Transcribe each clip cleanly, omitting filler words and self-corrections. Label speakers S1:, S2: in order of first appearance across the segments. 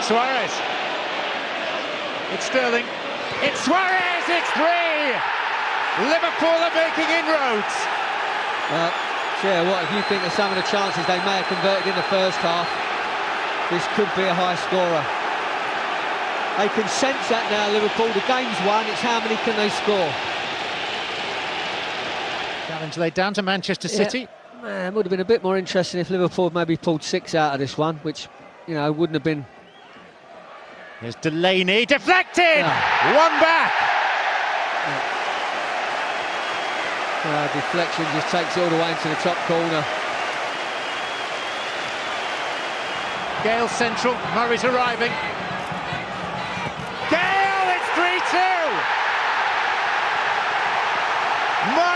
S1: Suarez. It's Sterling. It's Suarez. It's 3. Liverpool are making inroads.
S2: Yeah, what if you think of some of the chances they may have converted in the first half? This could be a high scorer. They can sense that now, Liverpool. The game's won. It's how many can they score?
S1: Challenge laid down to Manchester City.
S2: Man, would have been a bit more interesting if Liverpool maybe pulled 6 out of this one, which, you know, wouldn't have been.
S1: Here's Delaney, deflected! One back!
S2: Deflection just takes it all the way into the top corner.
S1: Gale central, Murray's arriving. Gale, it's 3-2! My!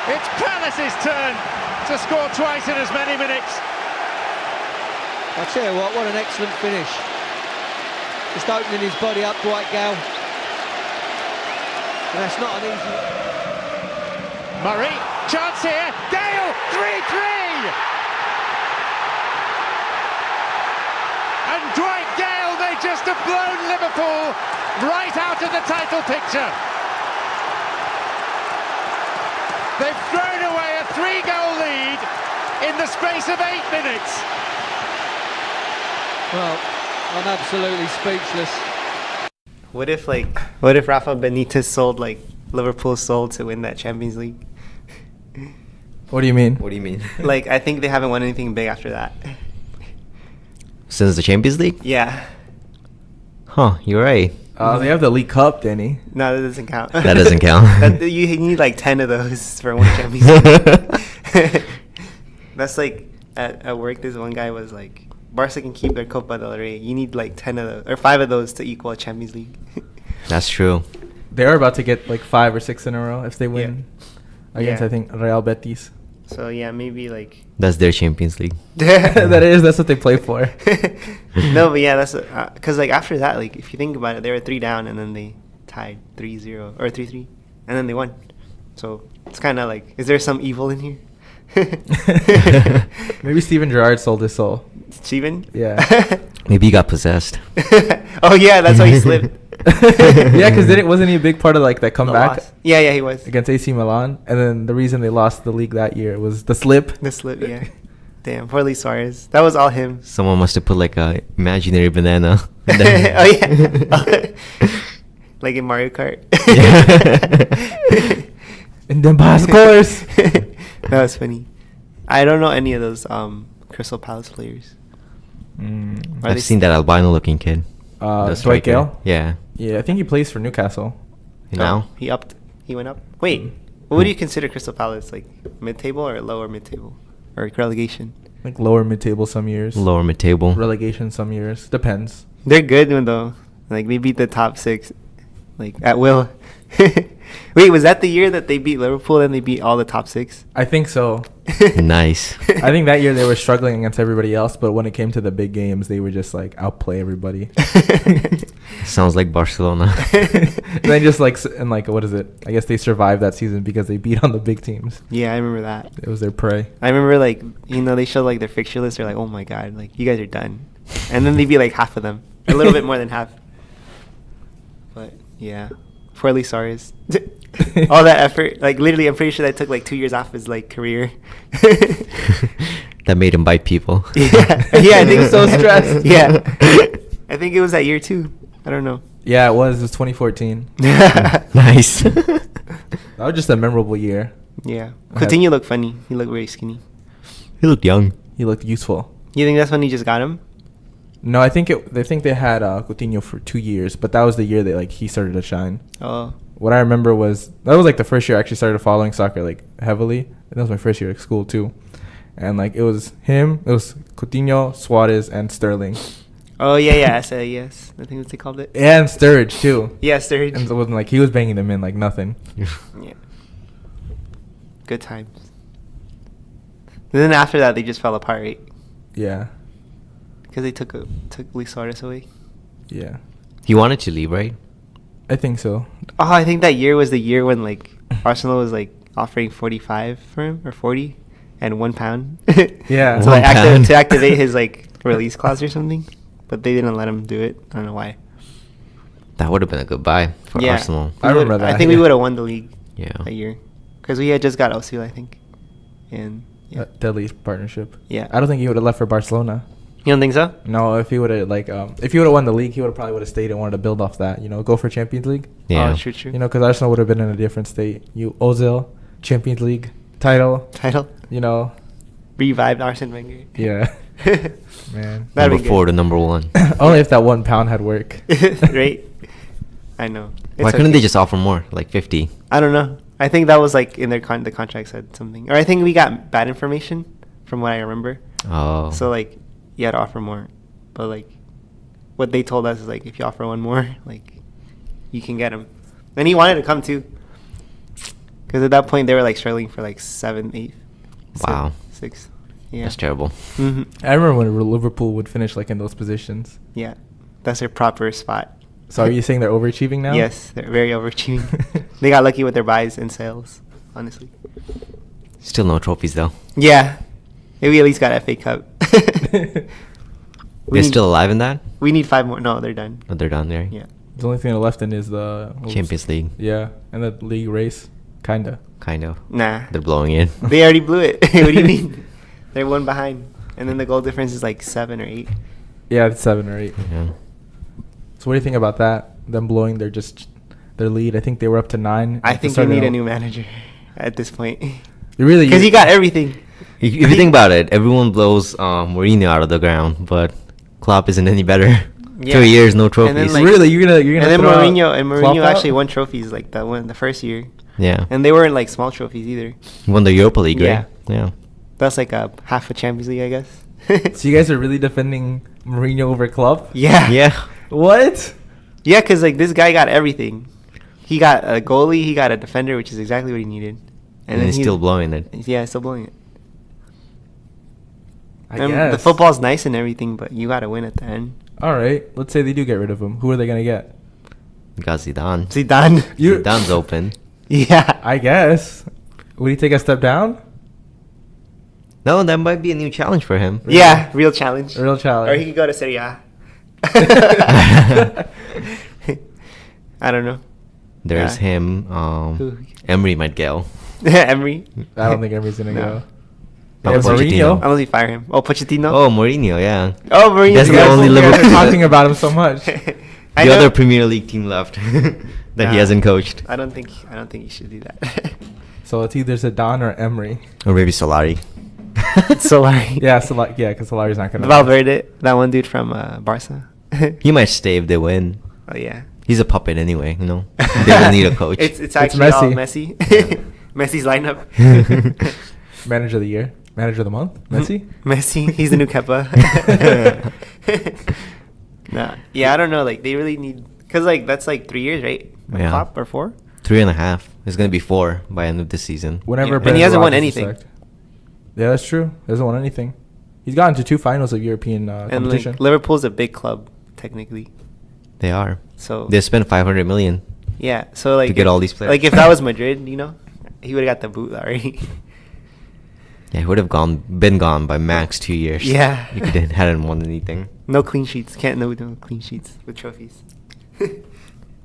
S1: It's Palace's turn to score twice in as many minutes.
S2: I'll tell you what an excellent finish. Just opening his body up, Dwight Gale. And that's not an easy...
S1: Murray, chance here, Gale, 3-3! And Dwight Gale may just have blown Liverpool right out of the title picture. They've thrown away a 3-goal lead in the space of 8 minutes.
S2: Well, I'm absolutely speechless.
S3: What if Rafa Benitez sold like Liverpool sold to win that Champions League?
S4: What do you mean?
S5: What do you mean?
S3: Like, I think they haven't won anything big after that.
S5: Since the Champions League?
S3: Yeah.
S5: Huh, you're right.
S4: They have the League Cup, Danny.
S3: No, that doesn't count.
S5: That doesn't count.
S3: You need like 10 of those for one Champions League. That's like, at work, this one guy was like, Barca can keep their Copa del Rey. You need like 10 of those, or 5 of those to equal a Champions League.
S5: That's true.
S4: They're about to get like 5 or 6 in a row if they win against, I think, Real Betis.
S3: So yeah, maybe like...
S5: That's their Champions League.
S4: That's what they play for.
S3: No, but yeah, that's... Because like after that, like if you think about it, they were 3 down and then they tied 3-0 or 3-3 and then they won. So it's kind of like, is there some evil in here?
S4: Maybe Steven Gerrard sold his soul.
S3: Steven?
S4: Yeah.
S5: Maybe he got possessed.
S3: Oh yeah, that's why he slipped.
S4: Yeah, because wasn't he a big part of like that comeback?
S3: Yeah, he was
S4: against AC Milan, and then the reason they lost the league that year was the slip.
S3: The slip, yeah. Damn, poor Luis Suarez. That was all him.
S5: Someone must have put like a imaginary banana.
S3: Oh yeah, like in Mario Kart.
S4: And then pass course.
S3: That was funny. I don't know any of those Crystal Palace players.
S5: I've seen that albino-looking kid.
S4: Dwight Gale?
S5: Yeah.
S4: Yeah, I think he plays for Newcastle.
S5: Now?
S3: He went up? Wait, what do you consider Crystal Palace? Like mid-table or lower mid-table? Or relegation?
S4: Like lower mid-table some years.
S5: Lower mid-table.
S4: Relegation some years. Depends.
S3: They're good though. Like they beat the top 6 like at will. Wait, was that the year that they beat Liverpool and they beat all the top 6?
S4: I think so.
S5: Nice.
S4: I think that year they were struggling against everybody else, but when it came to the big games, they would just like outplay everybody.
S5: Sounds like Barcelona.
S4: They just like, and like, what is it? I guess they survived that season because they beat on the big teams.
S3: Yeah, I remember that.
S4: It was their prey.
S3: I remember like, they showed like their fixture list. They're like, oh my God, like you guys are done. And then they beat like half of them. A little bit more than half. But yeah. Poor Luis Suarez. All that effort, like literally, I'm pretty sure that took like 2 years off his like career.
S5: That made him bite people.
S3: Yeah, I think
S4: So stressed.
S3: Yeah, I think it was that year too. I don't know.
S4: Yeah, it was 2014.
S5: Nice.
S4: That was just a memorable year.
S3: Yeah, Coutinho looked funny. He looked very skinny.
S5: He looked young.
S4: He looked useful.
S3: You think that's when he just got him?
S4: No, I think they had Coutinho for 2 years, but that was the year that like he started to shine.
S3: Oh.
S4: What I remember was that was like the first year I actually started following soccer like heavily. And that was my first year at school too. And like it was Coutinho, Suarez, and Sterling.
S3: Oh yeah, yes. I think that's what they called it.
S4: And Sturridge too.
S3: Yeah, Sturridge.
S4: And it wasn't like he was banging them in like nothing.
S3: Yeah. Good times. And then after that, they just fell apart, right?
S4: Yeah.
S3: Because they took Luis Suarez away.
S4: Yeah.
S5: He wanted to leave, right?
S4: I think so.
S3: Oh, I think that year was the year when like Arsenal was like offering 45 for him or 40, and £1.
S4: Yeah.
S3: So like
S5: £1.
S3: to activate his like release clause or something, but they didn't let him do it. I don't know why.
S5: That would have been a good buy for
S3: Yeah.
S5: Arsenal.
S4: I remember that.
S3: I think we would have won the league
S5: Yeah.
S3: that year because we had just got Osil, I think, and yeah.
S4: Deadly partnership.
S3: Yeah.
S4: I don't think he would have left for Barcelona.
S3: You don't think so?
S4: No, if he would have if he would have won the league, he would have probably would have stayed and wanted to build off that. Go for Champions League.
S5: Yeah.
S3: Oh, true.
S4: You know, because Arsenal would have been in a different state. Ozil, Champions League title.
S3: Title. Revived Arsene Wenger.
S4: Yeah. Man.
S3: That'd
S5: Number
S3: be
S5: 4
S3: good.
S5: to number 1.
S4: Only if that £1 had work.
S3: Right? I know.
S5: Why
S3: It's
S5: couldn't
S3: okay.
S5: they just offer more, like 50?
S3: I don't know. I think that was like in their the contract said something, or I think we got bad information from what I remember.
S5: Oh.
S3: So like you had to offer more, but like what they told us is like if you offer one more, like you can get him. And he wanted to come too, because at that point they were like struggling for like 7, 8.
S5: Wow.
S3: 6. Yeah.
S5: That's terrible.
S3: Hmm.
S4: I remember when Liverpool would finish like in those positions.
S3: Yeah, that's their proper spot.
S4: So are you saying they're overachieving now?
S3: Yes, they're very overachieving. They got lucky with their buys and sales, honestly.
S5: Still no trophies, though.
S3: Yeah, we at least got FA Cup.
S5: They're still alive in that?
S3: We need 5 more. No, they're done.
S5: Oh, they're down there?
S3: Yeah.
S4: The only thing left in is the
S5: Champions League.
S4: Yeah, and the league race, kinda.
S5: Kind of.
S3: Nah.
S5: They're blowing it.
S3: They already blew it. What do you mean? They're 1 behind, and then the goal difference is like 7 or 8.
S4: Yeah, it's 7 or 8.
S5: Yeah.
S4: So what do you think about that? Them blowing their lead. I think they were up to 9.
S3: I
S4: at the
S3: think we
S4: start of
S3: need
S4: the-
S3: a new manager at this point.
S4: Really?
S3: Because he got everything.
S5: If you think about it, everyone blows Mourinho out of the ground, but Klopp isn't any better.
S3: Yeah.
S5: 2 years, no
S3: And then,
S5: trophies.
S3: like-
S4: Really? You're gonna
S3: And then
S4: throw out
S3: Mourinho
S4: Klopp out?
S3: actually won trophies like that one the first year,
S5: yeah.
S3: and they weren't like small trophies either.
S5: Won the Europa League,
S3: Yeah.
S5: right? Yeah.
S3: That's like a half a Champions League, I guess.
S4: So you guys are really defending Mourinho over Klopp?
S3: Yeah.
S5: Yeah.
S4: What?
S3: Yeah, because like this guy got everything. He got a goalie, he got a defender, which is exactly what he needed.
S5: And he's still blowing it.
S3: Yeah, still blowing it.
S4: I
S3: And
S4: guess.
S3: the football's nice and everything, but you got to win at the end.
S4: All right. Let's say they do get rid of him. Who are they gonna get?
S5: Got Zidane.
S3: Zidane.
S5: Zidane's open.
S3: Yeah.
S4: I guess. Would he take a step down?
S5: No, that might be a new challenge for him.
S3: Yeah, real challenge.
S4: A real challenge.
S3: Or he could go to Serie A. I don't know.
S5: There's
S3: Yeah.
S5: him.
S3: Who?
S5: Emery might go.
S3: Emery.
S4: I don't think Emery's gonna
S3: No.
S4: go.
S5: Oh,
S4: Yeah,
S5: Pochettino.
S3: Unless we fire him. Oh, Pochettino.
S5: Oh, Mourinho, yeah.
S3: Oh, Mourinho.
S5: That's the
S4: You guys-
S5: only
S4: you guys
S5: Liverpool-
S4: are talking about him so much.
S3: I
S5: The
S3: know-
S5: other Premier League team left that he
S3: Nah.
S5: hasn't coached.
S3: I don't think he should do that.
S4: So it's either Zidane or Emery.
S5: Or maybe Solari.
S3: Solari.
S4: Yeah, because Solari's not gonna.
S3: Valverde, that one dude from Barca.
S5: He might stay if they win.
S3: Oh yeah.
S5: He's a puppet anyway, you know. They will need a coach.
S3: It's actually all
S4: Messi.
S3: Messi. Messi's lineup.
S4: Manager of the year, manager of the month, Messi.
S3: Messi. He's the new Kepa. Nah. Yeah, I don't know. Like they really need, cause like that's like 3 years, right?
S5: Yeah.
S3: Klopp, or 4.
S5: 3.5. It's gonna be 4 by end of the season.
S4: Whenever
S3: Yeah, and he hasn't won
S4: Rodgers is
S3: anything.
S4: sacked. Yeah, that's true. He hasn't won anything. He's gotten to 2 finals of European
S3: And
S4: competition.
S3: like Liverpool's a big club technically,
S5: They are.
S3: so
S5: They spent 500 million.
S3: yeah. So like
S5: to get
S3: if-
S5: all these players.
S3: Like if that was Madrid, you know, he would have got the boot already.
S5: Yeah, he would have been gone by max 2 years.
S3: Yeah.
S5: He hadn't won anything.
S3: No clean sheets. Can't no clean sheets with trophies.
S5: Yeah.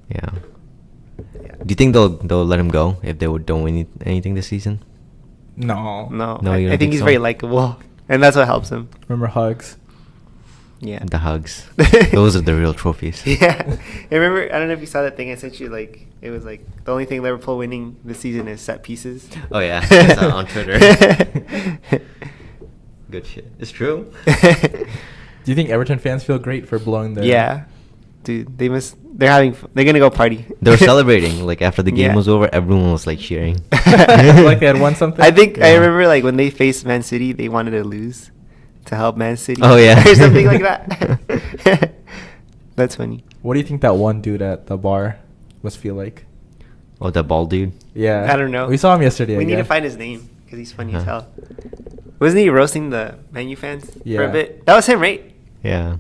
S3: Yeah.
S5: Do you think they'll let him go if they don't win anything this season?
S4: No.
S3: No,
S5: No,
S3: I,
S5: you
S3: I
S5: don't
S3: think
S5: think
S3: he's
S5: so?
S3: very likable, and that's what helps him.
S4: Remember hugs?
S3: Yeah.
S5: The hugs. Those are the real trophies.
S3: Yeah. I remember. I don't know if you saw that thing I sent you. Like it was like the only thing Liverpool winning this season is set pieces.
S5: Oh, yeah. I saw it on Twitter. Good shit. It's true.
S4: Do you think Everton fans feel great for blowing the?
S3: Yeah, dude. They must. They're gonna go party.
S5: They were celebrating. Like, after the game
S3: Yeah.
S5: was over, everyone was, like, cheering.
S4: Like they had won something?
S3: I think I
S5: Yeah.
S3: remember like when they faced Man City, they wanted to lose to help Man City.
S5: Oh, yeah.
S3: or something like that. That's funny.
S4: What do you think that one dude at the bar must feel like?
S5: Oh, that bald dude.
S4: Yeah.
S3: I don't know.
S4: We saw him yesterday.
S3: We
S4: I
S3: need to
S4: guess.
S3: find his name because he's funny as
S5: Huh.
S3: hell. Wasn't he roasting the Man U fans for
S4: Yeah.
S3: a bit? That was him, right?
S5: Yeah.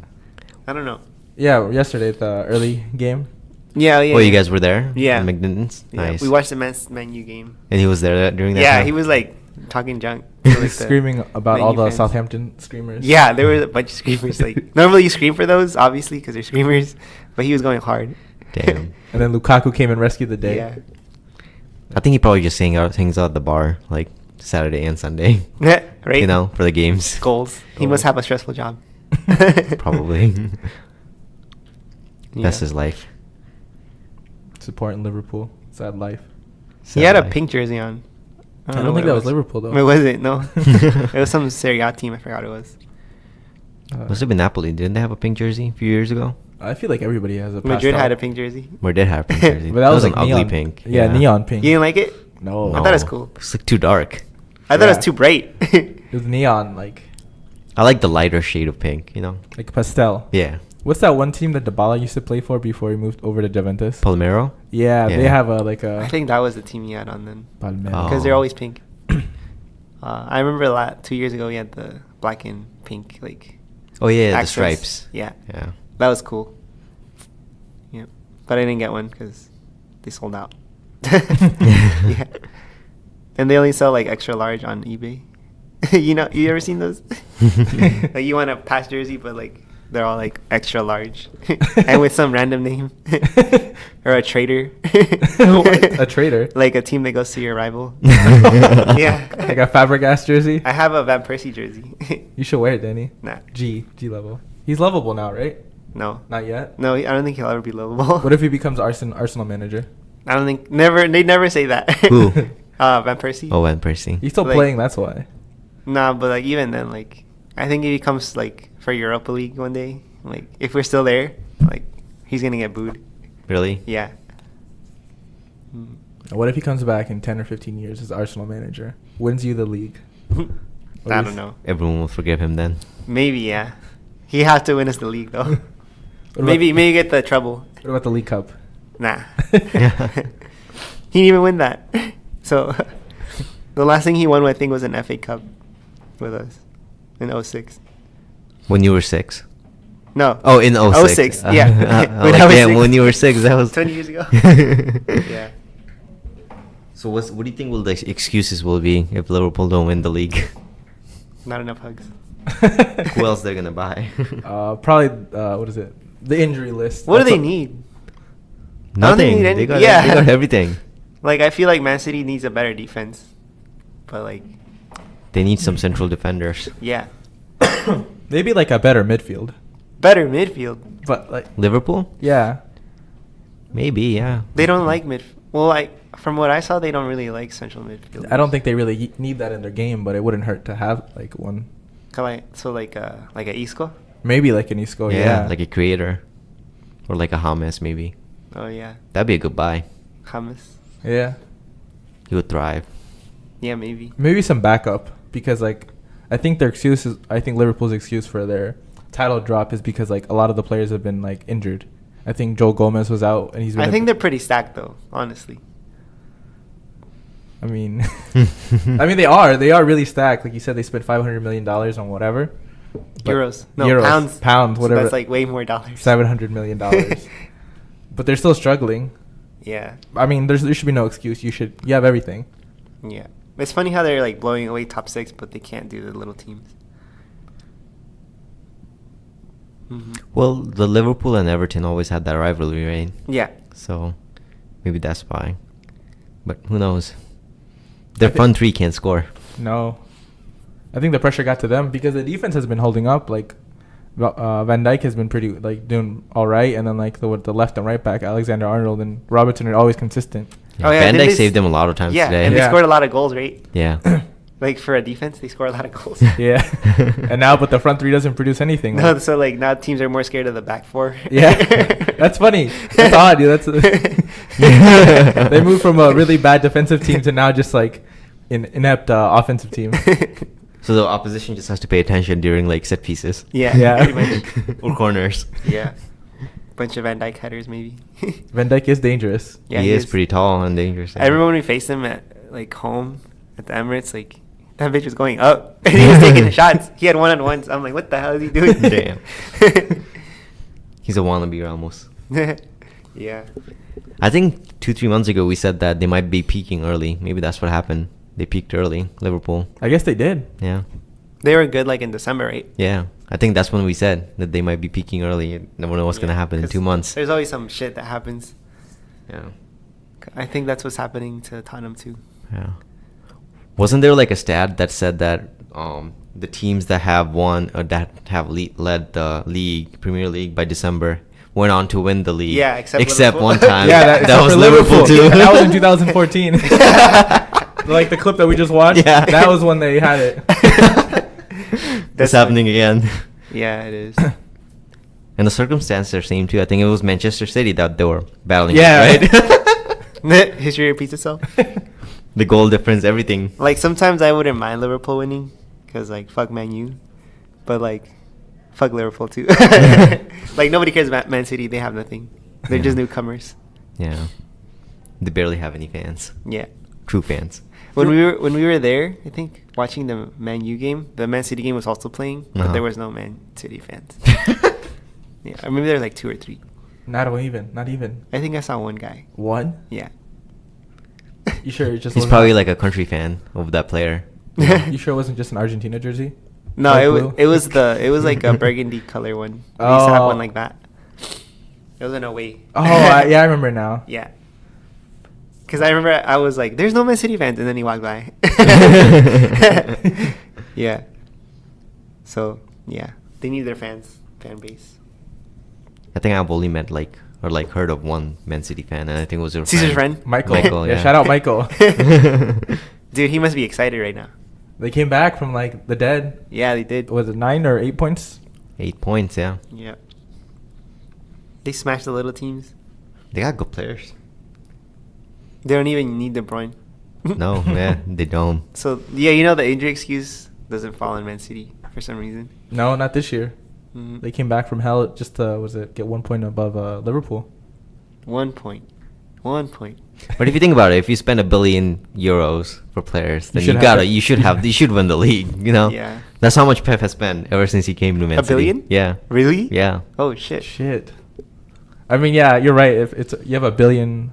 S3: I don't know.
S4: Yeah, yesterday at the early game.
S3: Yeah, yeah.
S5: Oh, you
S3: yeah.
S5: guys were there?
S3: Yeah.
S5: In McDonald's?
S3: Yeah,
S5: Nice.
S3: we watched the Man U game.
S5: And he was there during that
S3: Yeah,
S5: time?
S3: he was like talking junk. to, like, the-
S4: Screaming about
S3: the
S4: all the
S3: fans.
S4: Southampton screamers.
S3: Yeah, there were a bunch of screamers. Like normally you scream for those, obviously, because they're screamers. But he was going hard.
S5: Damn.
S4: And then Lukaku came and rescued the day.
S3: Yeah.
S5: I think he probably just hangs out at the bar like Saturday and Sunday.
S3: Right.
S5: You know, for the games.
S3: Goals. He must have a stressful job.
S5: Probably.
S3: Yeah.
S5: That's his life.
S4: Supporting Liverpool. Sad life.
S3: He had a
S5: life.
S3: pink jersey on.
S4: I
S3: know
S4: don't
S3: what
S4: think
S3: it
S4: that was Liverpool though.
S3: It wasn't. No. It was some Serie A team. I forgot what it was.
S5: Must have been Napoli. Didn't they have a pink jersey a few years ago?
S4: I feel like everybody has a
S3: Madrid
S4: pastel.
S3: had a pink jersey.
S5: Madrid had a pink jersey.
S4: But that was
S5: an
S4: like
S5: ugly
S4: neon
S5: pink.
S4: Yeah, neon pink.
S3: You didn't like it?
S4: No.
S3: I thought it was cool.
S5: It's like too dark.
S3: I thought it
S4: Yeah.
S3: was too bright.
S4: It was neon, like
S5: I like the lighter shade of pink, you know?
S4: pastel.
S5: Yeah.
S4: What's that one team that Dybala used to play for before he moved over to Juventus?
S5: Palmero?
S4: Yeah, they
S5: Yeah.
S4: have a
S3: I think that was the team he had on then.
S4: Palmero.
S3: Because they're
S5: Oh.
S3: always pink. I remember 2 years ago we had the black and pink like.
S5: Oh, yeah, the
S3: accents.
S5: stripes.
S3: Yeah,
S5: Yeah.
S3: that was cool. Yeah, but I didn't get one because they sold out. Yeah, and they only sell like extra large on eBay. You ever seen those? Like you want a patch jersey, but like they're all like extra large and with some random name or a trader.
S4: What? A trader?
S3: Like a team that goes to your rival. Yeah.
S4: Like a Fabregas jersey?
S3: I have a Van Persie jersey.
S4: You should wear it, Danny.
S3: Nah.
S4: G level. He's lovable now, right?
S3: No.
S4: Not yet.
S3: No, I don't think he'll ever be lovable.
S4: What if he becomes Arsenal manager?
S3: I don't think they never say that.
S5: Who?
S3: Van Persie.
S5: Oh, and Percy.
S4: He's still
S3: Like-
S4: playing, that's why.
S3: Nah, but like even then, like I think if he comes like for Europa League one day, like if we're still there, like he's gonna get booed.
S5: Really?
S3: Yeah. Mm.
S4: What if he comes back in 10 or 15 years as Arsenal manager? Wins you the league?
S3: I don't know.
S5: Everyone will forgive him then.
S3: Maybe yeah. He has to win us the league though.
S4: What
S3: maybe
S4: about-
S3: get the treble.
S4: What about the League Cup?
S3: Nah. He didn't even win that. So the last thing he won, I think, was an FA Cup with us in 06.
S5: When you were 6.
S3: No.
S5: Oh, in 06.
S3: 06, yeah.
S5: Like, damn, when you were 6, that was
S3: 20 years ago. Yeah.
S5: So what do you think will the excuses will be if Liverpool don't win the league?
S3: Not enough hugs.
S5: Who else they're gonna buy?
S4: Probably, what is it? The injury list.
S3: What do
S4: That's
S3: they need? I don't think
S5: Nothing.
S3: they need
S5: They
S3: any-
S5: got everything.
S3: Like, I feel like Man City needs a better defense. But, like,
S5: They need some central defenders.
S3: yeah.
S4: Maybe like a better midfield.
S3: Better midfield.
S4: But like,
S5: Liverpool?
S4: yeah.
S5: Maybe, yeah.
S3: They don't like Well, from what I saw, they don't really like central midfield.
S4: I don't think they really need that in their game, but it wouldn't hurt to have like one.
S3: So, like a Isco?
S4: Maybe like an Isco, yeah.
S5: Like a creator. Or like a James, maybe.
S3: Oh, yeah.
S5: That'd be a good buy.
S3: James.
S4: Yeah.
S5: He would thrive.
S3: Yeah, maybe.
S4: Maybe some backup because like I think Liverpool's excuse for their title drop is because like a lot of the players have been like injured. I think Joe Gomez was out and he's been
S3: I think they're pretty stacked, though, honestly.
S4: I mean they are really stacked. Like you said, they spent $500 million on whatever. But
S3: Euros. No, pounds.
S4: Whatever.
S3: So that's like way more dollars.
S4: $700 million. But they're still struggling.
S3: Yeah.
S4: I mean, there should be no excuse. You have everything.
S3: Yeah. It's funny how they're like blowing away top 6, but they can't do the little teams. Mm-hmm.
S5: Well, the Liverpool and Everton always had that rivalry, right?
S3: Yeah.
S5: So maybe that's why. But who knows? Their front three can't score.
S4: No. I think the pressure got to them because the defense has been holding up. Like Van Dijk has been pretty like doing all right, and then like the left and right back, Alexander-Arnold and Robertson are always consistent.
S5: Yeah,
S3: Oh, yeah,
S5: Van
S3: didn't
S5: Dijk
S3: they
S5: saved them a lot of times
S3: Yeah,
S5: today.
S3: and they
S4: Yeah.
S3: scored a lot of goals, right?
S5: Yeah.
S3: Like for a defense, they score a lot of goals.
S4: Yeah. And now, but the front three doesn't produce anything.
S3: No,
S4: like-
S3: so like now teams are more scared of the back four.
S4: Yeah. That's funny. That's odd. Yeah, they moved from a really bad defensive team to now just like an inept offensive team.
S5: So the opposition just has to pay attention during like set pieces.
S3: Yeah,
S4: Yeah.
S3: pretty much.
S5: Or corners.
S3: Yeah. Bunch of Van Dijk headers, maybe.
S4: Van Dijk is dangerous.
S3: Yeah,
S5: he is pretty tall and dangerous.
S3: I remember when we faced him at like home at the Emirates, like that bitch was going up and he was taking the shots. He had one-on-ones. I'm like, what the hell is he doing?
S5: Damn. He's a wannabe almost.
S3: Yeah.
S5: I think 2-3 months ago we said that they might be peaking early. Maybe that's what happened. They peaked early, Liverpool.
S4: I guess they did.
S5: Yeah.
S3: They were good like in December, right?
S5: Yeah. I think that's when we said that they might be peaking early. And never know what's going to happen in
S3: 'cause
S5: 2 months.
S3: There's always some shit that happens.
S5: Yeah.
S3: I think that's what's happening to Tottenham too.
S5: Yeah. Wasn't there like a stat that said that the teams that have won or that have led the league, Premier League by December, went on to win the league?
S3: Yeah, except
S5: one
S3: Liverpool.
S5: time.
S4: Yeah,
S5: that was
S4: for
S5: Liverpool too.
S4: That was in 2014. Like the clip that we just watched.
S5: Yeah.
S4: That was when they had it.
S5: That's happening again.
S3: Yeah, it is.
S5: And the circumstances are same too. I think it was Manchester City that they were battling.
S4: Yeah.
S5: Right.
S3: History repeats itself.
S5: The goal difference, everything.
S3: Like sometimes I wouldn't mind Liverpool winning, cause like fuck Man U, but like fuck Liverpool too. Like nobody cares about Man City. They have nothing. They're just newcomers.
S5: Yeah. They barely have any fans.
S3: Yeah.
S5: True fans.
S3: When we were there, I think watching the Man U game, the Man City game was also playing, but there was no Man City fans. Yeah, I remember there were like 2 or 3.
S4: Not even.
S3: I think I saw one guy.
S4: One?
S3: Yeah.
S4: You sure it just
S5: He's
S4: wasn't
S5: probably like a country fan of that player.
S4: You sure it wasn't just an Argentina jersey?
S3: No,
S4: Light
S3: it was
S4: blue?
S3: it was like a burgundy color one. We used to have one like that. It was an away.
S4: Oh, yeah, I remember now.
S3: Yeah. Because I remember I was like, "There's no Man City fans," and then he walked by. Yeah. So yeah, they need their fan base.
S5: I think I've only met heard of one Man City fan, and I think it was your
S3: Caesar's friend?
S4: Michael.
S5: Yeah.
S4: Shout out Michael.
S3: Dude, he must be excited right now.
S4: They came back from like the dead.
S3: Yeah, they did.
S4: Was it 9 or 8 points?
S5: 8 points, yeah.
S3: Yeah. They smashed the little teams.
S5: They got good players.
S3: They don't even need De Bruyne.
S5: No, yeah, they don't.
S3: So yeah, the injury excuse doesn't fall on Man City for some reason.
S4: No, not this year.
S3: Mhm.
S4: They came back from hell just to get 1 point above Liverpool.
S3: 1 point. 1 point.
S5: But if you think about it, if you spend €1 billion for players, then
S4: You
S5: you should win the league. You know,
S3: Yeah.
S5: that's how much Pep has spent ever since he came to Man
S3: $1
S5: City.
S3: billion?
S5: Yeah.
S3: Really?
S5: Yeah.
S3: Oh shit.
S4: Shit. I mean, yeah, you're right. If you have $1 billion,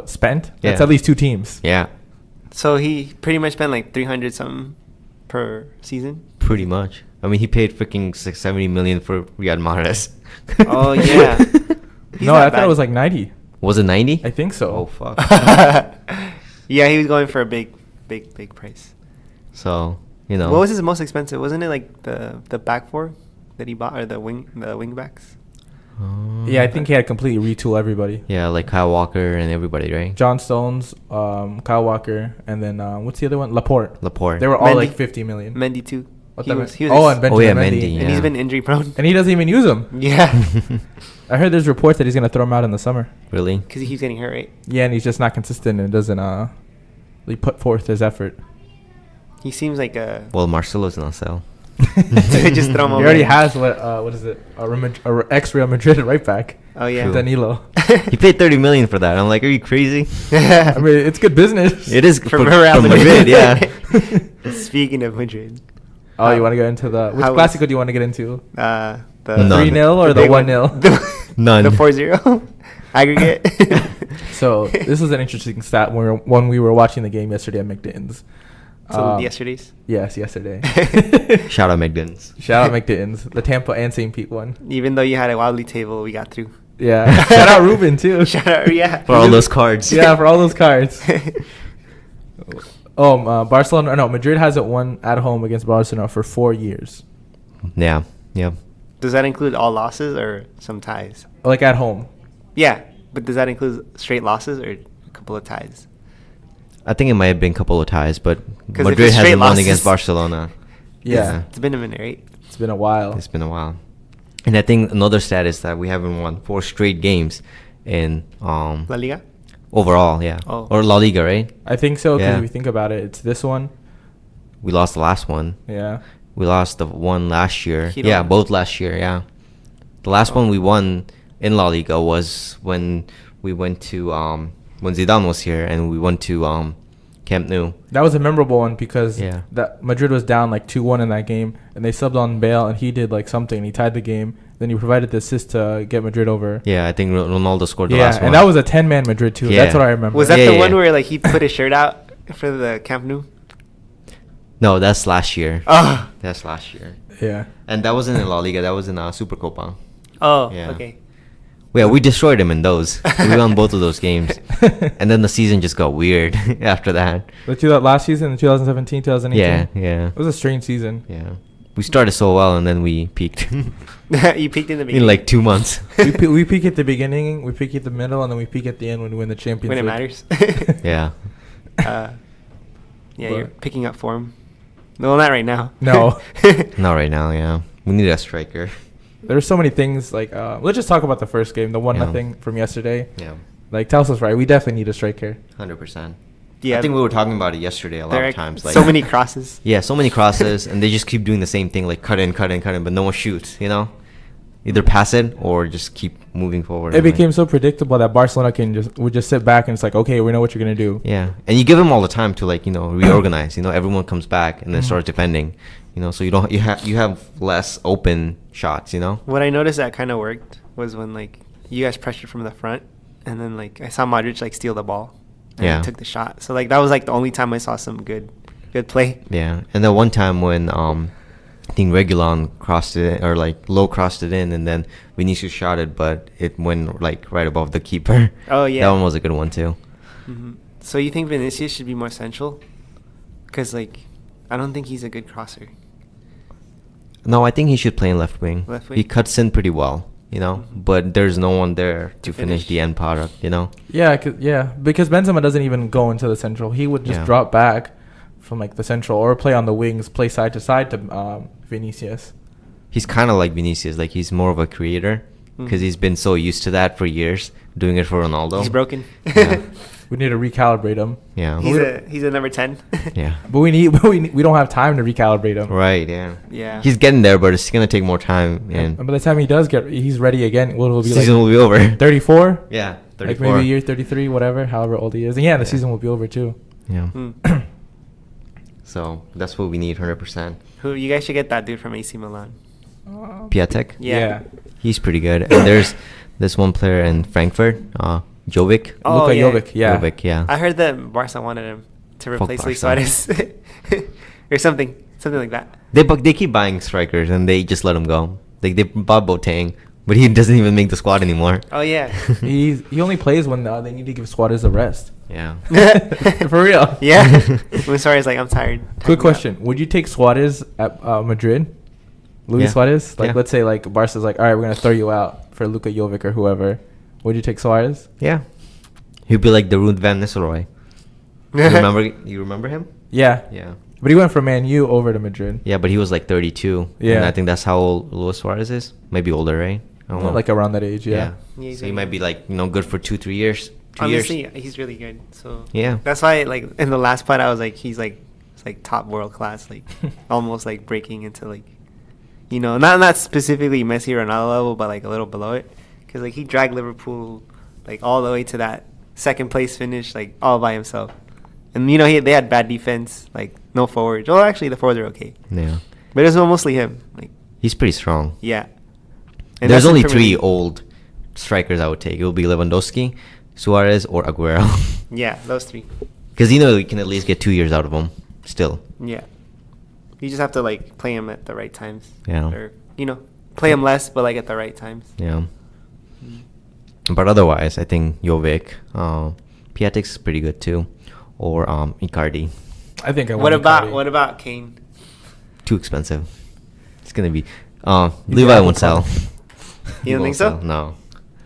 S4: spent, that's
S5: Yeah.
S4: at least 2 teams.
S5: Yeah.
S3: So he pretty much spent like 300 something per season.
S5: Pretty much. I mean, he paid freaking $70 million for Riyad Mahrez.
S3: Oh yeah. He's
S4: No,
S3: not
S4: I thought
S3: bad.
S4: it was like 90.
S5: Was it 90?
S4: I think so.
S5: Oh fuck.
S3: Yeah, he was going for a big price.
S5: So you know.
S3: What was his most expensive? Wasn't it like the back four that he bought, or the wing backs?
S4: Yeah, I think he had completely retool everybody.
S5: Yeah, like Kyle Walker and everybody, right?
S4: John Stones, Kyle Walker, and then what's the other one? Laporte.
S5: Laporte.
S4: They were all
S3: Mendy.
S4: like 50 million.
S3: Mendy too.
S4: What
S3: He
S4: the-
S3: was
S4: and Benjamin Mendy.
S3: and he's been injury prone.
S4: And he doesn't even use them.
S3: Yeah.
S4: I heard there's reports that he's gonna throw him out in the summer.
S5: Really?
S3: Because he keeps getting hurt, right?
S4: Yeah, and he's just not consistent and doesn't really put forth his effort.
S3: He seems like a.
S5: Well, Marcelo's not sell.
S3: Just throw him
S4: He
S3: over.
S4: already has what is it? A ex Real Madrid right back.
S3: Oh yeah.
S5: True.
S4: Danilo.
S5: He paid $30 million for that. I'm like, are you crazy?
S4: I mean, it's good business.
S5: It is
S3: For
S5: for
S3: Real
S5: Madrid, yeah.
S3: Speaking of Madrid,
S4: Oh, you want to get into which
S3: how
S4: Clasico
S3: was-
S4: do you want to get into?
S3: the
S5: None.
S4: 3-0 or the
S3: big
S4: 1-0?
S5: None.
S3: The 4-0 aggregate.
S4: So this was an interesting stat when we were watching the game yesterday at McDitton's.
S3: So yesterday's.
S4: Yes, yesterday.
S5: Shout out McDonald's.
S4: Shout out McDitton's, the Tampa and St. Pete one.
S3: Even though you had a wobbly table, we got through.
S4: Yeah. Shout out Ruben too.
S3: Shout out, yeah.
S5: For all those cards.
S4: Yeah, for all those cards. Barcelona. No, Madrid hasn't won at home against Barcelona for 4 years.
S5: Yeah. Yeah.
S3: Does that include all losses or some ties?
S4: Like at home.
S3: Yeah, but does that include straight losses or a couple of ties?
S5: I think it might have been a couple of ties, but
S3: 'Cause if
S5: Madrid
S3: it's straight
S5: hasn't won
S3: losses-
S5: against Barcelona.
S4: Yeah.
S3: It's been a minute, right?
S4: It's been a while.
S5: It's been a while. And I think another stat is that we haven't won 4 straight games in
S3: La Liga?
S5: overall, yeah.
S3: Oh.
S5: Or La Liga, right?
S4: I think so, because
S5: Yeah.
S4: if you think about it, it's this one.
S5: We lost the last one.
S4: Yeah.
S5: We lost the one last year.
S3: He
S5: Yeah,
S3: don't-
S5: both last year, yeah. The last one we won in La Liga was when we went to when Zidane was here and we went to Camp Nou.
S4: That was a memorable one because
S5: Yeah.
S4: that Madrid was down like 2-1 in that game, and they subbed on Bale, and he did like something. He tied the game. Then he provided the assist to get Madrid over.
S5: Yeah, I think Ronaldo scored the
S4: Yeah,
S5: last one.
S4: and that was a 10-man Madrid too.
S5: Yeah.
S4: That's what I remember.
S3: Was that
S5: Yeah,
S3: the
S5: yeah,
S3: one
S5: yeah.
S3: where like he put his shirt out for the Camp Nou?
S5: No, that's last year.
S3: Oh.
S5: That's last year.
S4: Yeah.
S5: And that wasn't in La Liga. That was in Supercopa.
S3: Oh.
S5: Yeah.
S3: Okay.
S5: Yeah, we destroyed him in those. We won both of those games. And then the season just got weird after that.
S4: Last season, 2017, 2018.
S5: Yeah, yeah.
S4: It was a strange season.
S5: Yeah. We started so well and then we peaked.
S3: You peaked in the beginning.
S5: In like 2 months.
S4: we peak at the beginning, we peak at the middle, and then we peak at the end when we win the Champions
S3: when it
S4: League.
S3: matters.
S5: Yeah.
S3: Yeah, you're picking up form. No, not right now.
S4: No.
S5: Not right now, yeah. We need a striker.
S4: There's so many things, like, let's just talk about the first game, the 1-0 from yesterday.
S5: Yeah.
S4: Like, Telsa's right. We definitely need a striker.
S5: 100%.
S3: Yeah.
S5: I think we were talking about it yesterday a lot
S3: There
S5: of
S3: are
S5: times. Like
S3: so many crosses.
S5: Yeah, so many crosses, and they just keep doing the same thing, like cut in, but no one shoots, you know? Either pass it or just keep moving forward.
S4: It became so predictable that Barcelona would just sit back and it's like, okay, we know what you're going to do.
S5: Yeah, and you give them all the time to, like, you know, reorganize. You know, everyone comes back and then starts defending. You know, so you have less open shots. You know.
S3: What I noticed that kind of worked was when, like, you guys pressured from the front, and then, like, I saw Modric, like, steal the ball. And
S5: Yeah.
S3: he took the shot. So, like, that was, like, the only time I saw some good play.
S5: Yeah, and then one time when I think Reguilon crossed it, or like low crossed it in, and then Vinicius shot it, but it went like right above the keeper.
S3: Oh, yeah.
S5: That one was a good one too.
S3: Mm-hmm. So you think Vinicius should be more central? Because, like, I don't think he's a good crosser.
S5: No, I think he should play in left wing.
S3: Left wing?
S5: He cuts in pretty well, you know,
S3: Mm-hmm.
S5: but there's no one there to finish
S3: finish.
S5: the end product, you know.
S4: Yeah, because Benzema doesn't even go into the central. He would just
S5: Yeah.
S4: drop back from, like, the central or play on the wings, play side to side to Vinicius.
S5: He's kind of like Vinicius, like he's more of a creator because he's been so used to that for years, doing it for Ronaldo.
S3: He's broken.
S5: Yeah.
S4: We need to recalibrate him.
S5: Yeah.
S3: He's a number 10.
S5: Yeah.
S4: But we don't have time to recalibrate him.
S5: Right. Yeah.
S3: Yeah.
S5: He's getting there, but it's gonna take more time, and
S4: And by the time he's ready again, will be
S5: season
S4: like
S5: will be over.
S4: 34?
S5: Yeah. 34.
S4: Like maybe year 33, whatever, however old he is. And yeah, the season will be over too.
S5: Yeah.
S3: Mm.
S5: So that's what we need, 100%.
S3: Who you guys should get that dude from AC Milan.
S5: Piatek.
S3: Yeah.
S5: He's pretty good. And there's this one player in Frankfurt, Jovic.
S3: Oh,
S4: Luka
S3: yeah.
S4: Jovic, yeah.
S5: Jovic, yeah.
S3: I heard that Barca wanted him to
S5: Fuck
S3: replace Luis
S5: Barca.
S3: Suarez. Or something like that.
S5: They keep buying strikers and they just let him go. Like they bought Boateng, but he doesn't even make the squad anymore.
S3: Oh, yeah.
S4: He only plays when they need to give Suarez a rest.
S5: Yeah.
S4: For real.
S3: Yeah. When Suarez like, I'm tired.
S4: Quick question: would you take Suarez at Madrid? Luis
S5: Yeah.
S4: Suarez? Like,
S5: Yeah.
S4: let's say like Barca's like, all right, we're gonna throw you out for Luka Jovic or whoever. Would you take Suarez?
S5: Yeah. He'd be like the Ruud van Nistelrooy. You remember him?
S4: Yeah.
S5: Yeah.
S4: But he went from Man U over to Madrid.
S5: Yeah, but he was like 32.
S4: Yeah.
S5: And I think that's how old Luis Suarez is. Maybe older, right? I don't know.
S4: Like around that age, yeah.
S3: Yeah, he's
S5: So he
S3: really
S5: might be
S3: good.
S5: like, good for 2-3 years. 2
S3: Honestly,
S5: years.
S3: he's really good. So
S5: Yeah.
S3: that's why, like, in the last part, I was like, he's like, it's like top world class, like almost like breaking into like, not specifically Messi or Ronaldo level, but like a little below it, because like he dragged Liverpool like all the way to that second place finish, like all by himself. And they had bad defense, like no forwards. Well, actually, the forwards are okay,
S5: Yeah.
S3: but it was mostly him. Like,
S5: He's pretty strong.
S3: yeah.
S5: There's
S3: that's
S5: only
S3: in Premier
S5: 3
S3: League.
S5: old strikers I would take. It would be Lewandowski, Suarez, or Aguero.
S3: Yeah, those 3.
S5: Because you can at least get 2 years out of them still.
S3: Yeah. You just have to like play him at the right times.
S5: Yeah.
S3: Or play him less, but like at the right times.
S5: Yeah. But otherwise, I think Jovic, Piatek's pretty good too, or Icardi.
S4: I think I
S3: What
S4: want
S3: about
S4: Icardi.
S3: Kane?
S5: Too expensive. It's gonna be.
S4: He's
S5: Levi
S4: the
S5: won't
S4: apple
S5: sell.
S4: cart.
S3: You
S5: He
S3: don't think
S5: won't
S3: so?
S5: sell, No.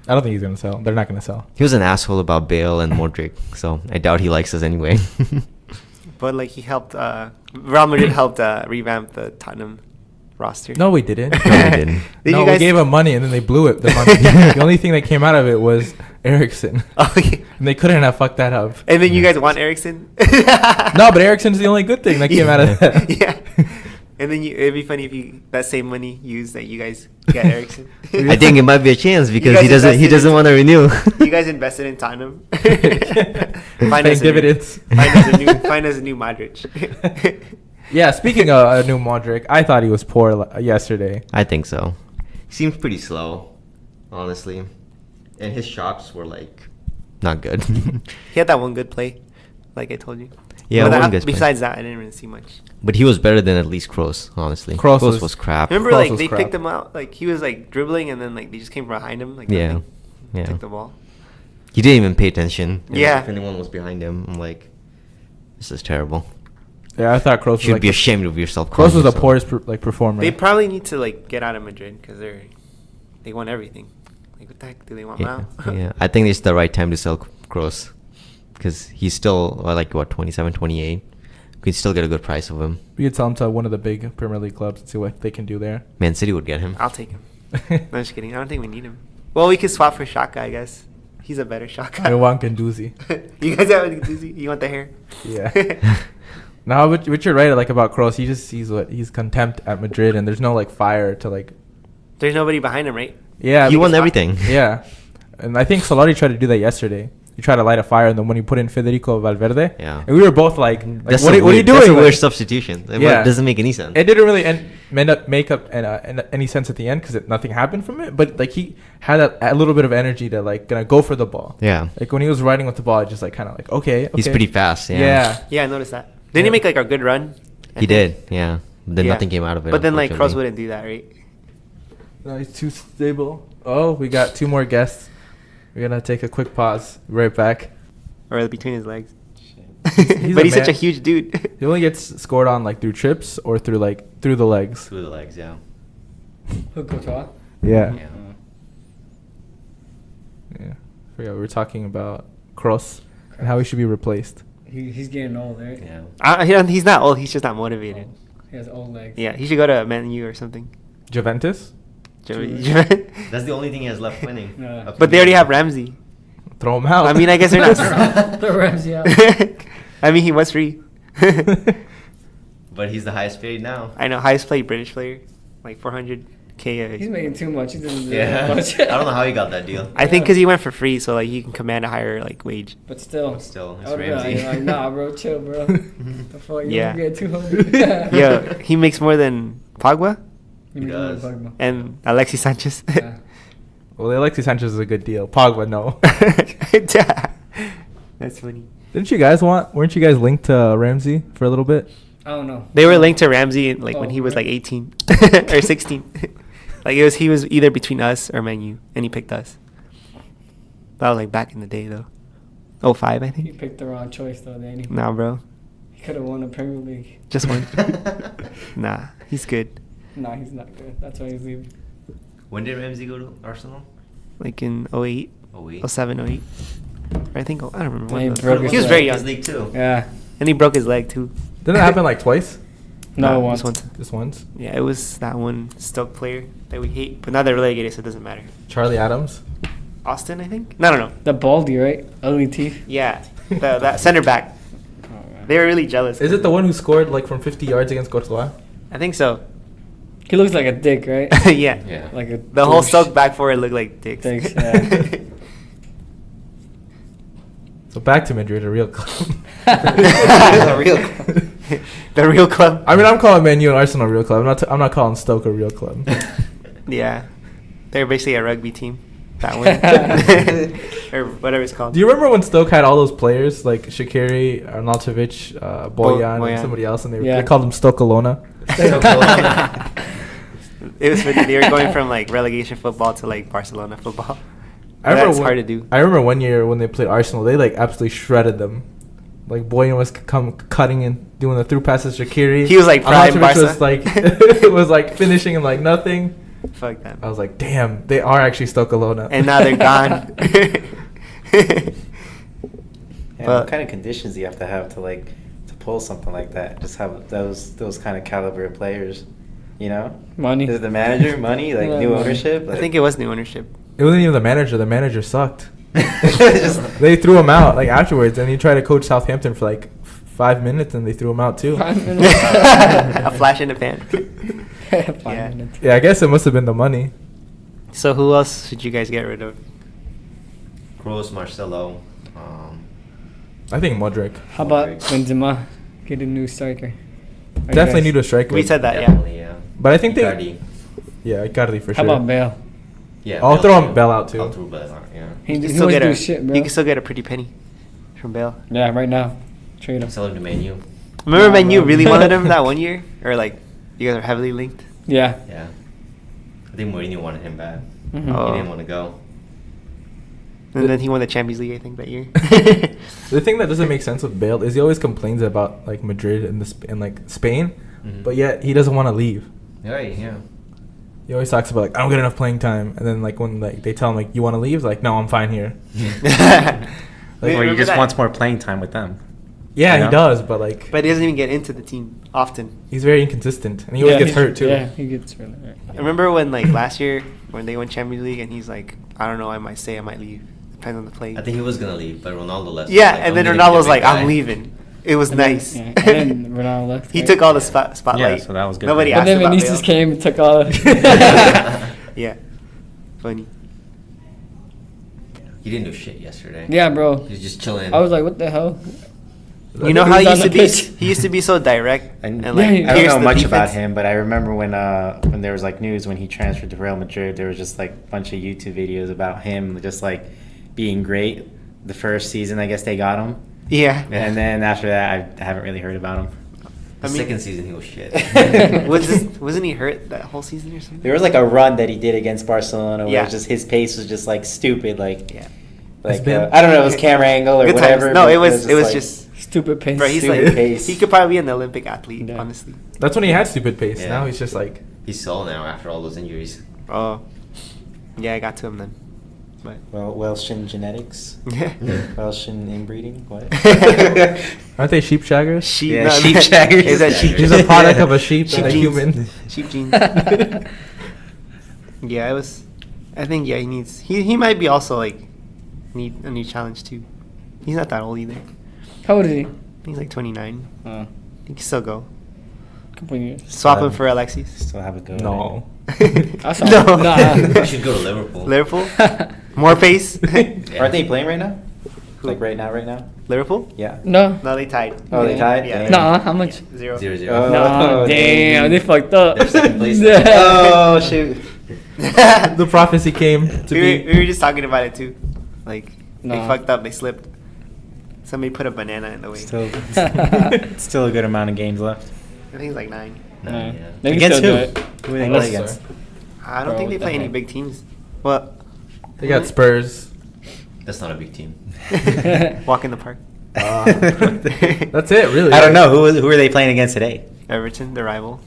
S4: I don't think he's gonna sell. They're not gonna sell.
S5: He was an asshole about Bale and Modric, so I doubt he likes us anyway.
S3: But like he helped. Real Madrid helped revamp the Tottenham roster.
S4: No, we didn't.
S5: No, we didn't.
S3: Did
S4: No,
S3: you
S4: we
S3: guys-
S4: gave him money and then they blew it. The money. The only thing that came out of it was Ericsson.
S3: Oh, yeah.
S4: And they couldn't have fucked that up.
S3: And then you guys want Ericsson?
S4: No, but Ericsson's the only good thing that came out of that.
S3: Yeah. And then it'd be funny if that same money used that you guys got Ericsson.
S5: I think it might be a chance because
S3: guys
S5: he doesn't
S3: invested in-
S5: want to renew.
S3: You guys invested in Tottenham.
S4: Paying dividends.
S3: Find us a new Modric.
S4: Yeah, speaking of a new Modric, I thought he was poor yesterday.
S5: I think so. He seems pretty slow, honestly, and his shots were like not good.
S3: He had that one good play. like I told you.
S5: Yeah,
S3: But
S5: one guy's
S3: besides that, I didn't really see much.
S5: But he was better than at least Kroos, honestly.
S4: Kroos
S5: Kroos
S4: was-
S5: was crap.
S3: Remember,
S4: Kroos
S3: like
S4: was
S3: they
S4: crap.
S3: picked him out, like he was like dribbling, and then like they just came behind him, like
S5: Yeah,
S3: nothing.
S5: yeah.
S3: Took the ball.
S5: He didn't even pay attention.
S3: Yeah.
S5: If anyone was behind him, I'm like, this is terrible.
S4: Yeah, I thought Kroos
S5: You
S4: was
S5: should
S4: like
S5: be ashamed of yourself.
S4: Kroos was the
S5: yourself.
S4: poorest performer.
S3: They probably need to like get out of Madrid because they won everything. Like what the heck do they want
S5: Yeah,
S3: now?
S5: yeah. I think it's the right time to sell Kroos because he's still like what 27, 28. You could still get a good price of him.
S4: We could sell him to one of the big Premier League clubs and see what they can do there.
S5: Man City would get him.
S3: I'll take him. No, I'm just kidding. I don't think we need him. Well, we could swap for Shaka, I guess. He's a better Shaka.
S4: I want Ganduzi.
S3: You guys have a doozy? You want the hair?
S4: Yeah. No, but you're right. Like about Kroos, he's contempt at Madrid, and there's no like fire to like.
S3: There's nobody behind him, right?
S4: Yeah,
S5: He won
S3: because-
S5: everything.
S4: Yeah, and I think Solari tried to do that yesterday. He tried to light a fire, and then when he put in Federico Valverde,
S5: Yeah.
S4: and we were both like
S5: That's
S4: what,
S5: a
S4: are, what are you
S5: weird-
S4: doing?
S5: That's a
S4: Like,
S5: weird substitution.
S4: Yeah.
S5: It doesn't make any sense.
S4: it didn't really make up any sense at the end because nothing happened from it. But like he had a little bit of energy to like gonna go for the ball.
S5: Yeah.
S4: Like when he was riding with the ball, just like kind of like okay.
S5: He's pretty fast. Yeah.
S4: Yeah.
S3: Yeah, I noticed that. Didn't he make like a good run? I
S5: He
S3: think?
S5: did. Yeah. But then
S3: Yeah.
S5: nothing came out of it.
S3: But then like Kroos
S5: unfortunately.
S3: wouldn't do that, right?
S4: No, he's too stable. Oh, we got two more guests. We're gonna take a quick pause. Right back.
S3: Or between his legs.
S4: He's
S3: But
S4: a
S3: he's such a
S4: man.
S3: huge dude.
S4: He only gets scored on like through trips or through the legs.
S5: Through the legs, yeah.
S6: Courtois?
S4: Yeah.
S5: Yeah.
S4: Yeah. Forgot we were talking about Kroos and how he should be replaced.
S6: He's getting old, right?
S5: Yeah.
S3: He's not old. He's just not motivated.
S6: He has old legs.
S3: Yeah, he should go to Man U or something.
S4: Juventus?
S5: That's the only thing he has left winning.
S6: Yeah.
S3: But they already have Ramsey.
S4: Throw him out.
S3: I mean, I guess they're not.
S6: Throw Ramsey out.
S3: I mean, he was free.
S5: But he's the highest paid now.
S3: I know, highest paid British player, like 400K.
S6: He's making too much. He doesn't do
S5: Yeah.
S6: that much.
S5: I don't know how he got that deal.
S3: I think because he went for free, so like he can command a higher like wage.
S6: But still.
S5: But still, it's
S6: I would be
S5: Ramsey.
S6: like, nah, bro, chill, bro. The fuck, you
S3: Yeah.
S6: don't get 200.
S3: Yeah, he makes more than Pogba
S6: He
S5: He
S6: makes more
S5: does.
S6: than Pogba.
S3: and Alexis Sanchez.
S6: Yeah.
S4: Well, Alexis Sanchez is a good deal. Pogba, no.
S3: That's funny.
S4: Weren't you guys linked to Ramsey for a little bit?
S6: I don't know.
S3: They were linked to Ramsey like when
S6: Oh,
S3: he was
S6: right.
S3: like 18 or 16. Like he was either between us or Man U, and he picked us. That was like back in the day though. 05, I
S6: He
S3: think.
S6: picked the wrong choice, though, Danny.
S3: Nah, bro,
S6: He could have won the Premier League.
S3: just one. Nah, he's good.
S6: Nah, he's not good. That's why he's leaving.
S5: When did Ramsey go to Arsenal?
S3: Like in 08,
S5: Oh, wait.
S3: 07, 08. Or I think I don't remember.
S6: Yeah,
S3: when
S6: he
S3: though.
S6: broke
S3: He was
S6: his
S3: very
S6: leg.
S3: young,
S5: League too.
S6: Yeah.
S3: and he broke his leg too.
S4: Didn't it happen like twice?
S6: No,
S3: Nah, just
S6: once.
S4: Just once?
S3: Yeah, it was that one Stoke player that we hate, but now they're relegated, so it doesn't matter.
S4: Charlie Adams?
S3: Austin, I think. No.
S6: The baldy, right? Ugly teeth.
S3: Yeah, that center back.
S6: Oh, man.
S3: They were really jealous.
S4: Is it the one who scored like from 50 yards against Courtois?
S3: I think so.
S6: He looks like a dick, right?
S3: Yeah.
S5: Yeah.
S6: Like a
S3: The whole
S6: douche.
S3: Stoke back four looked like dicks.
S6: Dicks, yeah.
S4: So back to Madrid, a real club.
S3: The real club. The real club.
S4: I mean, I'm calling Man U and Arsenal a real club. I'm not calling Stoke a real club.
S3: Yeah, they're basically a rugby team. That one, or whatever it's called.
S4: Do you remember when Stoke had all those players like Shaqiri, Arnautovic, Boyan,
S3: Boyan.
S4: and somebody else, and
S6: Yeah.
S4: they called them Stoke-alona?
S3: It was funny. They were going from like relegation football to like Barcelona football. That's hard to do.
S4: I remember one year when they played Arsenal, they like absolutely shredded them. Like Boyan was cutting and doing the through passes. Shaqiri,
S3: He was, like, prime
S4: Arnautovic
S3: Barca.
S4: was like it was like finishing him like nothing.
S3: Fuck that.
S4: I was like, damn, they are actually Stoke-alona.
S3: And now they're gone.
S7: Yeah,
S3: But-
S7: what kind of conditions do you have to pull something like that? Just have those kind of caliber players, you know?
S6: Money.
S7: Is it the manager, money, like
S6: Yeah,
S7: new
S6: money.
S7: ownership?
S3: I think it was new ownership.
S4: It wasn't even the manager. The manager sucked.
S7: Just-
S4: They threw him out like afterwards, and he tried to coach Southampton for like 5 minutes, and they threw him out too.
S6: 5 minutes.
S3: A flash in the pan.
S6: 5
S3: Yeah.
S6: minutes.
S4: Yeah, I guess it must have been the money.
S3: So who else should you guys get rid of?
S5: Kroos, Marcelo.
S4: I think Modric.
S6: How about Benzema? Get a new striker. Or
S4: Definitely
S6: guys-
S4: need a striker.
S3: We said that, yeah.
S5: Definitely, yeah.
S4: But I think they.
S5: Icardi.
S4: Yeah, Icardi for
S6: How
S4: sure.
S6: about Bale?
S5: Yeah.
S4: I'll
S5: Bale
S4: throw
S5: too.
S4: him Bell out too.
S5: I'll throw Bale out, yeah.
S6: He
S3: You
S6: just
S3: can still
S6: always
S3: get
S6: do
S3: a
S6: shit, bro.
S3: You can still get a pretty penny from Bale.
S6: Yeah, right now. Trade him.
S5: Sell him to Man U.
S3: Remember,
S6: Nah,
S3: Man U
S6: bro.
S3: really wanted him that one year, or like you guys are heavily linked.
S6: Yeah.
S5: Yeah. I think Mourinho wanted him bad.
S6: Mhm.
S3: Oh.
S5: He didn't want to go.
S3: And then he won the Champions League, I think, that year.
S4: The thing that doesn't make sense with Bale is he always complains about like Madrid and like Spain,
S5: Mhm.
S4: but yet he doesn't want to leave.
S5: Right, yeah.
S4: He always talks about like I don't get enough playing time, and then like when like they tell him like you want to leave, he's like no, I'm fine here.
S7: Or he
S3: Remember
S7: just
S3: that?
S7: wants more playing time with them.
S4: Yeah,
S7: You know?
S4: he does, but like
S3: But he doesn't even get into the team often.
S4: he's very inconsistent, and he always gets hurt too.
S6: Yeah, he gets really hurt.
S3: I remember when like last year when they won Champions League and he's like, I don't know, I might stay, I might leave. Depends on the play.
S5: I think he was going to leave, but Ronaldo left.
S3: Yeah,
S5: Like,
S3: and
S5: I'm
S3: then
S5: gonna be
S3: Ronaldo's
S5: the
S3: like,
S5: big guy.
S3: I'm leaving. It was
S6: And then-
S3: nice.
S6: yeah, and then Ronaldo left.
S3: He
S6: right?
S3: took all the spotlight.
S7: Yeah, so that was good
S3: Nobody
S7: for him.
S3: asked
S6: And then
S3: about
S6: Vinicius
S3: Bale.
S6: came and took all of
S3: Yeah, funny.
S5: He didn't do shit yesterday.
S6: Yeah, bro.
S5: He was just chilling.
S6: I was like, what the hell?
S3: You know
S6: He
S3: how
S6: was
S3: he
S6: on
S3: used to
S6: the
S3: be?
S6: pitch.
S3: He used to be so direct and
S7: Yeah,
S3: like
S6: he-
S7: I don't
S3: pierce
S7: know
S3: the
S7: much about
S3: defense.
S7: him, but I remember when there was like news when he transferred to Real Madrid, there was just like a bunch of YouTube videos about him just like being great. The first season, I guess they got him,
S3: Yeah.
S7: and then after that, I haven't really heard about him.
S5: the
S3: I mean-
S5: second season, he was shit.
S3: Wasn't he hurt that whole season or something?
S7: There was like a run that he did against Barcelona where
S3: Yeah.
S7: it was just his pace was just like stupid, like
S3: Yeah.
S7: like
S4: been-
S7: I don't know, it was camera angle or
S3: Good
S7: whatever.
S3: times. No,
S7: but
S3: it was
S7: like-
S3: just.
S6: Stupid pace.
S3: Bro, he's
S7: Stupid
S3: like
S7: pace.
S3: he could probably be an Olympic athlete,
S6: Yeah.
S3: honestly.
S4: That's when he had stupid pace.
S5: Yeah.
S4: Now he's just like
S5: He's solo now after all those injuries.
S3: Oh, yeah, I got to him then, but
S7: Welsh genetics, Welsh inbreeding. What?
S4: aren't they sheep shaggers?
S3: sheep.
S7: Yeah,
S3: no,
S7: sheep
S3: no.
S7: shaggers.
S3: Is that sheep?
S4: He's a product of a sheep
S3: Sheep
S4: and a
S3: genes.
S4: human.
S3: Sheep genes. Yeah, it was. I think he needs. He might be also like need a new challenge too. He's not that old either.
S6: How old is he?
S3: I think he's like 29.
S6: Oh,
S3: He can still go.
S6: couple years.
S3: Swap him for Alexis.
S7: Still have a go.
S4: No.
S6: I saw
S3: no.
S6: him. Nah.
S5: He should go to Liverpool.
S3: Liverpool. More pace.
S5: Yeah.
S7: Aren't they playing right now?
S3: Who?
S7: Like right now?
S3: Liverpool?
S7: Yeah.
S6: No.
S3: No, they tied.
S7: Oh, they tied?
S3: Yeah.
S7: Damn.
S6: Nah, how much?
S3: 0.
S5: 0-0.
S7: Oh.
S6: Nah, damn, they fucked up.
S5: They're second place.
S7: Oh shoot.
S4: The prophecy came to
S3: we
S4: be.
S3: were just talking about it too. Like they
S6: Nah.
S3: fucked up. They slipped. Somebody put a banana in the way.
S7: Still a good amount of games left.
S3: I think it's like 9.
S5: No,
S6: Nah.
S5: yeah.
S6: They can
S7: Against
S6: still
S7: who?
S6: do it.
S7: Who are they
S6: Unless-
S7: playing against?
S3: I don't
S6: Bro,
S3: think they
S6: what
S3: play
S6: the
S3: any
S6: heck?
S3: big teams. Well,
S4: They got Spurs.
S5: That's not a big team.
S3: walk in the park.
S4: That's it, really.
S7: I don't know who are they playing against today.
S3: Everton, the rival.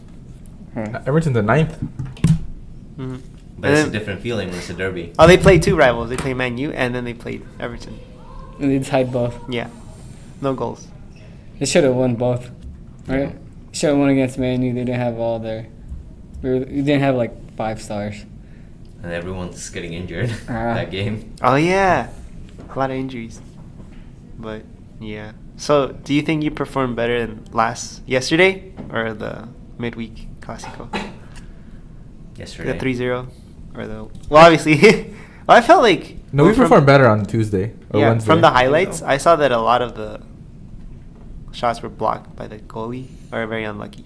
S4: Everton's the 9th.
S3: Mm-hmm.
S5: But it's a different feeling when it's a derby.
S3: Oh, they play 2 rivals. They play Man U and then they played Everton.
S6: And they tied both.
S3: Yeah, no goals.
S6: They should have won both, right? Should have won against Man U. They didn't have all their. We didn't have like 5 stars.
S5: And everyone's getting injured
S6: Ah.
S5: that game.
S3: Oh yeah, a lot of injuries. But yeah. So, do you think you performed better than yesterday or the midweek Clasico?
S5: Yesterday.
S3: The 3-0 or the well, obviously. Well, I felt like
S4: No, we
S3: from-
S4: performed better on Tuesday or
S3: Yeah,
S4: Wednesday.
S3: from the highlights, I saw that a lot of the shots were blocked by the goalie or very unlucky.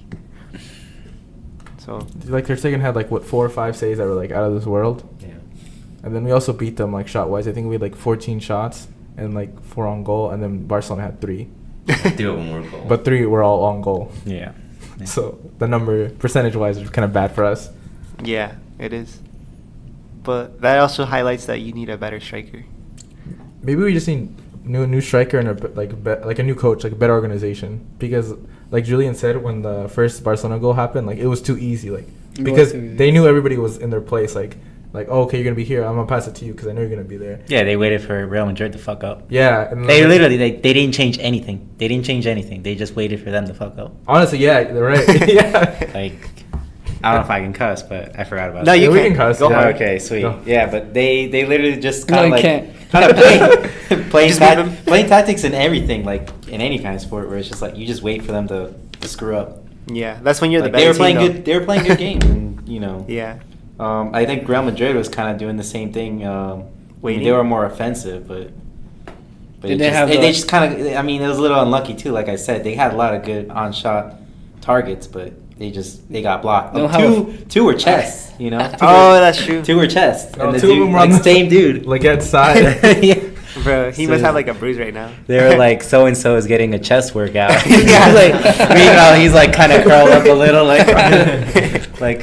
S3: So
S4: Like their second had like what 4 or 5 saves that were like out of this world,
S5: Yeah.
S4: and then we also beat them like shot wise. I think we had like 14 shots and like 4 on goal, and then Barcelona had 3,
S5: 3 of them were goal.
S4: but 3 were all on goal.
S7: Yeah.
S4: So the number percentage wise is kind of bad for us.
S3: yeah, it is. But that also highlights that you need a better striker.
S4: Maybe we just need new striker and like a new coach, like a better organization. Because like Julian said, when the first Barcelona goal happened, like it was too easy. Like
S6: It
S4: because
S6: was too easy.
S4: they knew everybody was in their place. Like oh, okay, you're gonna be here. I'm gonna pass it to you because I know you're gonna be there.
S7: Yeah, they waited for Real Madrid to fuck up.
S4: Yeah, and
S7: They
S4: like-
S7: literally they didn't change anything. They didn't change anything. They just waited for them to fuck up.
S4: honestly, yeah, they're right. Yeah.
S7: Like I don't know if I can cuss, but I forgot about
S3: No,
S7: that.
S3: you
S4: we
S3: can.
S4: can cuss.
S3: Go
S4: yeah.
S3: hard.
S7: Okay, sweet.
S4: Go.
S7: Yeah, but they literally just
S6: No,
S7: kind of
S6: you
S7: like
S6: can't.
S7: kind of playing
S3: Just leave 'em.
S7: playing tactics in everything, like in any kind of sport, where it's just like you just wait for them to screw up.
S3: Yeah, that's when you're
S7: Like
S3: the
S7: they
S3: better
S7: were playing
S3: team, though.
S7: good. They were playing good games, and you know.
S3: Yeah.
S7: I think Real Madrid was kind of doing the same thing. I mean,
S3: Waiting.
S7: they were more offensive, but
S6: Did
S7: it
S6: they
S7: just,
S6: have
S7: they
S6: the-
S7: just kind of. I mean, it was a little unlucky too. Like I said, they had a lot of good on-shot targets, but they got blocked.
S6: No,
S7: Two were chests. You know.
S3: Oh, that's true.
S7: 2 were chests,
S4: No,
S7: and the
S4: 2 of
S7: dude,
S4: them were on
S7: like
S4: the
S7: same dude.
S4: Leggett side.
S7: Yeah.
S3: Bro, he must have like a bruise right now.
S7: They were like, so and so is getting a chest workout.
S3: Yeah.
S7: Like, meanwhile, he's like kind of curled up a little, like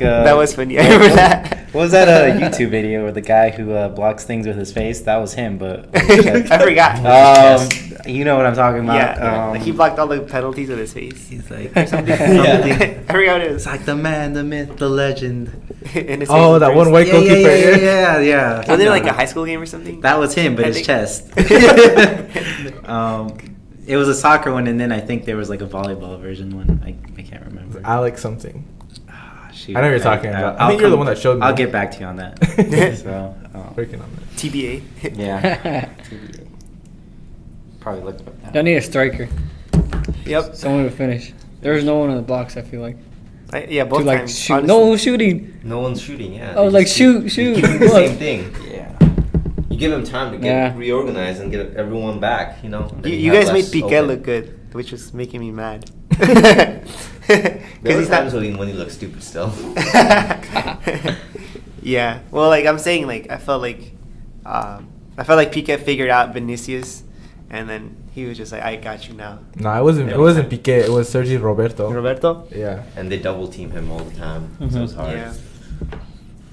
S3: that was funny. I remember that.
S7: What was that YouTube video where the guy who blocks things with his face? That was him, but
S3: I forgot.
S7: you know what I'm talking about.
S3: Yeah, like he blocked all the penalties with his face.
S7: He's like,
S3: something.
S7: yeah.
S3: I forgot what it
S7: It's
S3: was.
S7: like the man, the myth, the legend.
S3: In his
S4: Oh,
S3: face
S4: that
S3: was
S4: one white goalkeeper.
S7: Yeah.
S3: Was it like a high school game or something?
S7: That was him, but
S3: I
S7: his
S3: think-
S7: chest. It was a soccer one, and then I think there was like a volleyball version one. I can't remember.
S4: Alex something.
S7: Shoot.
S4: I know what you're talking about. I
S7: I'll
S4: think you're the
S7: come-
S4: one that showed me.
S7: I'll get back to you on that. So,
S4: Working on that.
S3: TBA.
S7: yeah. Probably looked up now.
S6: Y'all need a striker.
S3: Yep.
S6: Someone to finish. There was no one in the box, I feel like.
S3: Yeah, both
S6: To like
S3: times.
S6: shoot.
S3: honestly.
S6: No one was shooting.
S5: No one's shooting. Yeah.
S6: I was
S5: They
S6: like,
S5: just
S6: shoot,
S5: keep-
S6: shoot.
S5: Keep doing the
S6: Look.
S5: same thing.
S7: Yeah.
S5: You give him time to get
S6: Yeah.
S5: reorganized and get everyone back. You know. Then
S3: You
S5: have
S3: guys made
S5: less
S3: Piqué
S5: open.
S3: look good, which was making me mad.
S5: There were
S3: he's not-
S5: times when he looked stupid still.
S3: Yeah. Well, like I'm saying, like I felt like Piqué figured out Vinicius, and then he was just like, "I got you now."
S4: No, it wasn't. It wasn't Piqué. It was Sergio Roberto.
S3: Roberto.
S4: Yeah.
S5: And they double team him all the time, so
S6: Mhm.
S5: it's hard.
S3: Yeah.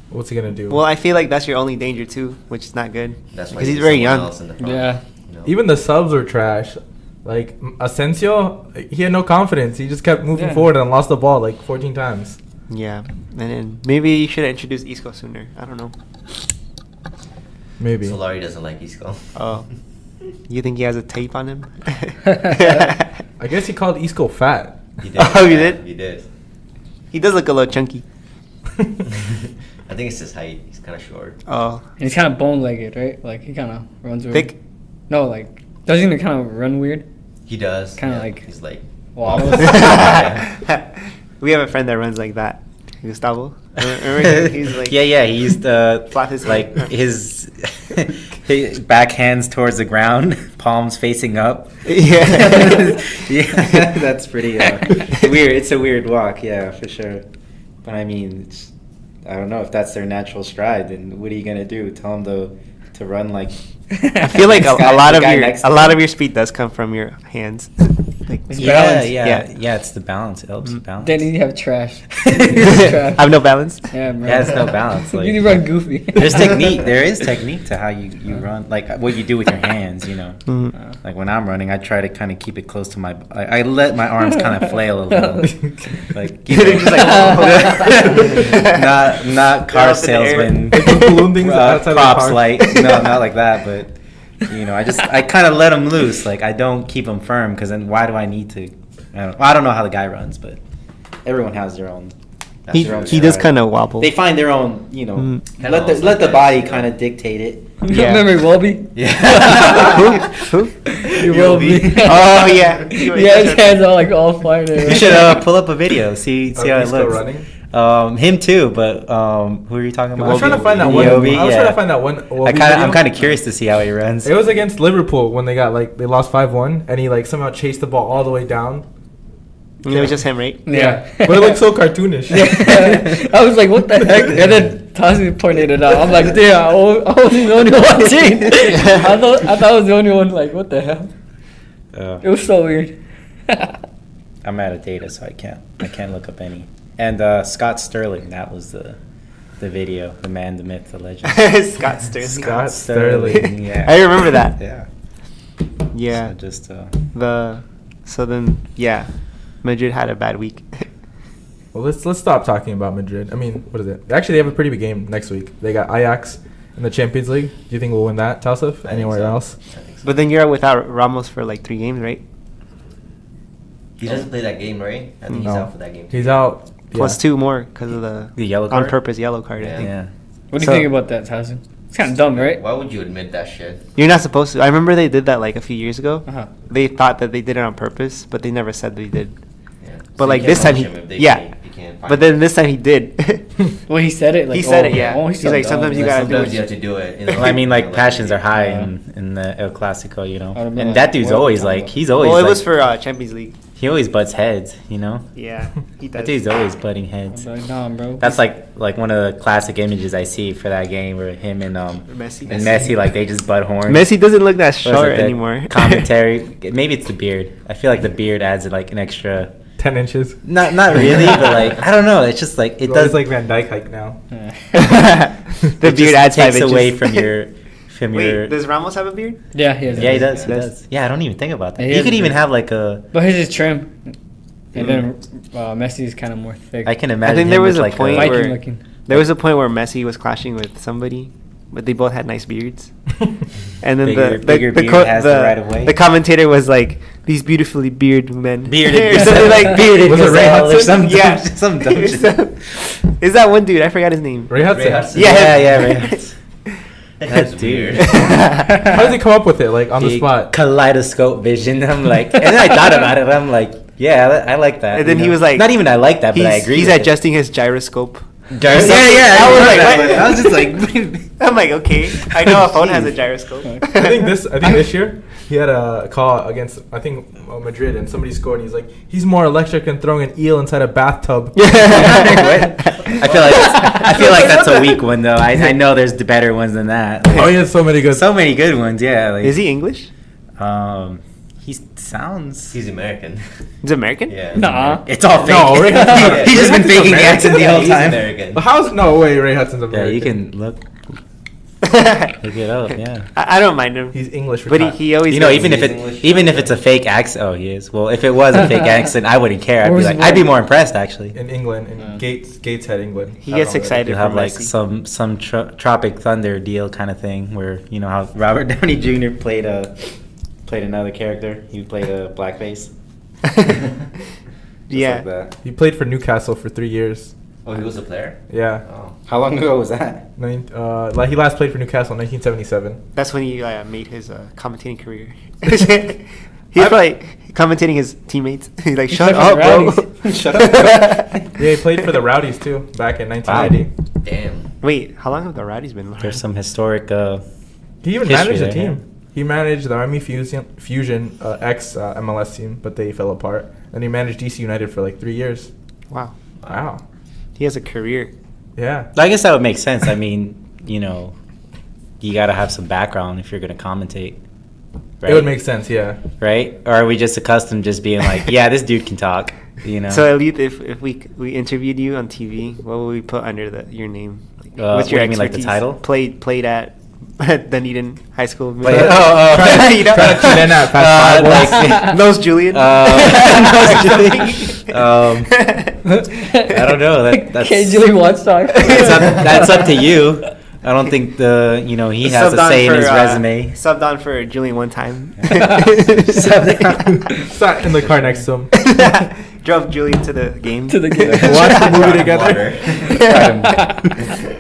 S4: What's he gonna do?
S3: Well, I feel like that's your only danger too, which is not good.
S5: That's why
S3: because
S5: you
S3: he's
S5: need
S3: very
S5: someone
S3: young.
S5: else in the front,
S6: Yeah.
S5: you know?
S4: Even the subs were trash. Like Asensio, he had no confidence. He just kept moving
S6: Yeah.
S4: forward and lost the ball like 14 times.
S3: Yeah, and then maybe you should have introduced Isco sooner. I don't know.
S4: Maybe.
S5: Solari doesn't like Isco.
S3: Oh, you think he has a tape on him?
S4: I guess he called Isco fat.
S5: He did.
S3: Oh, you did?
S5: He did.
S3: He does look a little chunky.
S5: I think it's his height. He's kind of short.
S3: Oh,
S6: And he's kind of bone-legged, right? Like, he kind of runs weird.
S3: thick.
S6: No, like, doesn't he kind of run weird?
S5: He does.
S6: Kinda
S5: yeah.
S6: like-
S5: He's like.
S6: Waddles.
S3: We have a friend that runs like that, Gustavo. Remember he's like,
S7: yeah, he used to
S3: flap his
S7: like
S3: head.
S7: his back hands towards the ground, palms facing up.
S3: Yeah.
S7: Yeah, that's pretty weird. It's a weird walk, yeah, for sure. But I mean, I don't know if that's their natural stride. Then what are you gonna do? Tell them to run like.
S3: I feel like a
S7: This guy-
S3: lot
S7: the
S3: of
S7: guy
S3: your
S7: next to
S3: lot
S7: him.
S3: of your speed does come from your hands. Like,
S6: It's
S7: Yeah,
S6: balance.
S7: yeah. It's the balance. It helps the balance.
S6: Then you have trash.
S3: I have no balance.
S6: Yeah, bro.
S7: Yeah, it's no balance, like-
S6: you need to run goofy.
S7: There's technique. There is technique to how you run, like what you do with your hands. You know,
S3: Mhm.
S7: like when I'm running, I try to kind of keep it close to my. I let my arms kind of flail a little, like you know,
S3: Just like,
S7: not car
S3: They're up in the air.
S7: salesman,
S4: Like the balloon things outside of the
S7: props
S4: park.
S7: light. No, not like that, but. You know, I kind of let them loose. Like I don't keep them firm because then why do I need to? I don't know how the guy runs, but everyone has their own.
S3: he
S7: their own
S3: does
S7: stride.
S3: kind of wobble.
S7: They find their own. You know,
S3: Mhm.
S7: let the body kind of dictate it.
S3: Yeah.
S6: Remember Welby?
S3: Who?
S6: You Welby.
S3: Oh yeah.
S6: Yeah, his hands are like all fired.
S7: You should pull up a video, see how it
S4: Isco
S7: looks.
S4: running?
S7: Him too, but who are you talking about?
S4: I was trying to find that one.
S7: Iwobi,
S4: I was
S7: yeah.
S4: trying to find that one.
S7: I'm kind of curious to see how he runs.
S4: It was against Liverpool when they lost 5-1, and he like somehow chased the ball all the way down.
S3: And it was just him, right?
S6: Yeah.
S4: But it looked so cartoonish.
S6: I was like, what the heck? And then Tassi pointed it out. I'm like, damn, I was the only one watching. I thought I was the only one, like, what the hell? It was so weird.
S7: I'm out of data, so I can't look up any. And Scott Sterling, that was the video, the man, the myth, the legend.
S3: Scott Sterling.
S4: Scott Sterling.
S7: Yeah.
S3: I remember that.
S7: Yeah.
S3: Yeah.
S7: So just
S3: So then, yeah, Madrid had a bad week.
S4: Well, let's stop talking about Madrid. I mean, what is it? Actually, they have a pretty big game next week. They got Ajax in the Champions League. Do you think we'll win that, Tausif?
S5: I think
S4: Anywhere
S5: so.
S4: else?
S5: I think so.
S3: But then you're without Ramos for like 3 games, right?
S5: He doesn't play that game, right? I think he's
S4: No.
S5: out for that game.
S4: He's out.
S3: Plus 2 more because of the
S7: yellow
S3: on
S7: card?
S3: purpose yellow card. I
S5: Yeah.
S3: think.
S7: Yeah.
S6: What do you
S3: So-
S6: think about that, Tassi? It's kind of dumb, right?
S5: Why would you admit that shit?
S3: You're not supposed to. I remember they did that like a few years ago.
S6: Uh-huh.
S3: They thought that they did it on purpose, but they never said they did.
S5: Yeah.
S3: But
S5: you
S3: like
S5: can't
S3: this time,
S5: punish him if they
S3: yeah.
S5: can't- you can't find
S3: But then this time he did.
S6: Well, he said it. Like,
S3: He said it,
S6: oh,
S3: yeah.
S6: oh,
S3: He's
S6: so
S3: like,
S6: dumb.
S3: sometimes you
S5: Like,
S3: gotta do
S5: sometimes
S3: it.
S5: you have to do it.
S7: Well, I mean, like
S5: Like,
S7: passions are high
S6: Yeah.
S7: in the El Clasico, you know.
S6: I'd have been
S7: And
S6: like,
S7: that dude's
S6: what?
S7: always like he's always.
S3: Well, it
S7: like,
S3: was for Champions League.
S7: He always butts heads, you know.
S3: Yeah, he
S7: That
S3: does.
S7: dude's always butting heads.
S6: I'm like, nah, bro.
S7: That's like one of the classic images I see for that game where him and
S3: Messi.
S7: like they just butt horns.
S3: Messi doesn't look that
S7: What is
S3: short
S7: it, the
S3: anymore.
S7: Commentary. Maybe it's the beard. I feel like the beard adds like an extra.
S4: 10 inches.
S7: Not really, but like I don't know. It's just like it
S4: It's
S7: does.
S4: like Van Dyke height now.
S3: The beard adds 5
S7: takes
S3: inches.
S7: away from your.
S3: Wait, does Ramos have a beard?
S6: Yeah, he has.
S7: Yeah, he does. He
S3: He does.
S7: does. Yeah, I don't even think about that.
S6: He
S7: He
S6: has
S7: could
S6: a
S7: even
S6: beard.
S7: have like a.
S6: But his is trim. And then Messi's kind of more thick.
S7: I can imagine.
S3: think there
S7: him
S3: was
S7: with
S3: a
S7: like
S3: point
S6: Viking
S3: where-
S6: looking.
S3: There was a point where Messi was clashing with somebody, but they both had nice beards. And then
S7: Bigger beard has the right of way.
S3: the commentator was like, "These beautifully bearded men."
S7: Bearded
S3: or something like bearded.
S4: Was it Ray
S3: gazelle or
S4: Hudson?
S3: some dumb-
S7: Yeah, some dumb
S3: Or
S7: shit.
S3: some- Is that one dude? I forgot his name.
S4: Ray Hudson.
S5: Hudson.
S3: Yeah,
S7: Right.
S5: That's
S7: Dude.
S5: weird.
S4: How does he come up with it? Like on the spot?
S7: Kaleidoscope vision. I'm like, and then I thought about it. I'm like, yeah, I like that.
S3: And then
S7: you
S3: he
S7: know?
S3: was like,
S7: not even I like that, but I agree.
S3: He's
S7: with it.
S3: adjusting his gyroscope.
S7: Yeah,
S3: I was like,
S7: what?
S3: what?
S7: I was just like,
S3: I'm like, okay, I know a phone has a gyroscope.
S4: I think this year he had a call against Madrid and somebody scored and he's like, he's more electric than throwing an eel inside a bathtub.
S7: What? I feel like that's a weak one though. I know there's the better ones than that.
S4: Oh, he has so many good.
S7: So many good ones. Yeah. Like,
S3: Is he English?
S7: He sounds.
S5: He's American.
S3: He's American?
S5: Yeah.
S6: Nah.
S7: It's all fake.
S4: No, Ray Hudson-
S7: He's just been faking the accent the
S5: Yeah,
S7: whole
S5: he's
S7: time.
S5: American.
S4: But how's no way? Ray Hudson's
S7: Yeah,
S4: American.
S7: you can look it up. Yeah.
S3: I don't mind him.
S4: He's English.
S3: But he always
S7: You know,
S3: does.
S7: even if
S5: English.
S7: it's a fake accent. Oh, he is. Well, if it was a fake accent, I wouldn't care. I'd
S6: Where
S7: be
S6: was
S7: like,
S6: he
S7: I'd be
S6: born?
S7: more impressed actually.
S4: in England in Gateshead, England.
S3: He
S4: I
S3: gets
S4: don't know where
S3: excited
S7: You
S3: for
S7: have like
S3: Messi.
S7: some Tropic Thunder deal kind of thing where you know how Robert Downey Jr. played another character. He played a blackface.
S3: Yeah.
S7: Like that.
S4: He played for Newcastle for 3 years.
S5: Oh, he was a player?
S4: Yeah.
S5: Oh.
S7: How long ago was that?
S4: Like he last played for Newcastle in 1977.
S3: That's when he made his commentating career. He's probably commentating his teammates. He's like, shut up, bro.
S7: Shut up.
S4: Yeah, he played for the Rowdies too back in 1990.
S5: Damn.
S3: Wait, how long have the Rowdies been?
S7: There's some historic.
S4: He even
S7: History
S4: managed a
S7: there,
S4: team. He managed the Miami Fusion ex MLS team, but they fell apart. And he managed DC United for like 3 years.
S3: Wow.
S4: Wow.
S3: He has a career.
S4: Yeah.
S7: I guess that would make sense. I mean, you know, you got to have some background if you're going to commentate. Right?
S4: It would make sense, yeah.
S7: Right? Or are we just accustomed just being like, yeah, this dude can talk, you know?
S3: So, Elite, if we interviewed you on TV, what would we put under your name? Like,
S7: what do you mean, like the
S3: expertise?
S7: title?
S3: Played at Dunedin High School.
S7: Wait,
S3: You know?
S4: Try to tune in at past 5
S7: like-
S4: once.
S3: Nose Julian.
S7: I don't know. That's
S6: Occasionally watch talk.
S7: that's up to you. I don't think he has a say in his resume.
S3: Subbed on for Julian one time.
S4: Sat in the car next to him.
S3: Drove Julian to the game.
S6: To the game.
S4: Watched the movie together.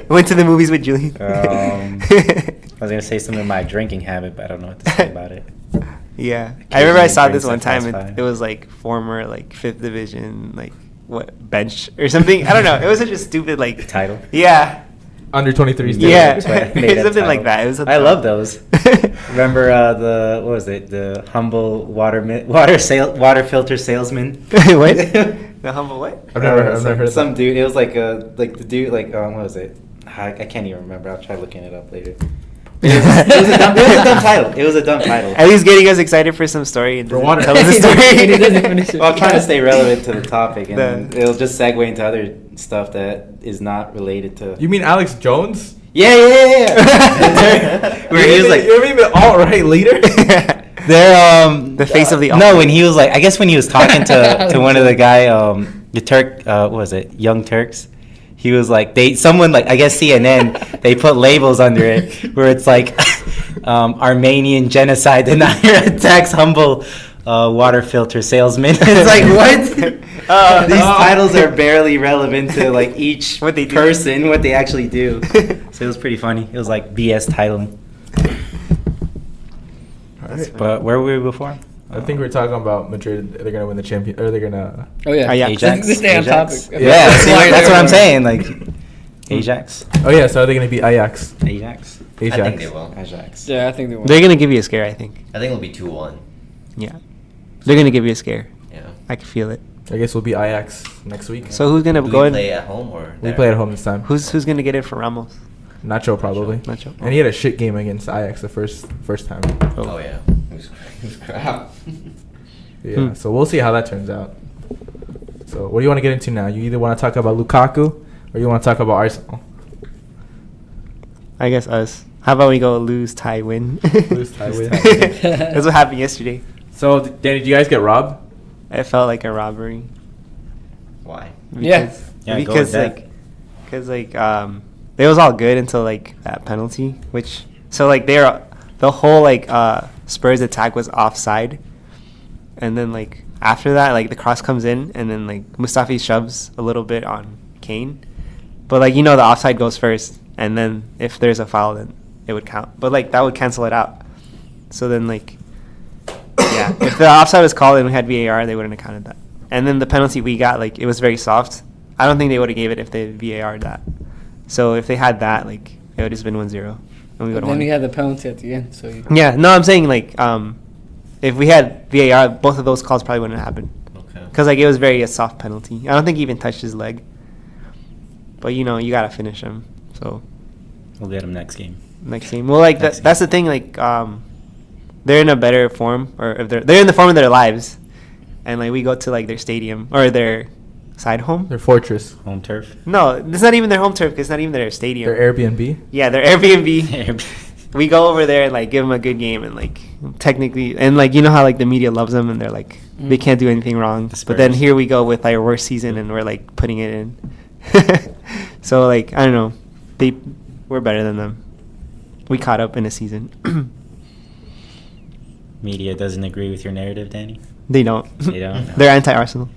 S3: Went to the movies with Julian.
S7: I was gonna say something about my drinking habit, but I don't know what to say about it.
S3: Yeah, I remember I saw this
S7: Occasionally
S3: one time.
S7: drinks at
S3: And
S7: Fast
S3: it was like former like 5th division bench or something. I don't know. It was such a stupid
S7: Title.
S3: Yeah.
S4: Under 23s.
S3: Yeah.
S7: That's why I made that
S3: Something like
S7: title.
S3: that. It was.
S7: I love those. Remember what was it? The humble water filter salesman.
S3: What? The humble what?
S4: I've never heard of
S7: some
S4: that.
S7: dude. It was like the dude what was it? I can't even remember. I'll try looking it up later. It was a dumb title. It was a dumb title.
S3: At least getting us excited for some story and
S4: For water.
S3: tell us the story.
S6: He doesn't finish it.
S7: Well, I'm trying to stay relevant to the topic, and
S3: The-
S7: then it'll just segue into other stuff that is not related to.
S4: You mean Alex Jones?
S7: Yeah. Where he was like,
S4: You're even alt-right leader?
S7: they're
S3: The face of the
S7: no,
S3: alt-right.
S7: when he was like, I guess when he was talking to one of the guy, the Turk, what was it, Young Turks? He was like, someone like, I guess CNN, they put labels under it where it's like, Armenian genocide denier attacks humble water filter salesman. It's like, what? These titles are barely relevant to like each
S3: What they do.
S7: person, what they actually do. So it was pretty funny. It was like BS titling. But where were we before?
S4: I think we were talking about Madrid. They're gonna win the champion, or they're gonna.
S6: Oh yeah.
S3: Ajax.
S6: Let's stay on
S7: Ajax?
S6: topic.
S7: Yeah, see, that's what I'm saying. Like Ajax.
S4: Oh yeah, so are they gonna be Ajax?
S7: Ajax.
S5: I think they will.
S7: Ajax.
S6: Yeah, I think they will.
S3: They're gonna give you a scare, I think.
S5: I think it'll be 2-1.
S3: Yeah. They're gonna give you a scare.
S5: Yeah.
S3: I can feel it.
S4: I guess we'll be Ajax next week.
S3: So who's gonna
S5: Do
S3: go
S5: we
S3: in?
S5: play at home or
S4: We
S5: there?
S4: play at home this time.
S3: Who's gonna get it for Ramos?
S4: Nacho probably.
S3: Nacho.
S4: And he had a shit game against Ajax the first time.
S5: Oh yeah, it was crap.
S4: Yeah. So we'll see how that turns out. So what do you want to get into now? You either want to talk about Lukaku or you want to talk about Arsenal.
S3: I guess us. How about we go lose, tie, win?
S4: Lose, tie, win.
S3: That's what happened yesterday.
S4: So Danny, did you guys get robbed?
S3: It felt like a robbery.
S5: Why?
S6: Yeah.
S7: Yeah, go
S3: because
S7: with that.
S3: it was all good until like that penalty, which so like the whole like Spurs attack was offside, and then like after that like the cross comes in and then like Mustafi shoves a little bit on Kane, but like the offside goes first, and then if there's a foul then it would count, but like that would cancel it out. So then like yeah, if the offside was called and we had VAR, they wouldn't have counted that. And then the penalty we got, like, it was very soft. I don't think they would have gave it if they VAR'd that. So if they had that, like, it would have just been 1-0. And we would
S6: And
S3: have
S6: then
S3: won.
S6: we had the penalty at the end. So
S3: Yeah, no, I'm saying, like, if we had VAR, both of those calls probably wouldn't have happened.
S5: Okay.
S3: Because, like, it was a soft penalty. I don't think he even touched his leg. But, you got to finish him. So,
S7: We'll get him next game.
S3: next game. Well, like,
S7: Next
S3: that's the thing, like, they're in a better form. Or if they're in the form of their lives. And, like, we go to, like, their stadium. Or their side home.
S4: Their fortress.
S7: Home turf.
S3: No, it's not even their home turf because it's not even their stadium.
S4: Their Airbnb.
S3: Yeah, their Airbnb. We go over there and like give them a good game and like technically and like how like the media loves them and they're like they can't do anything wrong.
S7: The
S3: But then
S7: Spurs.
S3: here we go with like our worst season and we're like putting it in. So like I don't know, we're better than them. We caught up in a season.
S7: Media doesn't agree with your narrative, Danny.
S3: They don't.
S7: They don't?
S3: They're anti-Arsenal.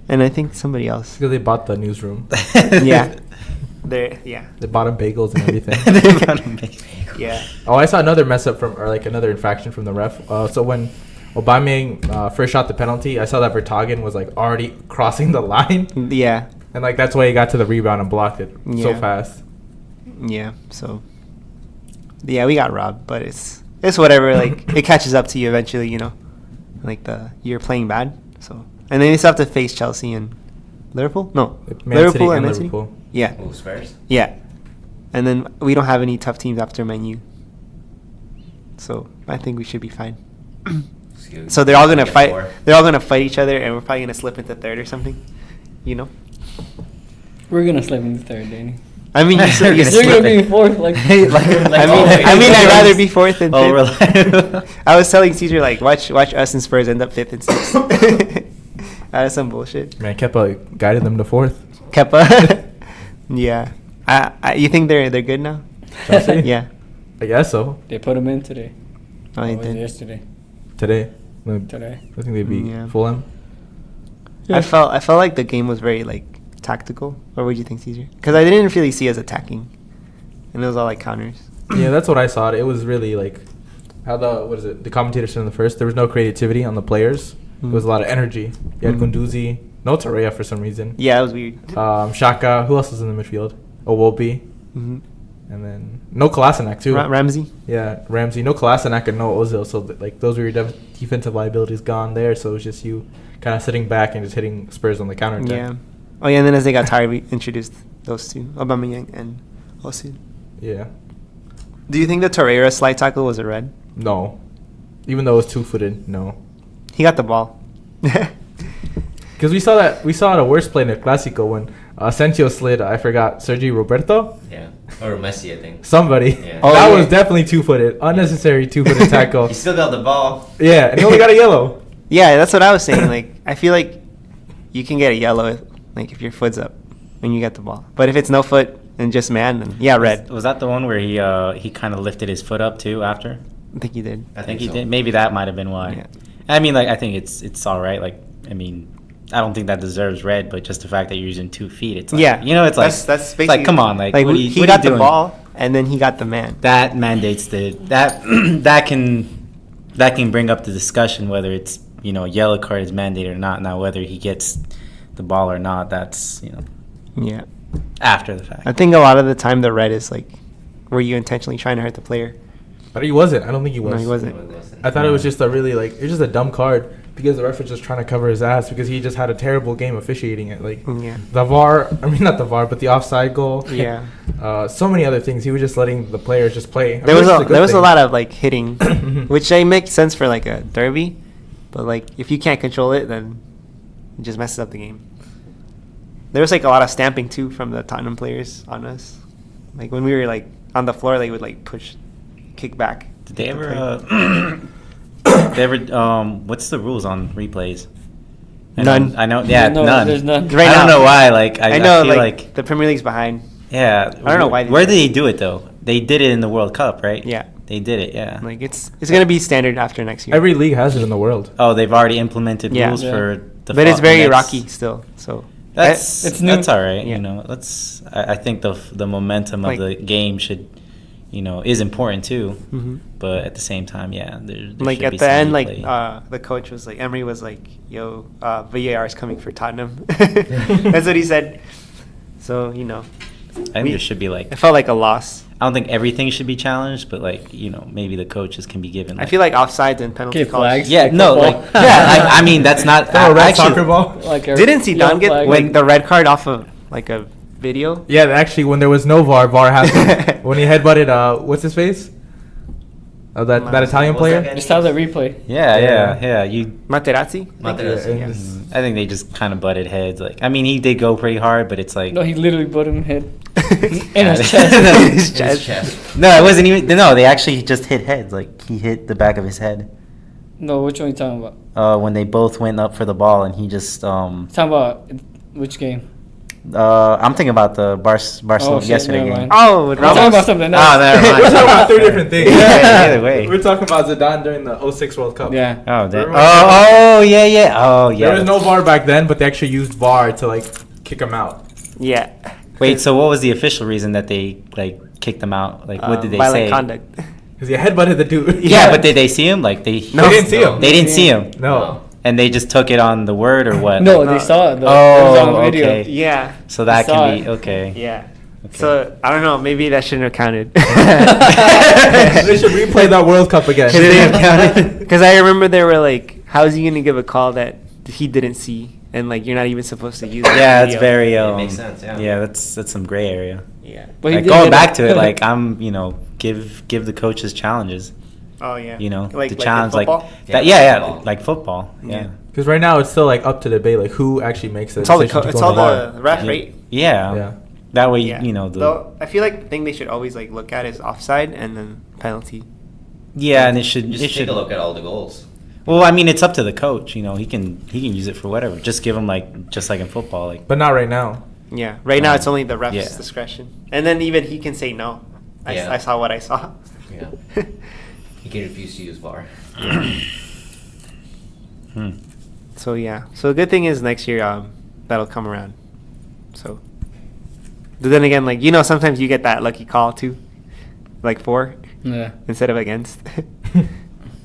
S3: And I think somebody else.
S4: Because they bought the newsroom.
S3: Yeah. Yeah.
S4: They bought them bagels and everything.
S7: They got him big.
S3: Yeah.
S4: Oh, I saw another mess up or like another infraction from the ref. So when Aubameyang first shot the penalty, I saw that Vertonghen was like already crossing the line,
S3: Yeah.
S4: and like that's why he got to the rebound and blocked it so
S3: Yeah.
S4: fast.
S3: Yeah. So. Yeah, we got robbed, but it's whatever. Like it catches up to you eventually, Like you're playing bad, so and then you still have to face Chelsea and Liverpool. No,
S4: Man City and
S3: Man City?
S4: Liverpool.
S3: Yeah,
S5: Oh, Spurs.
S3: yeah, and then we don't have any tough teams after Man U, so I think we should be fine. So they're all gonna
S5: Get
S3: fight.
S5: 4.
S3: They're all gonna fight each other, and we're probably gonna slip into third or something.
S6: we're gonna slip in the third, Danny.
S3: I mean,
S7: They're
S3: you're
S7: gonna
S6: They're
S3: slip
S6: gonna be
S3: it.
S6: in fourth, like.
S3: I mean, I'd rather be fourth than
S7: Oh,
S3: fifth.
S7: really?
S3: I was telling Caesar like, watch us and Spurs end up fifth and sixth. That is some bullshit.
S4: Man, Kepa guided them to fourth.
S3: Kepa. Yeah. You think they're good now?
S4: Chelsea?
S3: Yeah.
S4: I guess so.
S6: They put him in today.
S3: Oh, they
S6: Or was it
S3: did.
S6: yesterday.
S4: Today.
S6: Today.
S4: I think they beat
S3: Yeah.
S4: Fulham.
S3: I felt like the game was very like tactical. Or what do you think, Caesar? Because I didn't really see us attacking, and it was all like counters.
S4: Yeah, that's what I saw. It was really like how the commentator said in the first. There was no creativity on the players. It was a lot of energy. You had
S3: Mm.
S4: Gunduzi, no Torreira for some reason.
S3: Yeah, it was weird.
S4: Shaka. Who else was in the midfield? Owobi.
S3: Mhm.
S4: And then no Kolasinac too.
S3: Ramsey.
S4: Yeah, Ramsey. No Kolasinac and no Ozil. So like those were your defensive liabilities gone there. So it was just you kind of sitting back and just hitting Spurs on the counter attack.
S3: Yeah. Oh yeah, and then as they got tired, we introduced those two, Aubameyang and Osil.
S4: Yeah.
S3: Do you think the Torreira slide tackle was a red?
S4: No. Even though it was 2-footed, no.
S3: He got the ball.
S4: Because we saw the worst play in the Clasico when Asensio slid, I forgot, Sergi Roberto?
S5: Yeah. Or Messi, I think.
S4: Somebody.
S5: Yeah.
S3: Oh,
S4: That
S3: yeah.
S4: was definitely 2-footed. Unnecessary 2-footed tackle.
S5: He still got the ball.
S4: Yeah, and he only got a yellow.
S3: Yeah, that's what I was saying. Like, I feel like you can get a yellow if your foot's up when you get the ball. But if it's no foot and just man, then yeah, red.
S7: Was that the one where he kind of lifted his foot up too after?
S3: I think you did.
S7: I think he
S5: so.
S7: did. Maybe that might have been why.
S3: Yeah.
S7: I mean, like I think it's all right. Like I mean, I don't think that deserves red, but just the fact that you're using 2 feet, it's like,
S3: Yeah,
S7: it's like
S3: that's
S7: it's
S3: basically
S7: like come on, like, what are you,
S3: he
S7: what
S3: got
S7: are you
S3: the
S7: doing?
S3: ball and then he got the man.
S7: That mandates that can bring up the discussion whether it's a yellow card is mandated or not. Now whether he gets the ball or not, that's
S3: Yeah,
S7: after the fact.
S3: I think a lot of the time the red is like, were you intentionally trying to hurt the player?
S4: But he wasn't. I don't think he was.
S3: No, he wasn't.
S4: I thought it was just a really it's just a dumb card because the ref was just trying to cover his ass because he just had a terrible game officiating it. Like
S3: Yeah.
S4: the VAR, I mean not the VAR, but the offside goal.
S3: Yeah.
S4: So many other things. He was just letting the players just play.
S3: There was a lot of like hitting, which makes sense for like a derby, but like if you can't control it, then it just messes up the game. There was like a lot of stamping too from the Tottenham players on us. Like when we were like on the floor, they would like push, kick back.
S7: Did they ever? What's the rules on replays?
S3: None.
S7: I know. Yeah,
S6: No,
S7: none.
S6: there's none.
S3: Right
S7: I don't
S3: now.
S7: know why. Like
S3: I know
S7: feel
S3: like the Premier League's behind.
S7: yeah.
S3: I don't know why they
S7: Where
S3: do
S7: did they do it though? They did it in the World Cup, right?
S3: Yeah.
S7: They did it. Yeah.
S3: Like it's gonna be standard after next year.
S4: Every league has it in the world.
S7: Oh, they've already implemented
S3: Yeah.
S7: rules
S6: Yeah.
S7: for the.
S3: but it's very
S7: next-
S3: rocky still. So
S7: That's
S6: It's new.
S7: That's all right.
S3: Yeah.
S7: You know, I think the momentum
S3: Like-
S7: of the game should, is important too.
S3: Mhm.
S7: But at the same time, yeah, there
S3: like
S7: should
S3: at
S7: be
S3: the
S7: some
S3: end, like
S7: replay.
S3: the coach was like, Emery was like, "Yo, VAR is coming for Tottenham." That's what he said. So
S7: I think there should be like.
S3: it felt like a loss.
S7: I don't think everything should be challenged, but like maybe the coaches can be given.
S3: I feel like offsides and penalty
S6: Get
S3: calls.
S6: flags.
S7: Yeah,
S6: like
S7: no,
S6: football.
S7: like I mean that's not.
S4: Throw a red
S7: actually-
S4: soccer ball.
S6: Like a
S3: Didn't Zidane
S6: yellow
S3: get
S6: flag.
S3: like the red card off of like a video?
S4: Yeah, actually, when there was no VAR, VAR happened. When he headbutted, what's his face? That Italian
S5: What was that
S4: player.
S5: guy?
S6: Just have the replay.
S7: Yeah.
S3: Materazzi?
S5: Materazzi.
S4: Yeah.
S7: I think they just kind of butted heads. Like, I mean, he did go pretty hard, but it's like.
S6: No, he literally put him head in
S7: Yeah.
S6: his chest.
S3: His
S5: His
S3: chest.
S5: chest.
S7: No, it wasn't even. No, they actually just hit heads. Like he hit the back of his head.
S6: No, which one are you talking about?
S7: When they both went up for the ball, and he just.
S6: Talking about which game?
S7: I'm thinking about the Barcelona
S6: shit,
S7: yesterday
S6: never
S7: game.
S6: mind.
S3: Oh, with
S6: I'm talking
S3: Ramos.
S6: about something
S7: Oh,
S6: else.
S7: never mind.
S4: We're talking about three different things.
S7: Yeah, either way.
S4: We're talking about Zidane during the 06 World Cup.
S6: Yeah.
S7: Oh, that,
S4: Remember-
S7: oh, yeah. Oh, yeah.
S4: There was no VAR back then, but they actually used VAR to like kick him out.
S3: Yeah.
S7: Wait, so what was the official reason that they like kicked him out? Like, what did they
S3: violent
S7: say?
S3: conduct.
S4: Because he headbutted the dude.
S7: Yeah, but did they see him? Like they?
S3: No.
S4: They didn't see him.
S7: They didn't see him,
S4: No.
S7: and they just took it on the word or what?
S6: No,
S3: No.
S6: they saw it though.
S7: Oh,
S6: it was on video.
S7: okay.
S3: Yeah.
S7: So that
S6: saw
S7: can be
S6: it.
S7: okay.
S3: Yeah.
S7: Okay.
S3: So I don't know. Maybe that shouldn't have counted.
S4: They should replay that World Cup again.
S3: Because I remember they were like, "How is he gonna give a call that he didn't see?" And like, you're not even supposed to use. that
S7: Yeah, that's
S3: video.
S7: very.
S5: It makes sense, yeah.
S7: Yeah, that's some gray area.
S3: Yeah.
S6: But he
S7: Like
S6: did
S7: going
S6: hit
S7: back
S6: him.
S7: to it, like I'm, give the coaches challenges.
S3: Oh yeah.
S7: The
S3: in
S7: challenge, like
S3: football?
S7: that.
S5: Yeah,
S7: Yeah,
S5: football.
S7: like football.
S3: Yeah.
S7: Yeah.
S4: Because right now it's still like up to debate, like who actually makes the
S3: It's all the
S4: decision to
S3: it's
S4: go
S3: all
S4: to VAR.
S3: the ref, right?
S7: Yeah.
S4: Yeah.
S7: That way,
S3: Yeah.
S7: the.
S3: Though, I feel like the thing they should always like look at is offside and then penalty.
S7: Yeah, and it should.
S5: Just
S7: It
S5: take
S7: should
S5: a look at all the goals.
S7: Well, I mean, it's up to the coach. He can use it for whatever. Just give him just like in football, like.
S4: But not right now.
S3: Yeah. Right now, it's only the ref's
S7: Yeah.
S3: discretion, and then even he can say no.
S5: Yeah.
S3: I saw what I saw.
S5: Yeah. He can refuse to use VAR.
S3: So yeah. So the good thing is next year that'll come around. So. But then again, like sometimes you get that lucky call too, like for
S6: Yeah.
S3: instead of against.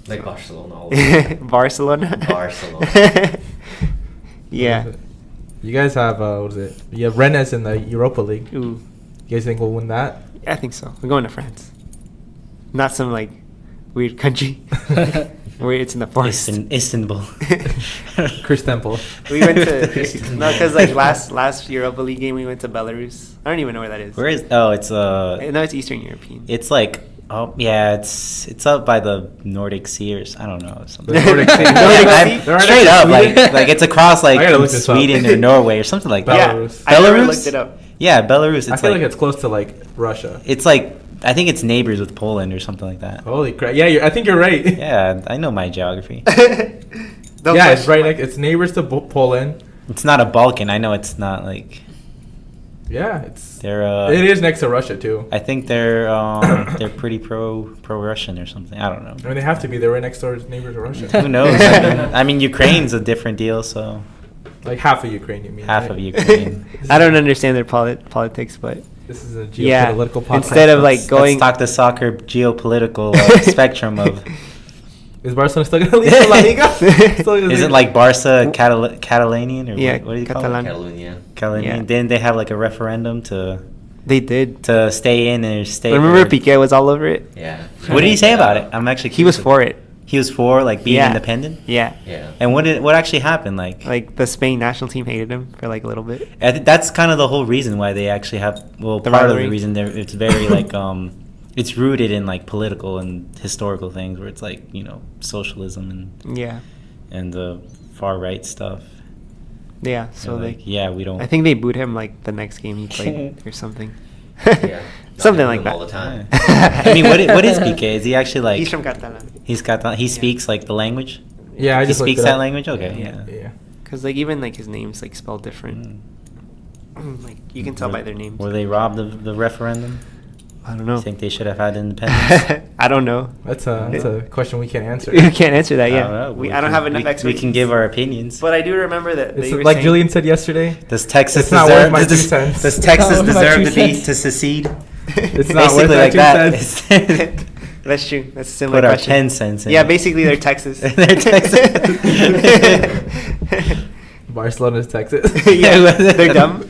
S5: Like Barcelona. All the
S3: Barcelona.
S5: Barcelona.
S3: Yeah.
S4: You guys have what is it? You have Rennes in the Europa League.
S3: Ooh.
S4: You guys think we'll win that?
S3: I think so. We're going to France. Not some like weird country where it's in the forest.
S7: Istanbul.
S4: Chris Temple.
S3: We went to because like last Europa League game we went to Belarus. I don't even know where that is.
S7: Where is? Oh, it's
S3: No, it's Eastern European.
S7: It's like. Oh yeah, it's up by the Nordic Sea or I don't know something.
S4: The Nordic Sea.
S7: Yeah,
S3: Nordic
S7: I'm-
S3: Sea?
S4: They're right
S7: straight
S4: next
S7: up,
S4: to
S7: like
S4: Sweden.
S7: it's across
S4: I gotta
S7: like
S4: look this up.
S7: Sweden or Norway or something like that.
S3: Yeah,
S4: Belarus.
S3: I never
S7: Belarus?
S3: looked it up.
S7: Yeah, Belarus. It's
S4: I feel like it's close to like Russia.
S7: it's like I think it's neighbors with Poland or something like that.
S4: Holy crap! Yeah, I think you're right.
S7: Yeah, I know my geography.
S4: Yeah, it's right next. It's neighbors to Poland.
S7: It's not a Balkan. I know it's not like
S4: Yeah, it's.
S7: they're.
S4: It is next to Russia too.
S7: I think they're pretty pro Russian or something. I don't know.
S4: I mean, they have to be. They're right next door as neighbors to Russia.
S7: Who knows? I mean, Ukraine's a different deal. So
S4: Like half of Ukraine, you mean?
S7: half
S4: right?
S7: of Ukraine.
S3: I don't understand their politics, but
S4: This is a
S3: yeah.
S4: geopolitical podcast.
S3: Instead of like going,
S7: Let's talk the soccer geopolitical spectrum of.
S4: Is Barcelona still gonna leave the La Liga? Still gonna
S7: Is
S4: leave-
S7: it like Barca Catalanian or
S3: Yeah,
S7: what do you call
S3: Catalan.
S7: it?
S5: Catalonia.
S7: Catalanian.
S3: Yeah.
S7: Didn't they have like a referendum
S3: they did.
S7: to stay in or stay?
S3: Remember
S7: or-
S3: Piqué was all over it.
S5: Yeah.
S7: What did he say about it? I'm actually.
S3: He was
S7: curious.
S3: for it.
S7: He was for like being
S3: Yeah.
S7: independent.
S3: Yeah.
S5: Yeah.
S7: And what actually happened?
S3: Like the Spain national team hated him for like a little bit.
S7: That's kind of the whole reason why they actually have. Well,
S3: The
S7: part of the
S3: rivalry.
S7: reason it's very like it's rooted in like political and historical things where it's like socialism
S3: Yeah.
S7: and the far right stuff.
S3: Yeah. So
S7: And,
S3: like,
S7: we don't.
S3: I think they booed him like the next game he played or something.
S5: Yeah.
S3: Something
S5: Not
S3: like
S5: all the
S3: that.
S5: time.
S7: I mean, what is PK? Is he actually like?
S3: He's from Catalan.
S7: He's got. He speaks like the language.
S4: Yeah, I
S7: He
S4: just looked
S7: speaks
S4: it
S7: that
S4: up.
S7: language. Okay, yeah.
S4: Yeah.
S3: Cause like even like his name's like spelled different. Like you can tell by their names.
S7: Were they robbed of the referendum?
S3: I don't know.
S7: Think they should have had independence?
S3: I don't know.
S4: That's a question we can't answer.
S3: You can't answer that.
S7: I
S3: Yeah.
S7: don't know.
S3: I don't have enough
S7: We
S3: expertise.
S7: can give our opinions.
S3: But I do remember that
S4: It's
S3: they were
S4: like
S3: saying,
S4: Julian said yesterday.
S7: Does Texas
S4: It's not worth
S7: deserve?
S4: my 2
S7: Does,
S4: cents.
S7: does Texas
S6: Not worth my
S7: deserve
S6: 2
S7: to be
S6: cents.
S7: to secede?
S4: It's not worth
S7: Basically
S4: my
S7: like
S4: 2
S7: that.
S4: cents.
S3: That's true. That's a similar
S7: Put our
S3: question.
S7: 10 cents in.
S3: Yeah, basically they're Texas.
S7: They're Texas.
S4: Barcelona's Texas.
S3: Yeah, they're dumb.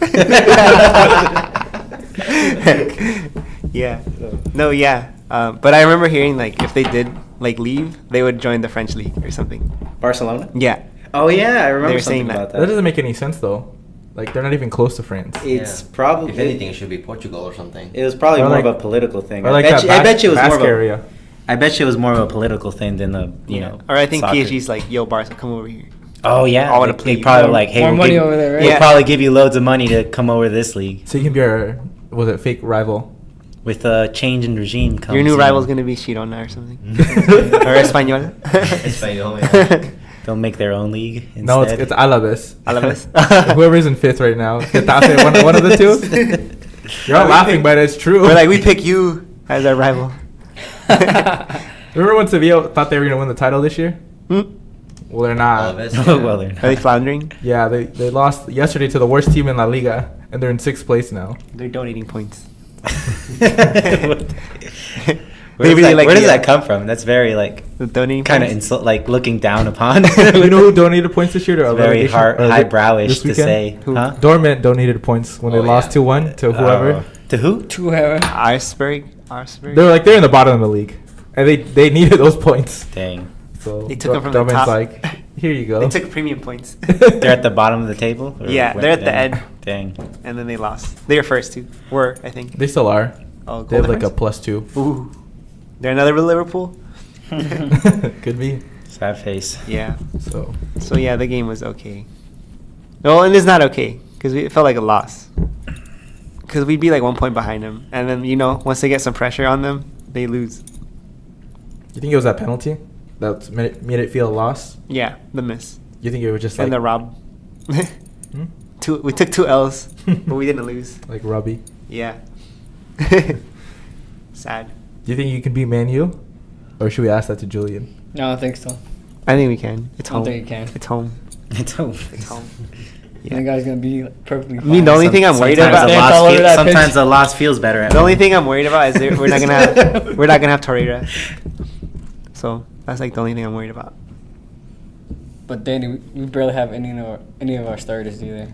S3: Yeah. No, yeah. But I remember hearing like if they did like leave, they would join the French league or something.
S7: Barcelona?
S3: Yeah.
S7: Oh yeah, I remember
S3: They were
S7: something
S3: saying that.
S7: about
S4: That
S7: that.
S4: doesn't make any sense though. Like they're not even close to France.
S7: It's
S5: Yeah.
S7: probably
S5: If anything, it should be Portugal or something.
S7: It was probably
S4: Or
S7: more
S4: like-
S7: of a political thing.
S4: Or like
S7: I bet you it was
S4: Basque
S7: more of a,
S4: area.
S7: I bet you it was more of a political thing than a
S3: Or I think
S7: soccer.
S3: PSG's like, yo, Barca, come over here.
S7: Oh yeah,
S3: I wanna
S7: they
S3: play
S7: probably
S6: more-
S7: like, hey,
S6: more
S7: we'll
S6: money
S7: give-
S6: over there, right?
S7: We'll
S3: Yeah.
S7: probably give you loads of money to come over this league
S4: So you can be our fake rival.
S7: with a change in regime. Comes,
S3: Your new
S7: you know,
S3: rival's gonna be Girona or something. Or Español.
S5: Español, yeah.
S7: They'll make their own league. Instead.
S4: No, it's Alaves.
S3: Alaves.
S4: Whoever's in 5th right now. Getafe, one of the two. You're all laughing, but it's true.
S3: We're like, we pick you as our rival.
S4: Remember when Sevilla thought they were going to win the title this year?
S3: Hmm?
S4: Well, they're not.
S5: Alaves,
S7: Oh,
S5: yeah.
S7: well, they're
S3: Are they
S7: not.
S3: floundering?
S4: Yeah, they lost yesterday to the worst team in La Liga, and they're in 6th place now.
S3: They're donating points.
S7: Where
S3: Maybe
S7: does,
S3: they
S7: that,
S3: like
S7: where does
S3: the-
S7: that come from? That's very like
S3: The donating
S7: kind of
S3: points?
S7: like looking down upon.
S4: You know who donated points this year to
S7: It's very
S4: relegation? Or
S7: highbrowish
S4: this
S7: to
S4: weekend?
S7: say.
S3: Who?
S7: Huh?
S4: Dortmund donated points when they
S5: Oh,
S4: lost
S5: yeah.
S4: 2-1 to whoever.
S7: To who?
S6: To whoever.
S3: Arsberg.
S4: They're in the bottom of the league, and they needed those points.
S7: Dang.
S4: So
S3: They took 'em from the
S4: Dortmund's
S3: top.
S4: like, here you go.
S3: They took premium points.
S7: They're at the bottom of the table. Or
S3: Yeah,
S7: what?
S3: they're at the
S7: Dang.
S3: end.
S7: Dang.
S3: And then they lost. They were first too. Were, I think.
S4: They still are.
S3: Oh,
S4: They have
S3: goal
S4: like a
S3: difference?
S4: +2.
S3: Ooh. They're another Liverpool?
S4: Could be.
S7: Sad face.
S3: Yeah.
S4: So
S3: So yeah, the game was okay. No, and it's not okay because it felt like a loss. Because we'd be like 1 point behind them, and then once they get some pressure on them, they lose.
S4: you think it was that penalty that made it feel a loss?
S3: Yeah, the miss
S4: You think it was just like
S3: and the rob.
S4: Hmm?
S3: We took 2 L's, but we didn't lose.
S4: like Robbie?
S3: Yeah. Sad.
S4: Do you think you can beat Man U, or should we ask that to Julian?
S6: No, I don't think so.
S3: I think we can. It's
S6: I don't
S3: home.
S6: think you can.
S3: It's home.
S7: It's over.
S3: It's home.
S6: Yeah. The guy's gonna be like, perfectly fine.
S3: I mean, the only thing I'm worried about.
S6: Stand all over that
S7: Sometimes
S6: pitch.
S7: the loss feels better. At
S3: The only
S7: home.
S3: thing I'm worried about is we're not gonna have Torreira. So that's like the only thing I'm worried about.
S6: But Danny, we barely have any of our starters either.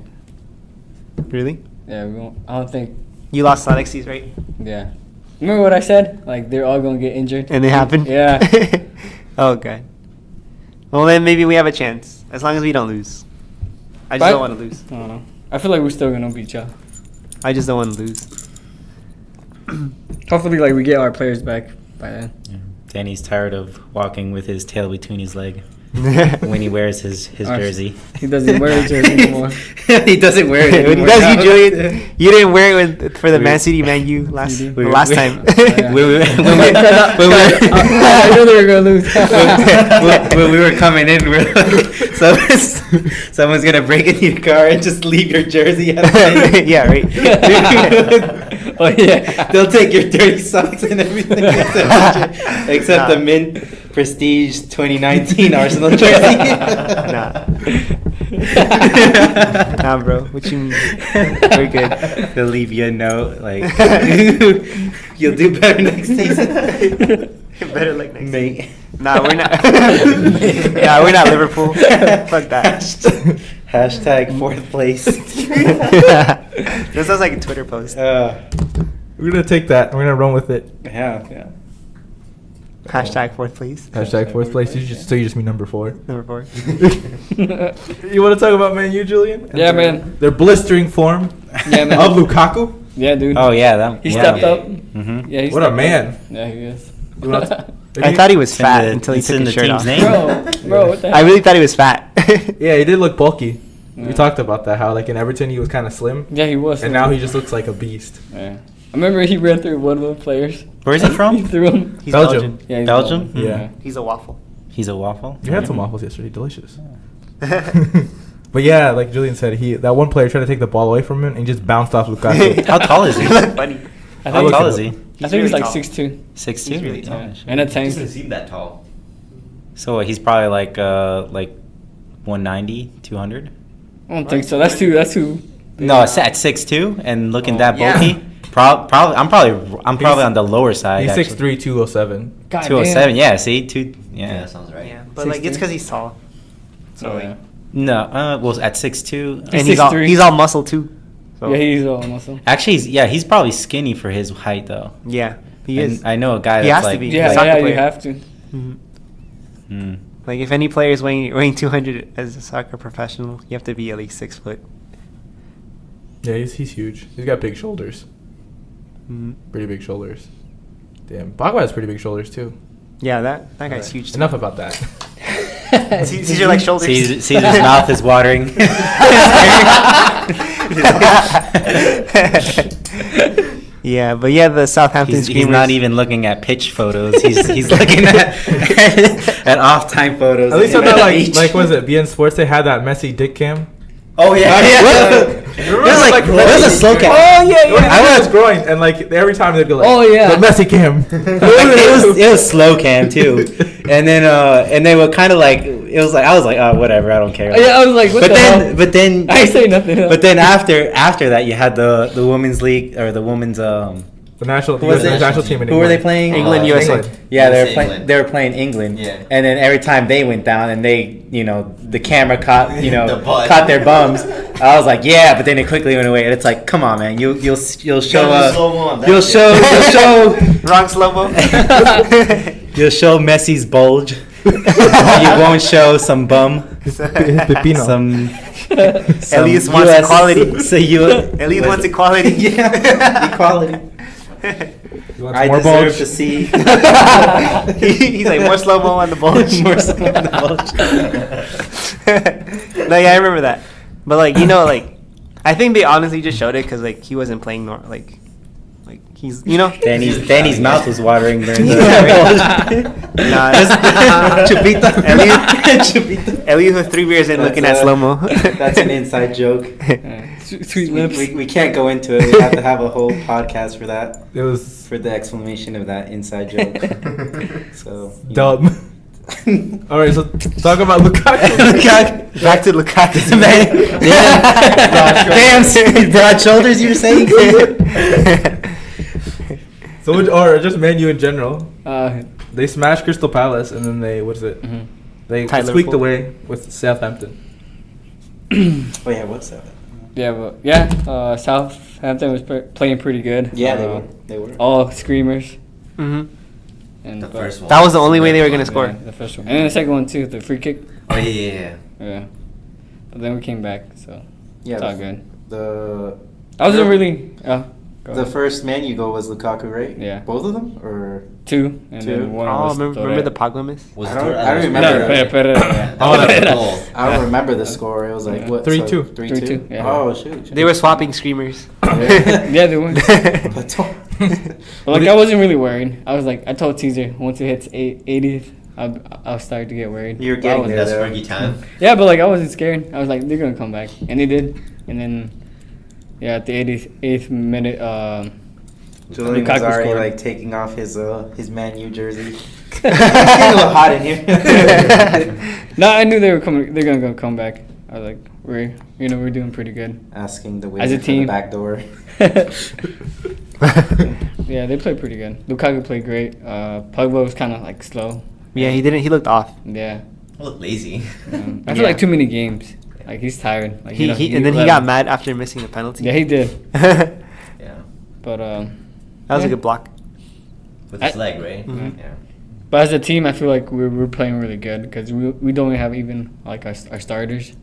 S3: Really?
S6: Yeah, we won't, I don't think.
S3: You lost Alexis, right?
S6: Yeah. Remember what I said? Like they're all gonna get injured.
S3: And it happened.
S6: Yeah.
S3: Oh god. Well then maybe we have a chance as long as we don't lose. I just
S6: But-
S3: don't want to lose.
S6: I don't know. I feel like we're still gonna beat y'all.
S3: I just don't want to lose.
S6: Hopefully, like we get our players back by then.
S7: Yeah. Danny's tired of walking with his tail between his leg when he wears his
S6: Our-
S7: jersey.
S6: He doesn't wear his jersey anymore.
S7: He doesn't wear it
S3: When he
S7: anymore.
S3: does, you
S7: now.
S3: Julian, you didn't wear it for the
S7: We-
S3: Man City Man U last
S6: We-
S3: last time.
S6: Yeah. I knew they were gonna lose.
S7: when we were coming in, we were like, someone's gonna break into your car and just leave your jersey outside.
S3: Yeah, right.
S6: Oh yeah.
S7: They'll take your dirty socks and everything except
S3: Nah.
S7: the Mint Prestige 2019 Arsenal jersey.
S3: Nah. Nah, bro. What you mean? We're good.
S7: They'll leave you a note like, you'll do better next season.
S3: Better like next.
S7: Mate.
S3: Nah, we're not. Yeah, we're not Liverpool. Fuck that.
S7: Hashtag 4th place.
S3: This sounds like a Twitter post.
S4: We're gonna take that. We're gonna run with it.
S7: Yeah, yeah.
S3: Hashtag fourth place.
S4: Hashtag fourth place. So you just mean number 4.
S3: Number 4.
S4: You want to talk about Man U, Julian? And
S6: Yeah,
S4: their-
S6: man.
S4: Their blistering form
S6: Yeah, man.
S4: of Lukaku.
S6: Yeah, dude.
S7: Oh yeah, that.
S6: He
S7: yeah.
S6: stepped up.
S7: Mm-hmm.
S6: Yeah, he
S4: What a
S6: stepped
S4: man.
S6: up. Yeah, he is.
S4: You wanna-
S3: I thought he was
S7: It's in
S3: fat
S7: the-
S3: until he
S7: it's
S3: took
S7: in
S3: his
S7: the
S3: shirt
S7: team's
S3: off.
S7: name.
S6: Bro, what the hell?
S3: I really thought he was fat.
S4: Yeah, he did look bulky.
S6: Yeah.
S4: We talked about that. How like in Everton he was kind of slim,
S6: Yeah, he was.
S4: and now he just looks like a beast.
S6: Yeah. I remember he ran through one of the players.
S7: Where is he
S6: He
S7: from?
S6: threw him.
S3: He's
S4: Belgium.
S3: Belgian.
S6: Yeah, he's
S7: Belgium?
S6: Belgian.
S4: Yeah.
S3: He's a waffle.
S7: He's a waffle.
S4: You had some waffles yesterday, delicious. But yeah, like Julian said, that one player tried to take the ball away from him and he just bounced off Lukaku.
S7: How tall is he?
S3: He looked funny.
S6: I
S7: How
S6: think,
S7: tall
S4: look
S7: is
S4: it
S7: he?
S6: I think
S3: really
S6: he's like
S3: tall.
S6: 6'2".
S7: 6'2".
S3: He's really tall.
S6: Yeah. And a tank.
S5: Doesn't seem that tall.
S7: So he's probably like 190, 200.
S6: I don't think so. That's too.
S7: No, it's at 6'2", and looking that
S3: Yeah.
S7: bulky. Probably, I'm probably on the lower side.
S4: He's
S7: actually.
S4: 6'3", 207.
S6: God
S7: 207.
S6: damn.
S7: Yeah, see,
S5: Yeah,
S7: Yeah.
S5: that sounds right.
S3: Yeah, but like it's
S6: 6'3".
S3: because he's tall. So
S6: Oh,
S3: like,
S6: yeah.
S7: No, well, at 6'2".
S3: and
S6: He's
S3: he's
S6: 6'3".
S3: he's all muscle too. So
S6: Yeah, he's all muscle.
S7: Actually, he's probably skinny for his height though.
S3: yeah, he
S7: And
S3: is.
S7: I know a guy
S3: He
S7: that's
S3: has to
S7: like
S3: be.
S6: Yeah,
S3: He's a soccer
S6: yeah, you
S3: player.
S6: have to.
S3: Mhm.
S7: Mm.
S3: Like if any player is weighing 200 as a soccer professional, you have to be at least 6 foot.
S4: Yeah, he's huge. He's got big shoulders.
S3: Mhm.
S4: Pretty big shoulders. Damn, Pogba has pretty big shoulders too.
S3: Yeah, that guy's
S4: Alright,
S3: huge.
S4: Enough about that.
S3: These are like shoulders.
S7: See, his mouth is watering.
S3: Yeah, but yeah, the Southampton
S7: He's
S3: Screamers.
S7: not even looking at pitch photos. He's looking at off time photos.
S4: At least I
S7: at
S4: thought
S7: the
S4: like
S7: beach.
S4: like was it BN Sports? They had that messy dick cam.
S7: Oh yeah,
S4: Remember
S7: It was a slow cam.
S6: Oh yeah,
S4: I
S6: yeah.
S4: was growing, and like every time they'd go like,
S6: Oh, yeah.
S4: the messy cam.
S7: it was slow cam too, and then they were kind of like it was like I was like, oh whatever, I don't care.
S6: Yeah, I was like, what
S7: but
S6: the
S7: then
S6: hell?
S7: but then
S6: I ain't say nothing.
S7: but then after that you had the women's league or the women's
S4: The national,
S7: Who was
S4: the
S7: it?
S4: national team in
S7: who
S4: England.
S7: were they playing?
S3: England, USA.
S7: Yeah,
S5: USA, England.
S7: they were playing England.
S5: Yeah.
S7: And then every time they went down and they, the camera caught,
S5: The butt.
S7: caught their bums. I was like, yeah, but then it quickly went away. And it's like, come on, man, you'll show
S5: slow-mo on that
S7: you'll
S5: shit.
S7: show
S3: Wrong slow mo.
S7: you'll show Messi's bulge. You won't show some bum.
S4: His pepino.
S7: Some
S3: Elias wants
S7: US
S3: equality.
S7: So you
S3: Elias wants equality.
S7: yeah, equality.
S4: You want
S7: I
S4: more
S7: deserve
S4: bulge?
S7: to see
S3: He's like more slow mo on the bulge.
S7: more slow on the bulge.
S3: No, yeah, I remember that. But like like I think they honestly just showed it because like he wasn't playing like he's
S7: Danny's mouth was watering during the
S3: Nah,
S7: Chupita.
S3: Elias with 3 beers and looking at slow mo.
S7: That's an inside joke.
S6: Sweet lips.
S7: We can't go into it. We have to have a whole podcast for that,
S4: It was
S7: for the explanation of that inside joke. So
S4: dumb. All right, so talk about Lukaku.
S3: Back to Lukaku.
S7: Damn, broad shoulders. You were saying?
S4: So, or just Man U in general.
S6: Uh,
S4: They smashed Crystal Palace, and then they they
S3: Tied
S4: squeaked
S3: Liverpool.
S4: away with Southampton.
S7: Oh yeah, what's that?
S6: yeah, but yeah, Southampton was playing pretty good.
S7: Yeah, they were.
S6: All screamers.
S3: Hmm.
S6: And
S5: The
S6: but-
S5: first one.
S3: That was the only way they were
S5: Yeah.
S3: gonna score.
S6: Yeah, the first one, and then the second one too, the free kick.
S5: Oh yeah.
S6: Yeah, but then we came back, so
S7: Yeah,
S6: it's all good.
S7: The
S6: I wasn't really. Go
S7: the
S6: ahead.
S7: first Man U goal was Lukaku, right?
S6: Yeah.
S7: Both of them, or
S6: 2, and
S7: Two?
S6: then one
S3: Oh,
S6: was
S3: remember the
S6: Torre.
S3: Pogba miss?
S5: Was
S7: I don't-
S5: Torre-
S7: I
S5: was
S7: remember.
S6: No,
S5: Torre-
S6: Pere.
S5: Oh, that's a goal.
S7: I don't remember the score. It was like
S6: Yeah.
S7: what?
S4: 3-2.
S7: 3-2.
S6: 3-2, yeah.
S7: Oh shoot.
S3: They were swapping screamers.
S6: Yeah, they were.
S7: But
S6: But like I wasn't really worried. I was like, I told Teaser once it hits 80th, I'll start to get worried.
S7: You're
S6: But I
S7: getting
S6: wasn't-
S7: there,
S5: That's
S7: though.
S5: Fergie time.
S6: Yeah, but like I wasn't scared. I was like, they're gonna come back, and they did. And then, yeah, at the 88th minute,
S7: Julian was
S6: Lukaku
S7: already
S6: scored.
S7: like taking off his Man U jersey. It's getting a little hot in here.
S6: no, I knew they were coming. They're gonna come back. I was like, we're doing pretty good.
S7: Asking the
S6: As a
S7: waiter for the
S6: team.
S7: back door.
S6: Yeah, they played pretty good. Lukaku played great. Pogba was kind of like slow.
S3: Yeah, he didn't. He looked off.
S6: Yeah,
S5: I look lazy.
S6: I feel like too many games. Like he's tired. Like,
S3: And then he got mad after missing a penalty.
S6: Yeah, he did.
S5: Yeah.
S6: But
S3: That was a
S6: Yeah.
S3: good block.
S5: With his
S6: I-
S5: leg, right?
S3: Mhm.
S5: Yeah.
S6: But as a team, I feel like we're playing really good because we don't have even like our starters,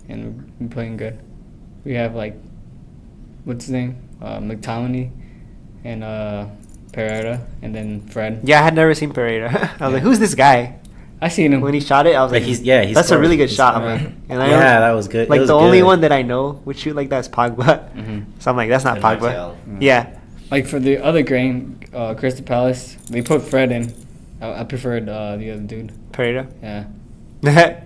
S6: and we're playing good. We have like, what's his name, McTominay, and Pereira, and then Fred.
S3: Yeah, I had never seen Pereira. I was like, who's this guy?
S6: I seen him.
S3: When he shot it, I was like,
S7: he's
S3: that's a really good shot.
S6: scored.
S3: And I
S7: Yeah, that was good.
S3: Like
S7: It was
S3: the only
S7: good.
S3: one that I know would shoot like that is Pogba. So I'm like, that's not
S5: And
S3: Pogba.
S5: Martial.
S3: Yeah.
S6: Like for the other game, Crystal Palace, they put Fred in. I preferred the other dude.
S3: Pereira.
S6: Yeah.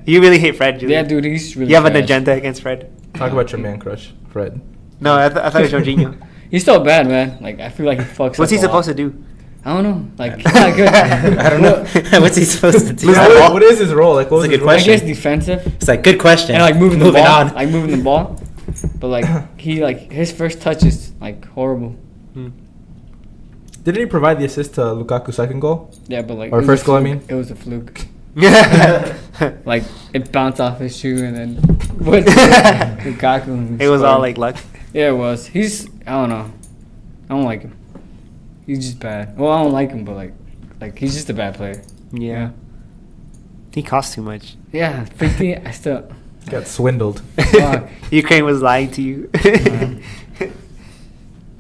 S3: You really hate Fred, Julian.
S6: Yeah, dude, he's really.
S3: You have an
S6: trash.
S3: agenda against Fred.
S4: Talk about your man crush, Fred.
S3: No, I thought it was Jorginho.
S6: He's so bad, man. Like I feel like he fucks.
S3: What's
S6: up
S3: he
S6: a
S3: supposed
S6: lot.
S3: to do?
S6: I don't know. Like he's not good.
S7: I don't know. What's he supposed to do?
S3: Lose the ball.
S4: What is his role? Like, what was
S7: That's a
S4: his
S7: good
S4: role?
S6: I
S7: question.
S6: guess defensive
S7: It's like good question.
S6: and like moving the
S7: Moving
S6: ball,
S7: on.
S6: like moving the ball. But like he like his first touch is like horrible.
S4: Didn't he provide the assist to Lukaku's second goal?
S6: Yeah, but like
S4: Or
S6: it was
S4: first
S6: a
S4: goal, I
S6: fluke.
S4: mean?
S6: It was a fluke.
S3: It
S6: Like it bounced off his shoe and then what? Lukaku.
S3: was all
S6: scored.
S3: like luck.
S6: Yeah, it was. He's I don't know. I don't like him. He's just bad. Well, I don't like him, but like he's just a bad player.
S3: Yeah. He costs too much.
S6: Yeah, 50. I still.
S4: Got swindled.
S6: Fuck.
S3: Ukraine was lying to you.
S6: Uh-huh.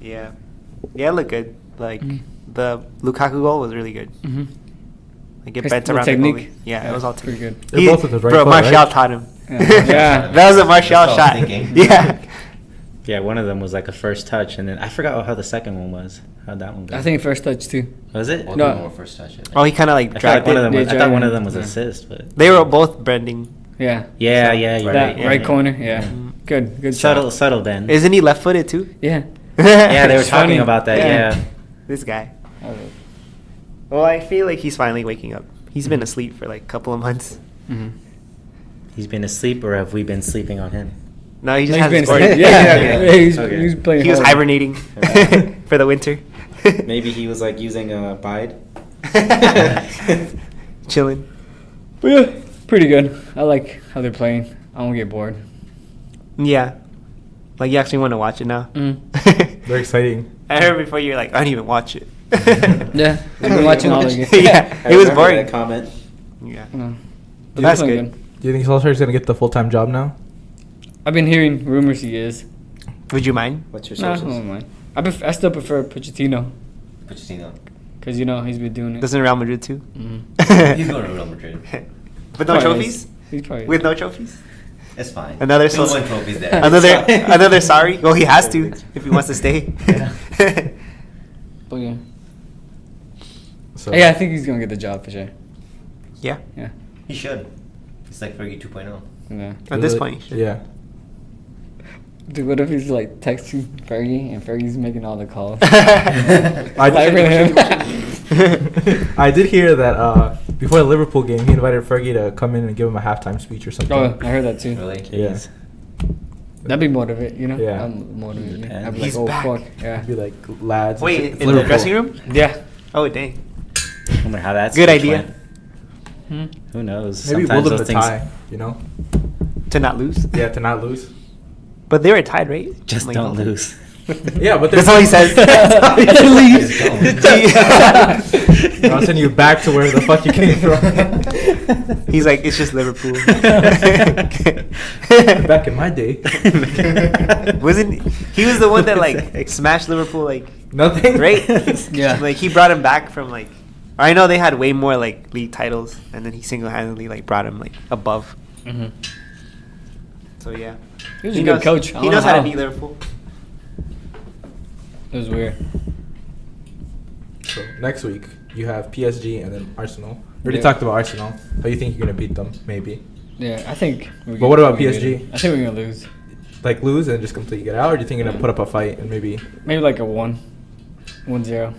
S3: Yeah. Yeah, it looked good. Like
S6: Mm.
S3: the Lukaku goal was really good.
S6: Mm-hmm.
S3: Like it
S6: His
S3: bent
S6: little
S3: around the
S6: technique.
S3: goalie. Yeah, it was all
S6: pretty
S3: technique.
S6: good.
S4: They're both with his right
S3: Bro,
S4: foot,
S3: Martial
S4: right?
S3: taught him.
S6: Yeah.
S3: That was a Martial
S5: That's what I
S3: shot.
S5: was thinking.
S3: Yeah.
S7: Yeah, one of them was like a first touch, and then I forgot how the second one was. How'd that one go?
S6: I think first touch too.
S7: Was it?
S5: Both
S6: No.
S5: of them were first touch. I think.
S3: Oh, he kind of like
S7: I feel like
S3: dragged
S7: one of
S3: it.
S7: them
S6: They
S7: was. I thought
S6: dragged
S7: one of
S6: him.
S7: them was
S6: Yeah.
S7: assist, but
S3: They were both bending.
S6: Yeah.
S7: yeah, you're
S6: That
S7: right.
S6: right
S7: yeah.
S6: corner. Yeah. Good. Good.
S7: Subtle,
S6: shot.
S7: subtle bend.
S3: Isn't he left-footed too?
S6: Yeah.
S7: Yeah, they were
S6: It's
S7: talking
S6: funny.
S7: about that.
S6: Yeah.
S7: Yeah.
S3: This guy.
S6: Oh,
S3: Well, I feel like he's finally waking up. He's been asleep for like a couple of months.
S6: mhm.
S7: He's been asleep, or have we been sleeping on him?
S3: No, he
S6: No,
S3: just
S6: he's been
S3: hasn't scored.
S6: asleep. Yeah,
S3: Okay.
S6: he's,
S7: Okay.
S6: he's playing.
S3: He was
S6: hard.
S3: hibernating for the winter.
S7: Maybe he was like using a bide.
S3: Chilling.
S6: But yeah, pretty good. I like how they're playing. I don't get bored.
S3: Yeah. Like you actually want to watch it now.
S4: Very exciting.
S3: I heard before you're like, I don't even watch it.
S6: Yeah, I've been watching all of it.
S3: Yeah, it was boring.
S7: That comment.
S3: Yeah.
S6: No.
S3: But that's
S6: He's
S3: good.
S6: playing
S4: Do you think Solskjaer's gonna get the full-time job now?
S6: I've been hearing rumors he is.
S3: Would you mind?
S7: What's your
S6: No, I
S7: sources?
S6: don't mind. I still prefer Pochettino
S5: Pochettino.
S6: because he's been doing it.
S3: Doesn't Real Madrid too?
S6: Mhm.
S5: He's going to Real Madrid.
S3: But no
S6: Probably
S3: trophies?
S6: is. He's probably
S3: With no trophies?
S5: It's fine.
S3: Another
S5: He'll
S3: so-
S5: win trophies there.
S3: Another sorry? Well, he has to if he wants to stay.
S6: But yeah.
S4: So
S6: Yeah, I think he's gonna get the job for sure.
S3: Yeah.
S6: Yeah.
S5: He should. It's like Fergie 2.0.
S6: Yeah.
S3: At this point.
S4: Yeah.
S6: Dude, what if he's like texting Fergie and Fergie's making all the calls?
S4: I
S6: Like
S4: did,
S6: him.
S4: I did hear that before the Liverpool game, he invited Fergie to come in and give him a halftime speech or something.
S6: Oh, I heard that too.
S5: Really?
S4: Yeah.
S7: Jeez.
S6: That'd be motivate, you know?
S4: Yeah.
S6: I'm motivated.
S7: Depends.
S6: I'd be like,
S3: He's
S6: oh
S3: back.
S6: fuck, yeah.
S4: Be like lads.
S3: Wait,
S4: it's
S3: in the
S4: Liverpool.
S3: dressing room?
S6: Yeah.
S3: Oh, dang.
S7: I wonder how that's
S3: Good idea.
S7: Who knows?
S4: Maybe
S7: Sometimes
S4: will them
S7: those
S4: the
S7: things
S4: tie. You know.
S3: To not lose?
S4: Yeah, to not lose.
S3: But they were tied, right?
S7: just
S3: Like,
S7: don't lose.
S4: Yeah, but
S3: That's all he says.
S4: I'll send you back to where the fuck you came from.
S3: He's like, it's just Liverpool.
S4: Back in my day,
S3: Wasn't he was the one that like smashed Liverpool like
S4: nothing.
S3: right?
S6: Yeah.
S3: Like he brought him back from like I know they had way more like league titles and then he single handedly like brought him like above.
S6: Mm-hmm.
S3: So yeah.
S6: He was a good coach. I
S3: He
S6: don't
S3: knows
S6: know
S3: how to
S6: how.
S3: beat Liverpool.
S6: It was weird.
S4: So next week you have PSG and then Arsenal. We already
S6: Yeah.
S4: talked about Arsenal. How you think you're gonna beat them? Maybe.
S6: Yeah, I think.
S4: But what about PSG?
S6: I think we're gonna lose.
S4: Like lose and just completely get out, or do you think you're gonna put up a fight and maybe?
S6: Maybe like a 1-0,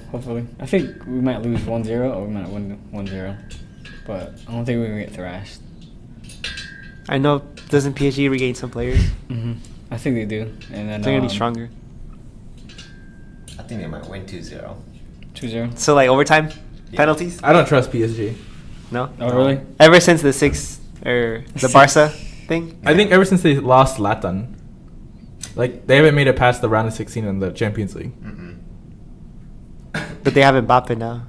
S6: hopefully. I think we might lose 1-0 or we might win 1-0. But I don't think we're gonna get thrashed.
S3: I know doesn't PSG regain some players?
S6: Mm-hmm. I think they do. And then
S3: They're gonna be stronger.
S5: I think they might win 2-0.
S6: 2-0.
S3: So like overtime
S5: Yeah.
S3: penalties?
S4: I don't trust PSG.
S3: No?
S6: Oh, really?
S3: Ever since the the Barca thing?
S4: I think ever since they lost Zlatan, like they haven't made it past the round of 16 in the Champions League.
S5: Mm-mm.
S3: But they have Mbappe now.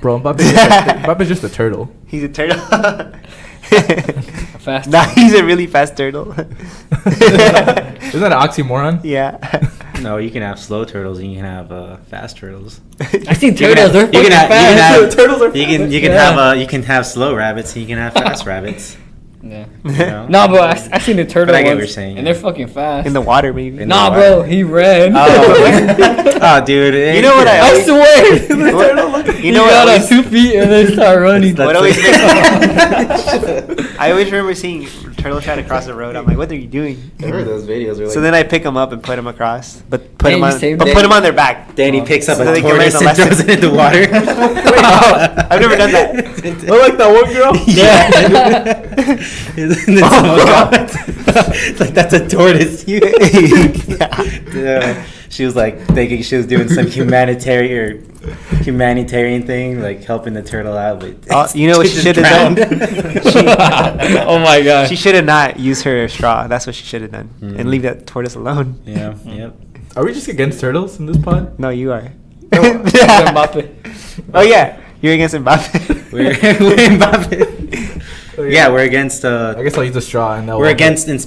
S4: Bro, Mbappe's just a turtle.
S3: He's a turtle.
S6: Fast.
S3: Nah, he's a really fast turtle.
S4: Isn't that an oxymoron?
S3: Yeah.
S7: No, you can have slow turtles and you can have fast turtles.
S6: I think
S7: You can
S6: turtles are
S7: have- you can
S6: fucking
S7: have-
S6: fast.
S4: Turtles are
S7: You can
S6: Yeah.
S7: you can have slow rabbits and you can have fast rabbits.
S6: Yeah.
S7: You know?
S6: No, but I seen the turtle
S7: I get what
S6: ones,
S7: you're saying,
S6: and
S7: yeah.
S6: they're fucking fast.
S3: In the water, maybe.
S7: In
S6: Nah,
S7: the
S6: bro,
S7: water.
S6: he ran.
S7: Oh, dude.
S3: You know what I
S6: I
S3: always-
S6: swear.
S3: You know
S6: he got
S3: what?
S6: on 2 feet and then start running.
S3: What
S7: That's
S3: always
S7: it.
S3: makes I always remember seeing turtles try to cross the road. I'm like, what are you doing?
S7: I remember those videos. Were
S3: So then I pick them up and put them across, but put
S6: Hey,
S3: them
S6: you
S3: on,
S6: saved
S3: but
S6: it.
S3: put them on their back.
S7: Danny picks up
S3: So
S7: a
S3: they can learn
S7: tortoise
S3: the
S7: and
S3: lesson.
S7: throws it in the water.
S3: I've never done that.
S4: I like that one girl.
S7: It's like that's a tortoise. Yeah. She was like thinking she was doing some humanitarian thing, like helping the turtle out, but
S3: You know what she
S7: just
S3: should have done?
S7: drowned.
S6: Oh my god.
S3: She should have not used her straw. That's what she should have done,
S7: Mm.
S3: and leave that tortoise alone.
S7: Yeah. Yep.
S4: Are we just against turtles in this pod?
S3: No, you are.
S6: Mbappe.
S3: Oh yeah, you're against Mbappe.
S7: We're Mbappe. Yeah, we're against.
S4: I guess I'll use a straw and
S7: We're against in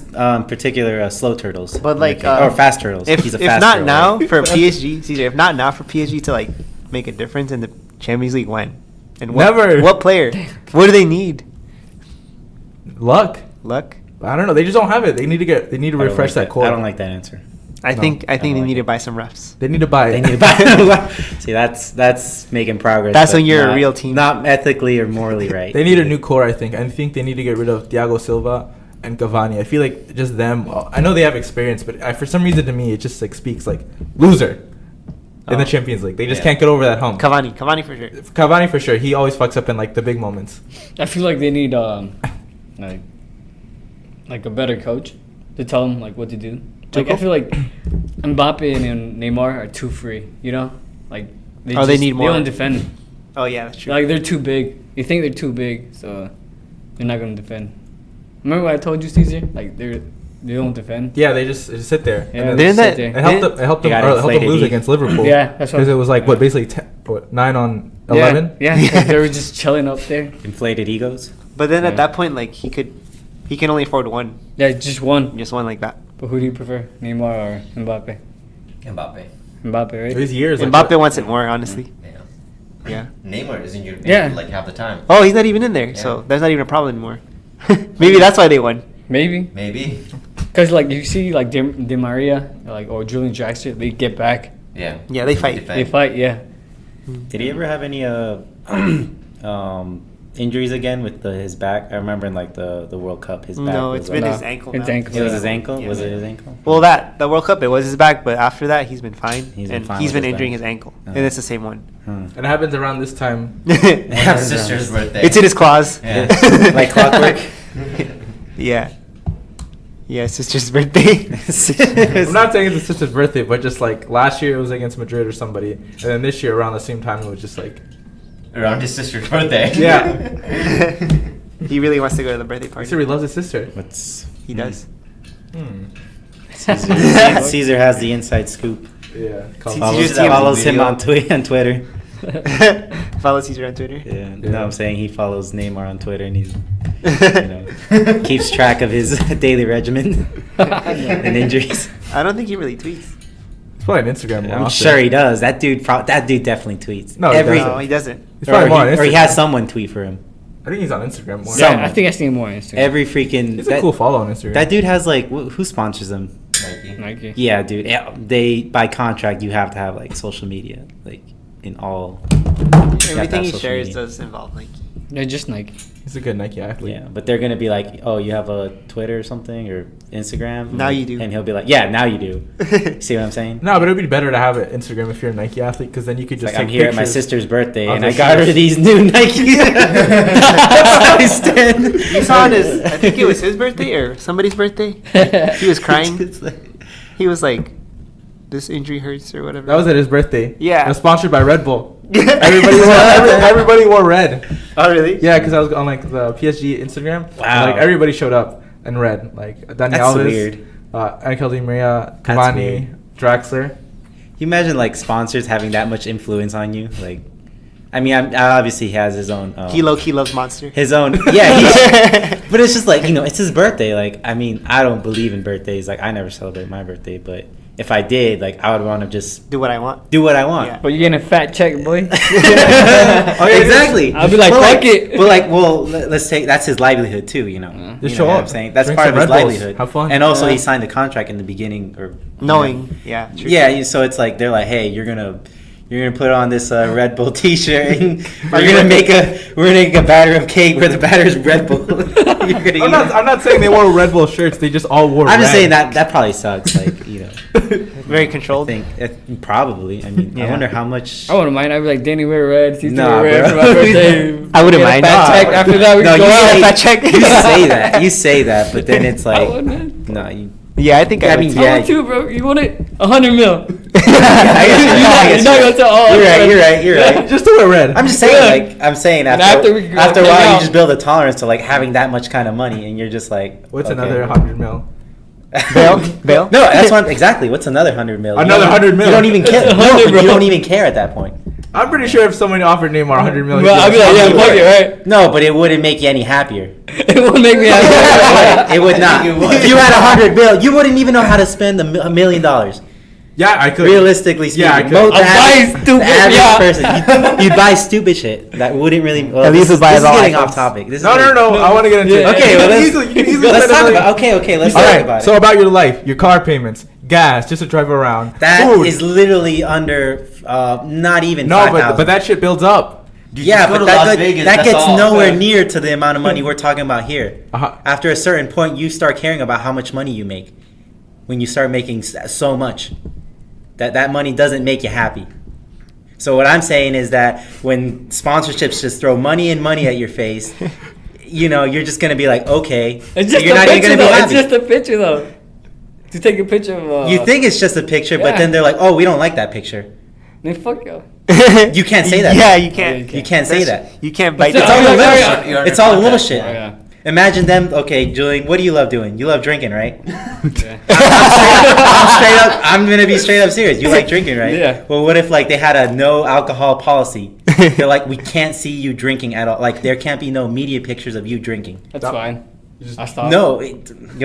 S7: particular slow turtles.
S3: But, like,
S7: or fast turtles.
S3: If
S7: He's a
S3: if
S7: fast
S3: not
S7: turtle,
S3: now
S7: right?
S3: for PSG, CJ, if not now for PSG to like make a difference in the Champions League, when? And what,
S4: Never.
S3: What player? What do they need?
S4: luck.
S3: Luck?
S4: I don't know. They just don't have it. They need to
S7: I don't
S4: refresh
S7: like
S4: that core.
S7: I don't like that answer.
S3: I
S4: No,
S3: think
S7: I
S3: they
S7: don't
S3: need
S7: like
S3: to
S7: it.
S3: buy some refs.
S4: They need to buy
S7: They
S4: it.
S7: need to buy. See, that's making progress.
S3: That's
S7: but
S3: when you're a
S7: not-
S3: real team.
S7: Not ethically or morally right.
S4: They need a new core, I think. I think they need to get rid of Thiago Silva and Cavani. I feel like just them. I know they have experience, but for some reason to me it just like speaks like loser in the
S3: Oh.
S4: Champions League. They just
S7: Yeah.
S4: can't get over that hump.
S3: Cavani for sure.
S4: Cavani for sure. He always fucks up in like the big moments.
S6: I feel like they need like a better coach to tell them like what to do. Like I
S3: Tuchel?
S6: feel like Mbappe and Neymar are too free. You know, like
S3: They
S6: just,
S3: need more.
S6: They don't defend.
S3: Oh yeah, that's true.
S6: Like they're too big. You think they're too big, so they're not gonna defend. Remember what I told you, Caesar? Like they don't defend.
S4: Yeah, they just sit there.
S6: Yeah,
S4: And
S3: Didn't
S6: sit
S3: that-
S6: there.
S4: it helped them. It helped
S7: They
S4: them,
S7: got
S4: helped them
S7: inflated
S4: lose
S7: E.
S4: against Liverpool.
S6: Yeah, that's what.
S4: Because it was like what basically 9 on 11.
S6: Yeah, yeah. 'cause they were just chilling up there.
S7: Inflated egos.
S3: But then
S6: Yeah.
S3: at that point, like he can only afford one,
S6: Yeah, just one.
S3: just one like that.
S6: But who do you prefer, Neymar or Mbappe?
S5: Mbappe.
S6: Mbappe, right?
S4: These years. like,
S3: Mbappe wants it more, honestly.
S5: Yeah.
S3: Yeah.
S5: Neymar is injured
S6: Yeah.
S5: like half the time.
S3: Oh, he's not even in there,
S5: Yeah.
S3: so there's not even a problem anymore. Maybe that's why they won.
S6: Maybe.
S5: Maybe.
S6: Because like you see like Di Maria or Julian Draxler, they get back.
S5: Yeah.
S3: Yeah, they fight.
S6: They fight. Yeah.
S7: Did he ever have any injuries again with his back? I remember in like the World Cup, his back.
S3: No,
S7: was
S3: it's been
S7: like,
S3: his ankle.
S6: It's
S3: now.
S6: ankle.
S7: It was his ankle.
S3: Yeah.
S7: Was it his ankle?
S3: Well, the World Cup, it was his back, but after that, he's been fine.
S7: He's been
S3: and
S7: fine
S3: he's
S7: with
S3: been
S7: his
S3: injuring
S7: back.
S3: his ankle,
S7: Uh-huh.
S3: and it's the same one.
S7: Hmm.
S4: And it happens around this time.
S5: And his sister's birthday.
S3: It's in his claws.
S5: Yeah.
S7: Like clockwork.
S3: Yeah. Yeah, it's sister's birthday.
S4: I'm not saying it's his sister's birthday, but just like last year it was against Madrid or somebody, and then this year around the same time it was just like.
S5: Around his sister's birthday.
S4: Yeah.
S3: He really wants to go to the birthday
S4: He
S3: party.
S4: said he loves his sister.
S7: What's
S3: He does.
S7: Caesar has the inside scoop.
S4: Yeah.
S7: Follows him on Twitter.
S3: Follow Caesar on Twitter.
S7: Yeah,
S4: Yeah.
S7: no, I'm saying he follows Neymar on Twitter and he's, keeps track of his daily regimen and injuries.
S3: I don't think he really tweets.
S4: He's probably on Instagram more
S7: I'm
S4: often.
S7: sure he does. That dude definitely tweets.
S4: No, he
S3: No, he doesn't.
S4: He's probably more on
S7: or he
S4: Instagram.
S7: has someone tweet for him.
S4: I think he's on Instagram more.
S6: Yeah,
S7: Someone.
S6: I think I see him more on Instagram.
S7: Every freaking
S4: He's a cool follow on Instagram.
S7: that dude has like who sponsors him?
S5: Nike.
S6: Nike.
S7: Yeah, dude. Yeah, they by contract you have to have like social media, like in all.
S3: Everything he
S7: social
S3: shares
S7: media.
S3: does involve Nike.
S6: They're just Nike.
S4: He's a good Nike athlete.
S7: Yeah, but they're gonna be like, oh, you have a Twitter or something or Instagram.
S3: Now you do.
S7: And he'll be like, yeah, now you do. See what I'm saying?
S4: No, but it'd be better to have an Instagram if you're a Nike athlete, because then you could just
S7: Like I'm
S4: take
S7: here at my
S4: pictures.
S7: sister's birthday
S4: of
S7: and
S4: the
S7: I got her
S4: shoes.
S7: these new Nike. Size 10.
S3: You saw on his, I think it was his birthday or somebody's birthday. He was crying.
S7: It's like-
S3: He was like, "This injury hurts" or whatever.
S4: That was at his birthday.
S3: Yeah.
S4: It was sponsored by Red Bull.
S3: Everybody
S4: Everybody wore red.
S3: Oh really?
S4: Yeah, because I was on like the PSG Instagram. and,
S7: Wow.
S4: like everybody showed up in red. Like Dani
S7: That's
S4: Alves,
S7: weird.
S4: Angel Di Maria,
S7: That's
S4: Cavani,
S7: weird.
S4: Draxler.
S7: You imagine like sponsors having that much influence on you, like I mean, obviously he has his own.
S3: He low-key loves Monster.
S7: His own, yeah. But it's just like, it's his birthday. Like, I mean, I don't believe in birthdays. Like, I never celebrate my birthday, but if I did, like, I would want to just
S3: Do what I want.
S7: Yeah.
S6: But you're getting a fat check, boy.
S7: Exactly.
S6: I'll be like, fuck it.
S7: But like, well, let's say that's his livelihood too. You know
S4: Just show
S7: what
S4: up.
S7: I'm saying that's
S4: Drink
S7: part of
S4: some
S7: his
S4: Red Bulls.
S7: livelihood.
S4: Have fun.
S7: And also,
S6: Yeah.
S7: he signed a contract in the beginning, or
S3: Knowing, yeah. True.
S7: Yeah, so it's like they're like, hey, you're gonna put on this Red Bull T-shirt, and we're gonna make a batter of cake where the batter is Red Bull.
S4: I'm not saying they wore Red Bull shirts. They just all wore.
S7: I'm just
S4: red.
S7: saying that probably sucks. Like,
S3: Very controlled.
S7: I think probably. I mean, I
S3: Yeah.
S7: wonder how much.
S6: I wouldn't mind. I'd be like, Danny, wear red. He's
S7: Nah,
S6: wear red
S7: bro.
S6: for my birthday.
S3: I wouldn't
S6: Get a
S3: mind.
S6: fat
S3: Nah.
S6: check. After that, we
S7: No,
S6: go
S7: you
S6: out.
S7: say,
S3: Fat check.
S7: you say that, but then it's
S6: I
S7: like,
S6: wouldn't.
S7: no, you.
S3: Yeah, I think
S7: I
S3: I
S7: mean,
S3: would
S7: yeah.
S6: I want to, bro. You want it? 100 mil.
S7: I
S6: You're
S7: guess
S6: not gonna tell all.
S7: You're right.
S4: Just to wear red.
S7: I'm just saying, after
S6: after we go
S7: a
S6: hang
S7: while,
S6: out.
S7: you just build a tolerance to like having that much kind of money, and you're just like,
S4: What's
S7: okay.
S4: another 100 mil?
S3: Bail?
S7: No, that's exactly. What's another 100 mil? You
S4: Another
S7: don't-
S4: 100 mil.
S7: You don't even care.
S6: That's
S7: No,
S6: 100,
S7: but
S6: bro.
S7: you don't even care at that point.
S4: I'm pretty sure if someone offered Neymar 100 mil,
S6: Bro, I'd be like, yeah, fuck it, right?
S7: No, but it wouldn't make you any happier.
S6: It won't make me happy.
S7: It would not. If you had 100 mil, you wouldn't even know how to spend $1 million.
S4: Yeah, I could.
S7: Realistically speaking,
S4: Yeah, I could.
S7: the
S6: I'm
S7: average-
S6: buying stupid,
S7: the average
S6: yeah.
S7: person, you'd buy stupid shit that wouldn't really. Well,
S3: At least
S7: this
S3: we'd buy
S7: is
S3: all
S7: getting
S3: iPhones.
S7: off topic. This is
S4: No. I want to get into it.
S6: Yeah.
S7: Okay, well,
S4: you can easily
S7: let's
S4: spend
S7: talk
S4: $1 million.
S7: about. Okay, let's
S4: All
S7: talk
S4: right.
S7: about
S4: So
S7: it.
S4: about your life, your car payments, gas, just to drive around.
S7: That
S4: food.
S7: is literally under not even.
S4: No,
S7: 5,000.
S4: but that shit builds up.
S7: Yeah,
S5: go
S7: but
S5: to
S7: that,
S5: Las Vegas,
S7: that
S5: that's
S7: gets
S5: all.
S7: nowhere near to the amount of money we're talking about here.
S4: Uh-huh.
S7: After a certain point, you start caring about how much money you make. When you start making so much, that money doesn't make you happy. So what I'm saying is that when sponsorships just throw money at your face, you're just gonna be like, okay,
S6: It's just
S7: you're
S6: a
S7: not even
S6: picture,
S7: gonna be
S6: though. It's
S7: happy.
S6: just a picture, though. To take a picture of.
S7: You think it's just a picture, but
S6: yeah.
S7: then they're like, oh, we don't like that picture.
S6: Then fuck you.
S7: You can't say that.
S3: Yeah, you can't.
S7: You can't say that.
S3: You can't bite.
S6: It's
S7: It's all the
S6: Yeah,
S7: little
S6: yeah,
S7: shit.
S5: yeah.
S7: It's all the little shit.
S6: Oh, yeah.
S7: Imagine them. Okay, Julian, what do you love doing? You love drinking, right?
S6: Yeah.
S7: I'm gonna be straight up serious. You like drinking, right?
S6: Yeah.
S7: Well, what if like they had a no alcohol policy? They're like, we can't see you drinking at all. Like there can't be no media pictures of you drinking.
S6: That's fine. I stopped.
S7: No,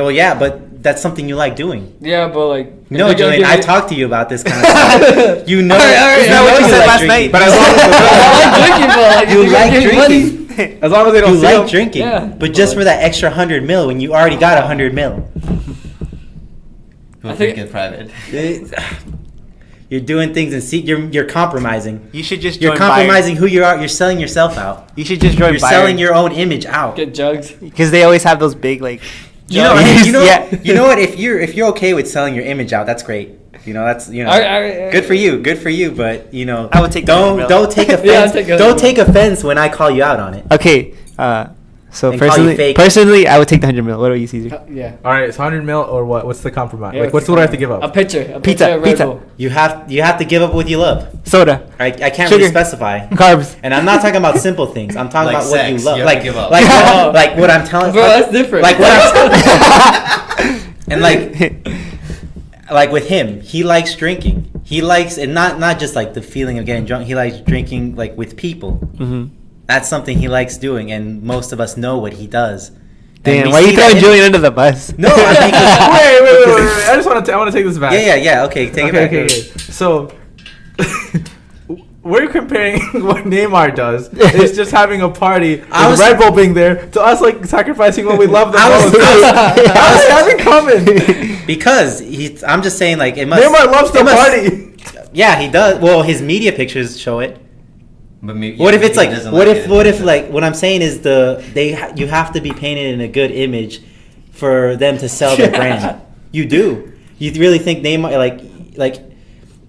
S7: yeah, but that's something you like doing.
S6: Yeah, but like.
S7: No,
S6: if they're gonna
S7: Julian,
S6: give
S7: I
S6: me-
S7: talked to you about this kind of stuff. You know,
S6: All right,
S7: you know
S6: what
S3: you
S7: you
S3: said
S7: like
S3: last
S7: drinking.
S3: night.
S4: But as long
S6: I like drinking, but like.
S7: You
S6: if they're
S7: like
S6: gonna give me
S7: drinking.
S6: money-
S4: as long as they don't
S7: You
S4: see
S7: like
S4: them.
S7: drinking,
S6: Yeah.
S7: but just for that extra 100 mil when you already got 100 mil.
S5: We'll
S6: I think-
S5: take it private.
S7: You're doing things and you're compromising.
S3: You should just
S7: You're
S3: join
S7: compromising who you are. You're selling yourself out.
S3: Bayern. You should just join
S7: You're
S3: Bayern.
S7: selling your own image out.
S6: Get jugs.
S3: Because they always have those big like.
S7: You know,
S3: Yeah.
S7: you know what? If you're okay with selling your image out, that's great. That's
S6: All right.
S7: good for you. Good for you. But
S3: I would take the 100 mil.
S7: don't take
S6: Yeah, I'll
S7: offense.
S6: take 100
S7: Don't
S6: mil.
S7: take offense when I call you out on it.
S3: Okay. So
S7: And call you fake.
S3: personally, I would take the 100 mil. What about you, Caesar?
S6: Yeah.
S4: All right, it's 100 mil or what? What's the compromise?
S6: Yeah,
S4: Like, what's what I have to give
S6: A
S4: up?
S6: picture. A
S3: Pizza,
S6: picture of Red
S3: pizza.
S6: Bull.
S7: You have to give up what you love.
S3: Soda,
S7: I can't
S3: Sugar.
S7: really specify.
S3: carbs.
S7: And I'm not talking about simple things. I'm talking
S5: Like
S7: about what you
S5: sex,
S7: love.
S5: you have to
S7: Like,
S5: give up.
S7: like what I'm telling.
S6: Bro, that's different.
S7: Like what I'm and like with him, he likes drinking. He likes, and not just like the feeling of getting drunk. He likes drinking like with people.
S3: Mm-hmm.
S7: That's something he likes doing, and most of us know what he does. And
S3: Damn,
S7: we
S3: why are you
S7: see that
S3: throwing
S7: in-
S3: Julian under the bus?
S7: No, I think
S4: Wait. I just want to take this back.
S7: yeah. Okay, take it back.
S4: Okay. So, we're comparing what Neymar does. It's just having a party
S7: I
S4: with
S7: was-
S4: Red Bull being there to us, like sacrificing what we love the
S7: I was-
S4: most.
S7: I was-
S4: How's that coming?
S7: Because I'm just saying, like it must.
S4: Neymar loves to
S7: it must-
S4: party.
S7: Yeah, he does. Well, his media pictures show it.
S5: But maybe,
S7: What if it's
S5: he
S7: like?
S5: doesn't
S7: What
S5: like
S7: if?
S5: it.
S7: What if like? What I'm saying is you have to be painted in a good image for them to sell their brand. You do. You really think Neymar like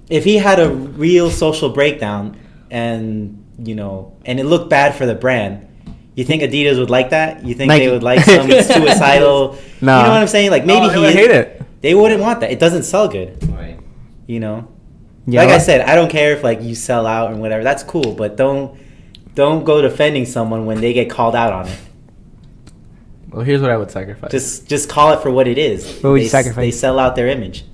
S7: if he had a real social breakdown and and it looked bad for the brand, you think Adidas would like that? You think
S3: Nike.
S7: they would like some suicidal?
S3: Nah.
S7: You know what I'm saying? Like maybe
S4: I hate it.
S7: They wouldn't want that. It doesn't sell good.
S5: Right.
S3: Yeah,
S7: Like I said, I don't care if like you sell out and whatever. That's cool, but don't go defending someone when they get called out on it.
S4: Well, here's what I would sacrifice.
S7: Just call it for what it is.
S3: What would you
S7: They
S3: sacrifice?
S7: sell out their image.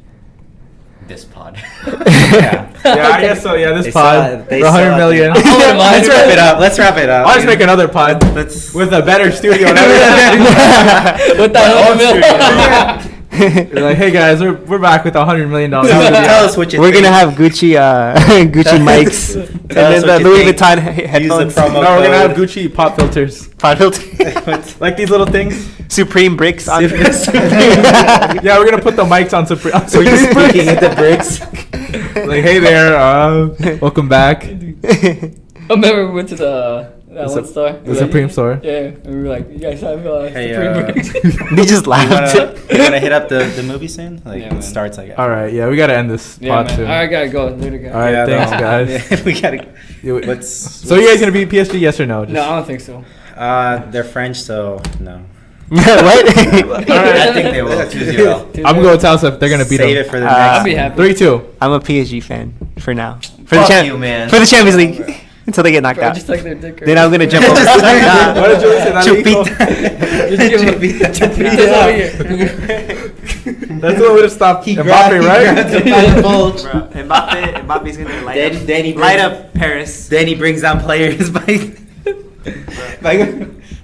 S5: This pod.
S7: Yeah.
S4: Yeah, I guess so. Yeah,
S7: They
S4: this
S7: saw
S4: pod
S7: it. They
S4: for 100
S7: saw it.
S4: million.
S7: Let's wrap it up. Let's wrap it up.
S4: I'll just make another pod
S7: Let's.
S4: with a better studio and everything.
S6: With that 100
S4: You're like, hey guys, we're back with $100 million.
S7: Tell us what you
S3: We're
S7: think.
S3: gonna have Gucci Gucci mics and
S7: Tell us
S3: then
S7: what
S3: the
S7: you
S3: Louis
S7: think.
S3: Vuitton
S7: Use the
S3: headphones.
S7: promo
S4: No, we're gonna have
S7: code.
S4: Gucci pop filters,
S3: Pod filter.
S4: like these little things.
S3: Supreme bricks on.
S4: Yeah, we're gonna put the mics on Supreme.
S7: So we're just speaking at the bricks.
S4: Like, hey there, welcome back.
S6: I remember we went to that one store.
S4: The Supreme store.
S6: Yeah, and we were like, you guys have
S7: Hey,
S6: Supreme bricks.
S3: They just laughed.
S7: You wanna hit up the movie soon? Like
S6: Yeah,
S7: it
S6: man.
S7: starts like.
S4: All right, yeah, we gotta end this
S6: Yeah,
S4: pod
S6: man.
S4: soon.
S6: I gotta go. Later, guys.
S4: All right, thanks, guys.
S7: Yeah, we gotta.
S4: You-
S7: Let's.
S4: So you guys gonna beat PSG? Yes or no? Just-
S6: No, I don't think so.
S7: They're French, so no.
S3: What?
S5: I think they will. 2-0.
S4: I'm going to tell us if they're gonna beat
S7: Save
S4: them.
S7: it for the
S3: I'll
S7: next.
S6: be happy.
S4: 3-2.
S3: I'm a PSG fan for now.
S5: Fuck you, man.
S3: For the Champions League until they get knocked
S6: Bro,
S3: out.
S6: just like their dick.
S3: Then I'm gonna jump over.
S4: What did you say? Not illegal?
S6: Just give him
S4: That's what would have stopped Mbappe, right?
S3: Bro, Mbappe's gonna light up Paris.
S7: Then he brings down players by.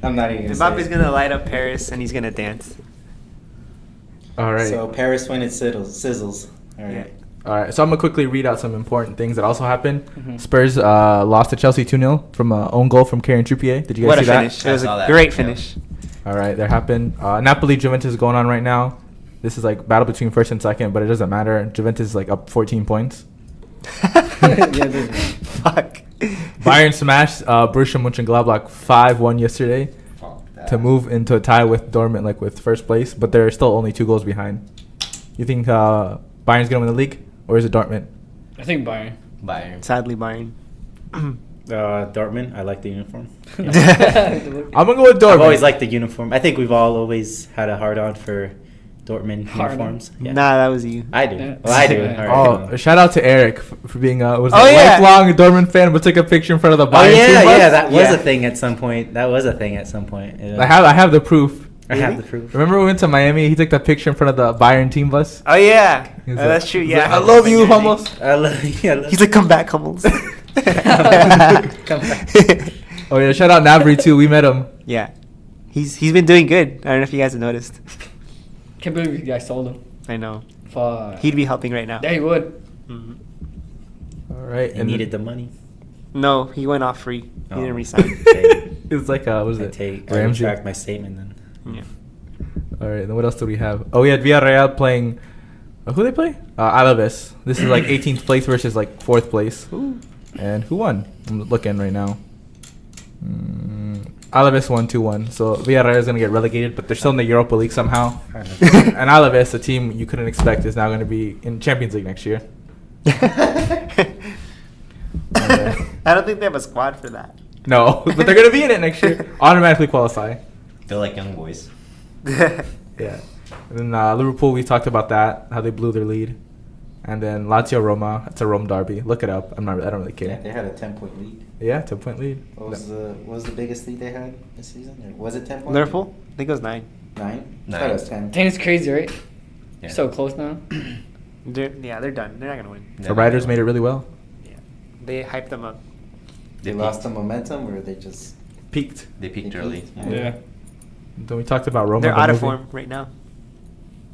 S7: I'm not even.
S3: Mbappe's gonna light up Paris and he's gonna dance.
S4: All right.
S7: So Paris when it sizzles. All right.
S3: Yeah.
S4: All right, so I'm gonna quickly read out some important things that also happened. Spurs lost to Chelsea 2-0 from an own goal from Kieran Trippier. Did you guys
S3: What a
S4: see that?
S3: finish! It
S5: I
S3: was
S5: saw
S3: a
S5: that.
S3: great
S5: Yeah.
S3: finish.
S4: All right, that happened. Napoli Juventus is going on right now. This is like battle between first and second, but it doesn't matter. Juventus is like up 14 points.
S3: Fuck.
S4: Bayern smashed Borussia Mönchengladbach 5-1 yesterday to move into a tie with Dortmund, like with first place, but they're still only 2 goals behind. You think Bayern's gonna win the league, or is it Dortmund?
S6: I think Bayern.
S5: Bayern.
S3: Sadly, Bayern.
S7: Dortmund. I like the uniform.
S4: I'm gonna go with Dortmund.
S7: I've always liked the uniform. I think we've all always had a hard on for Dortmund
S6: Hard on?
S7: uniforms. Yeah.
S3: Nah, that was you.
S7: I do.
S6: Yeah.
S7: Well, I do.
S6: Yeah.
S7: All right.
S4: Oh, shout out to Eric for being was
S3: Oh,
S4: a
S3: yeah.
S4: lifelong Dortmund fan, but took a picture in front of the
S7: Oh
S4: Bayern team
S7: yeah,
S4: bus.
S7: yeah. That was
S3: Yeah.
S7: a thing at some point. Yeah.
S4: I have the proof.
S7: I have the proof.
S4: Remember we went to Miami? He took that picture in front of the Bayern team bus.
S3: Oh yeah,
S4: He's
S3: that's
S4: like-
S3: true.
S4: he's
S3: Yeah,
S4: like, I love you, Hummels.
S7: I love.
S3: He's like, come back, Hummels.
S7: Come back.
S4: Oh yeah, shout out Nabry too. We met him.
S3: Yeah, he's been doing good. I don't know if you guys have noticed.
S6: Can't believe you guys sold him.
S3: I know.
S6: Fuck.
S3: He'd be helping right now.
S6: Yeah, he would.
S3: Mhm.
S4: All right,
S7: He needed the money.
S3: No, he went off free. He
S7: Oh.
S3: didn't resign.
S7: Okay.
S4: It was like what was
S7: I
S4: it?
S7: I
S4: Ramsey.
S7: retract my statement then.
S3: Yeah.
S4: All right, then what else do we have? Oh, we had Villarreal playing. Who they play? Alaves. This is like 18th place versus like 4th place. And who won? I'm looking right now. Alaves won 2-1. So Villarreal is gonna get relegated, but they're still in the Europa League somehow. And Alaves, a team you couldn't expect, is now gonna be in Champions League next year.
S3: I don't think they have a squad for that.
S4: No, but they're gonna be in it next year. Automatically qualify.
S5: They're like young boys.
S4: Yeah. And then Liverpool, we talked about that, how they blew their lead. And then Lazio Roma, it's a Rome derby. Look it up. I don't really
S7: Yeah,
S4: care.
S7: they had a 10-point lead.
S4: Yeah, 10-point lead.
S7: What was the biggest lead they had this season? Or was it 10 points?
S3: Liverpool? I think it was 9.
S7: 9? I
S5: 9.
S7: thought it was 10.
S6: Dang, it's crazy, right?
S5: Yeah.
S6: So close now.
S3: They're done. They're not gonna win.
S4: The Riders made it really well.
S3: Yeah, they hyped them up.
S7: They lost the momentum, or they just
S4: Peaked.
S5: They peaked
S7: They
S5: early.
S7: peaked?
S6: Yeah.
S4: Then we talked about Roma.
S3: They're
S4: the
S3: out of
S4: movie.
S3: form right now.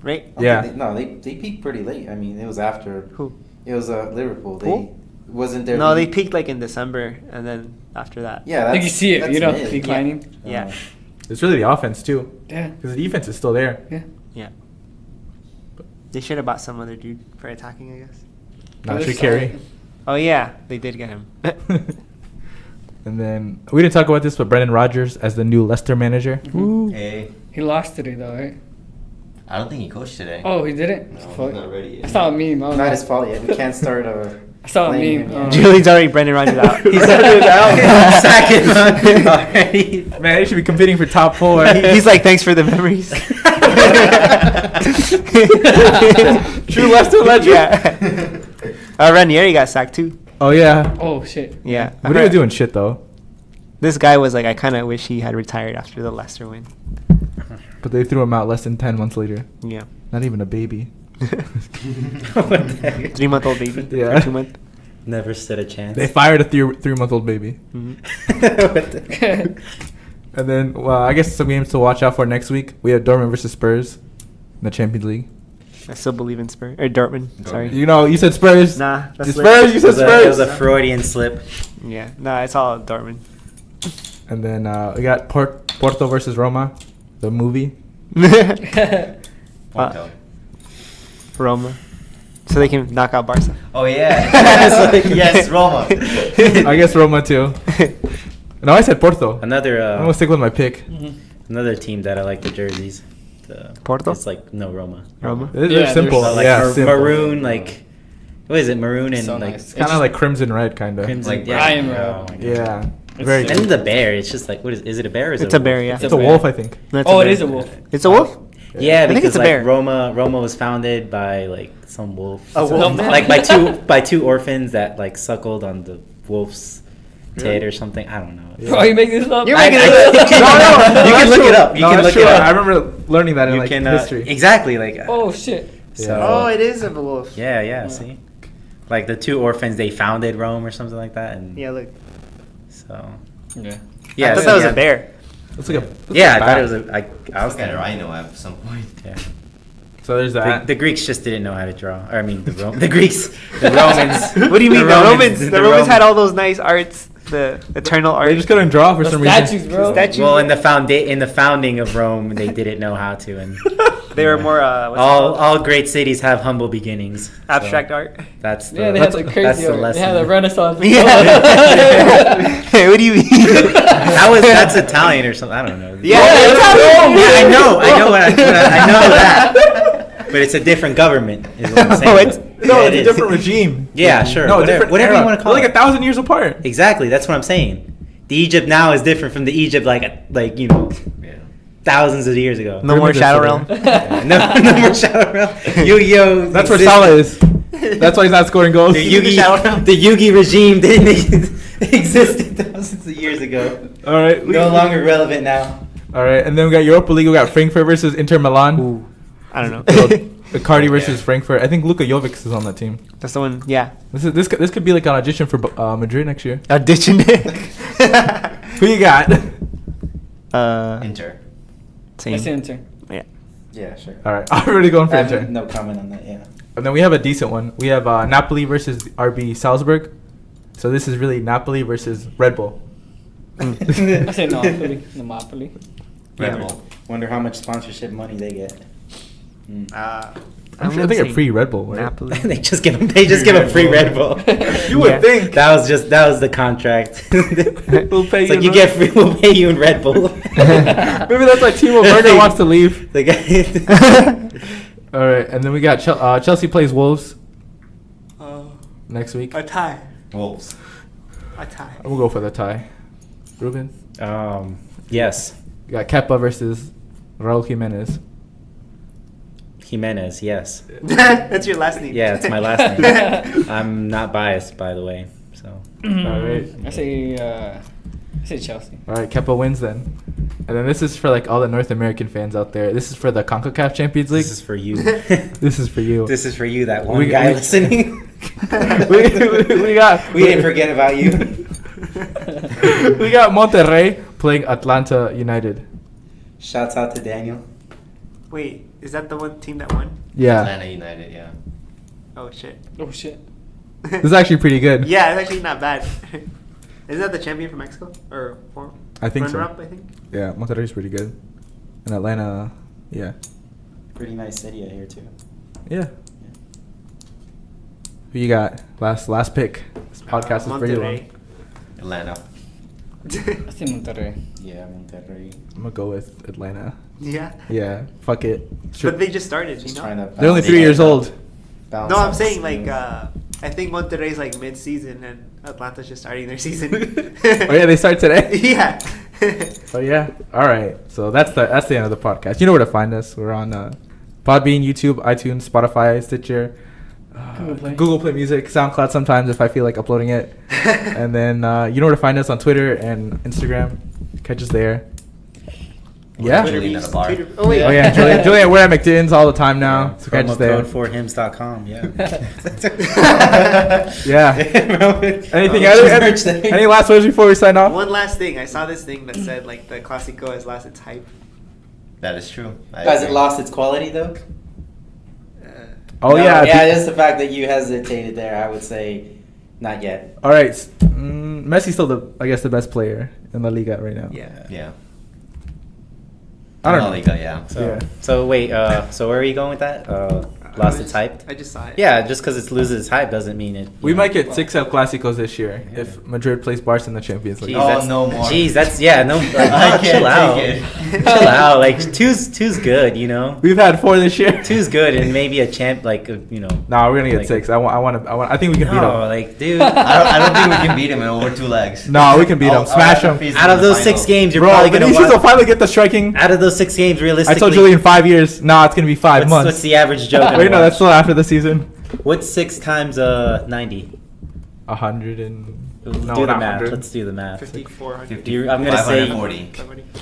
S3: Right?
S4: Yeah.
S7: They peaked pretty late. I mean, it was after.
S3: Who?
S7: It was Liverpool. They
S3: Who?
S7: wasn't there.
S3: No, they peaked like in December, and then after that.
S7: Yeah,
S6: I think you see it,
S7: that's
S6: you know,
S7: mid.
S6: declining.
S3: Yeah.
S4: It's really the offense, too.
S6: Yeah.
S4: Because the defense is still there.
S6: Yeah.
S3: Yeah. They should have bought some other dude for attacking, I guess.
S4: Not
S6: They're
S4: Shaqiri.
S6: solid.
S3: Oh yeah, they did get him.
S4: And then we didn't talk about this, but Brendan Rodgers as the new Leicester manager.
S5: Hey,
S6: He lost today, though, right?
S5: I don't think he coached today.
S6: Oh, he didn't?
S5: No,
S6: Fuck.
S5: he's not ready yet.
S6: I saw a meme. I was
S7: Not
S6: like-
S7: his fault yet. We can't start a.
S6: I saw a
S7: blaming
S6: meme.
S7: him yet.
S3: Julian's already Brendan Rodgers out.
S7: He's already out. Sack him already.
S4: Man, he should be competing for top 4.
S3: He's like, thanks for the memories.
S4: True Leicester legend.
S3: Yeah. Ranieri got sacked too.
S4: Oh, yeah.
S6: Oh, shit.
S3: Yeah.
S4: What are you doing shit, though?
S3: This guy was like, I kind of wish he had retired after the Leicester win.
S4: But they threw him out less than 10 months later.
S3: Yeah.
S4: Not even a baby.
S3: 3-month-old baby.
S4: Yeah.
S3: 2 month.
S7: Never stood a chance.
S4: They fired a 3-month-old baby.
S7: What the-
S4: And then, well, I guess some games to watch out for next week. We have Dortmund versus Spurs in the Champions League.
S3: I still believe in Spurs or Dortmund. Sorry.
S4: You know, you said Spurs.
S3: Nah, that's
S4: Spurs. You said
S7: It was
S4: Spurs.
S7: a Freudian slip.
S3: Yeah, nah, it's all Dortmund.
S4: And then we got Porto versus Roma, the movie.
S3: Roma, so they can knock out Barca.
S5: Oh yeah. Yes, Roma.
S4: I guess Roma too. No, I said Porto.
S7: Another
S4: I'm gonna stick with my pick.
S7: another team that I like the jerseys.
S3: Porto?
S7: It's like no Roma.
S3: Roma.
S4: They're
S6: Yeah,
S4: simple.
S7: But like
S4: simple.
S7: maroon, like what is it? Maroon and
S6: So
S7: like
S6: nice.
S4: Kind of like crimson red, kind of.
S7: crimson.
S5: Like
S7: yeah.
S6: Brian
S7: Oh
S6: Maroon.
S7: my God.
S4: Yeah.
S6: It's
S4: Very.
S6: so-
S7: And the bear, it's just like what is it a bear or is
S3: It's
S7: it
S3: a bear, yeah.
S6: It's
S4: It's a
S6: bear.
S4: wolf, I think.
S3: That's
S6: Oh,
S3: a
S6: it
S3: bear.
S6: is a wolf.
S3: It's a wolf.
S7: Yeah,
S3: I think
S7: because
S3: it's a
S7: like
S3: bear.
S7: Roma was founded by like some wolf.
S3: A wolf.
S7: Like by two orphans that like suckled on the wolf's tit or something. I don't know.
S6: Bro, you make this up?
S3: You're making it up.
S7: You can look it up. You can look it
S4: I
S7: up.
S4: remember learning that in
S7: You
S4: like
S7: can
S4: history.
S7: exactly like.
S6: Oh, shit.
S7: So,
S3: Oh, it is a wolf.
S7: Yeah. See, like the two orphans, they founded Rome or something like that, and
S3: Yeah, look.
S7: so
S6: Yeah.
S7: yeah.
S3: I thought
S7: so,
S3: that was
S7: yeah.
S3: a bear.
S4: Let's look at.
S7: Yeah, I thought it was a. I was
S5: Kind of
S7: kind
S5: rhino at some point.
S7: Yeah.
S4: So there's that.
S7: The Greeks just didn't know how to draw. Or I mean, the Greeks, the Romans.
S3: What do you mean? The Romans?
S7: the
S3: The Romans had all those nice arts, the eternal art.
S4: They just couldn't draw for
S6: The
S4: some
S6: statues,
S4: reason.
S6: bro.
S3: Statues.
S7: Well, in the founding of Rome, they didn't know how to, and
S3: They were more what's it
S7: all
S3: called?
S7: great cities have humble beginnings. So
S3: Abstract art.
S7: That's the,
S6: Yeah, they had
S7: that's,
S6: like
S7: that's
S6: crazy
S7: the
S6: art.
S7: lesson.
S6: They had the Renaissance.
S3: Hey, what do you mean?
S7: That's Italian or something. I don't know.
S3: Yeah,
S7: I know that. But it's a different government. Is what I'm saying.
S3: What?
S4: No,
S7: Yeah,
S4: it's
S7: it
S4: a
S7: is.
S4: different regime.
S7: Yeah, sure.
S4: No,
S7: whatever,
S4: different
S7: whatever you
S4: era.
S7: want to call
S4: They're
S7: it.
S4: like 1,000 years apart.
S7: Exactly. That's what I'm saying. The Egypt now is different from the Egypt like you know
S5: Yeah.
S7: thousands of years ago.
S3: No more
S4: Pyramids
S3: Shadow
S4: are
S3: Realm.
S7: Yeah, no more Shadow Realm. Yu-Gi-Oh!
S4: That's where
S7: existed.
S4: Salah is. That's why he's not scoring goals.
S7: The Yugi regime didn't exist thousands of years ago.
S4: All right.
S7: No longer relevant now.
S4: All right, and then we got Europa League. We got Frankfurt versus Inter Milan.
S3: Ooh, I don't know.
S4: Icardi versus Frankfurt. I think Luka Jovic is on that team.
S3: That's the one. Yeah.
S4: This could be like an audition for Madrid next year.
S3: Audition.
S4: Who you got?
S5: Inter.
S3: Same.
S6: That's Inter.
S3: Yeah.
S7: Yeah, sure.
S4: All right, I'm already going for
S7: I
S4: Inter.
S7: have no comment on that. Yeah.
S4: And then we have a decent one. We have Napoli versus RB Salzburg. So this is really Napoli versus Red Bull.
S6: I say Monopoly.
S5: Red Bull.
S7: Wonder how much sponsorship money they get.
S4: I think a free Red Bull. Right?
S3: Napoli.
S7: They just give them free Red Bull.
S4: You would
S3: Yeah.
S4: think.
S7: That was the contract.
S4: We'll pay
S7: It's
S4: you
S7: like you
S4: in
S7: get free. We'll pay you in Red Bull.
S4: Maybe that's why Timo Werner wants to leave.
S7: The guy.
S4: All right, and then we got Chelsea plays Wolves next week.
S3: A tie.
S5: Wolves.
S3: A tie.
S4: I'm gonna go for the tie. Ruben,
S7: Yes.
S4: we got Kepa versus Raul Jimenez.
S7: Jimenez. Yes.
S3: That's your last name.
S7: Yeah, it's my last name. I'm not biased, by the way. So.
S4: All right.
S6: I say Chelsea.
S4: All right, Kepa wins then. And then this is for like all the North American fans out there. This is for the CONCACAF Champions League.
S7: This is for you.
S4: This is for you.
S7: This is for you, that one
S4: We-
S7: guy
S4: we-
S7: listening.
S4: we got.
S7: We didn't forget about you.
S4: We got Monterrey playing Atlanta United.
S7: Shouts out to Daniel.
S3: Wait, is that the one team that won?
S4: Yeah,
S5: Atlanta United, yeah.
S3: Oh shit.
S6: Oh shit.
S4: this is actually pretty good.
S3: Yeah, it's actually not bad. Isn't that the champion from Mexico? Or
S4: I think so.
S3: runner-up, I think.
S4: Yeah, Monterrey's pretty good. And Atlanta, yeah.
S7: Pretty nice city out here too.
S4: Yeah. Who you got? Last pick. This podcast is pretty long.
S3: Monterrey.
S5: Atlanta.
S6: I say Monterrey.
S7: Yeah, Monterrey.
S4: I'm gonna go with Atlanta.
S3: Yeah.
S4: Yeah, fuck it. Sure.
S3: But they just started,
S7: Just
S3: you
S7: trying
S3: know?
S7: to.
S4: They're only
S7: balance
S4: 3 years
S7: out-
S4: old.
S7: balance
S3: No, I'm
S7: out
S3: saying
S7: the
S3: like
S7: team.
S3: I think Monterrey's like mid-season and Atlanta's just starting their season.
S4: Oh yeah, they start today.
S3: Yeah.
S4: Oh yeah. All right. So that's the end of the podcast. You know where to find us. We're on Podbean, YouTube, iTunes, Spotify, Stitcher, Google Play Music, SoundCloud sometimes if I feel like uploading it. And then you know where to find us on Twitter and Instagram. Catch us there. Yeah.
S5: Julian at a bar.
S3: Oh wait.
S4: Oh yeah, Julian, we're at McDin's all the time now. So catch us
S7: Promo
S4: there.
S7: code for hims.com. Yeah.
S4: Yeah. Anything else? Any last words before we sign off?
S3: One last thing. I saw this thing that said like the Clasico has lost its hype.
S5: That is true.
S7: Has it lost its quality though?
S4: Oh
S7: No,
S4: yeah.
S7: Yeah, just the fact that you hesitated there, I would say not yet.
S4: All right. Messi's still the best player in La Liga right now.
S3: Yeah.
S5: Yeah.
S4: I don't
S5: La
S4: know.
S5: Liga, yeah.
S7: So wait, so where are you going with that? Lost its hype?
S3: I just saw it.
S7: Yeah, just because it loses its hype doesn't mean it.
S4: We might get 6 El Clásicos this year if Madrid plays Barca in the Champions League.
S7: Jeez,
S5: no more.
S7: Jeez, that's no. Like, chill out. Chill out. Like two's good, you know.
S4: We've had 4 this year.
S7: Two's good, and maybe a champ, like you know.
S4: No, we're gonna get
S7: like,
S4: 6. I think we can beat
S7: No,
S4: them.
S7: like dude.
S5: I don't think we can beat him in over 2 legs.
S4: No, we can beat them. Smash them.
S7: Out of those 6 games, you're
S4: Bro,
S7: probably gonna
S4: Vinicius will
S7: win.
S4: finally get the striking.
S7: Out of those 6 games,
S4: I
S7: realistically,
S4: told Julian 5 years. Nah, it's gonna be 5 months.
S7: What's the average Joe? gonna
S4: Wait, no,
S7: watch?
S4: that's still after the season.
S7: What's 6 times 90?
S4: 100 and
S7: Do
S4: no,
S7: the
S4: not
S7: math.
S4: 100.
S7: Let's do the math.
S3: 5400.
S7: I'm gonna say
S5: 540.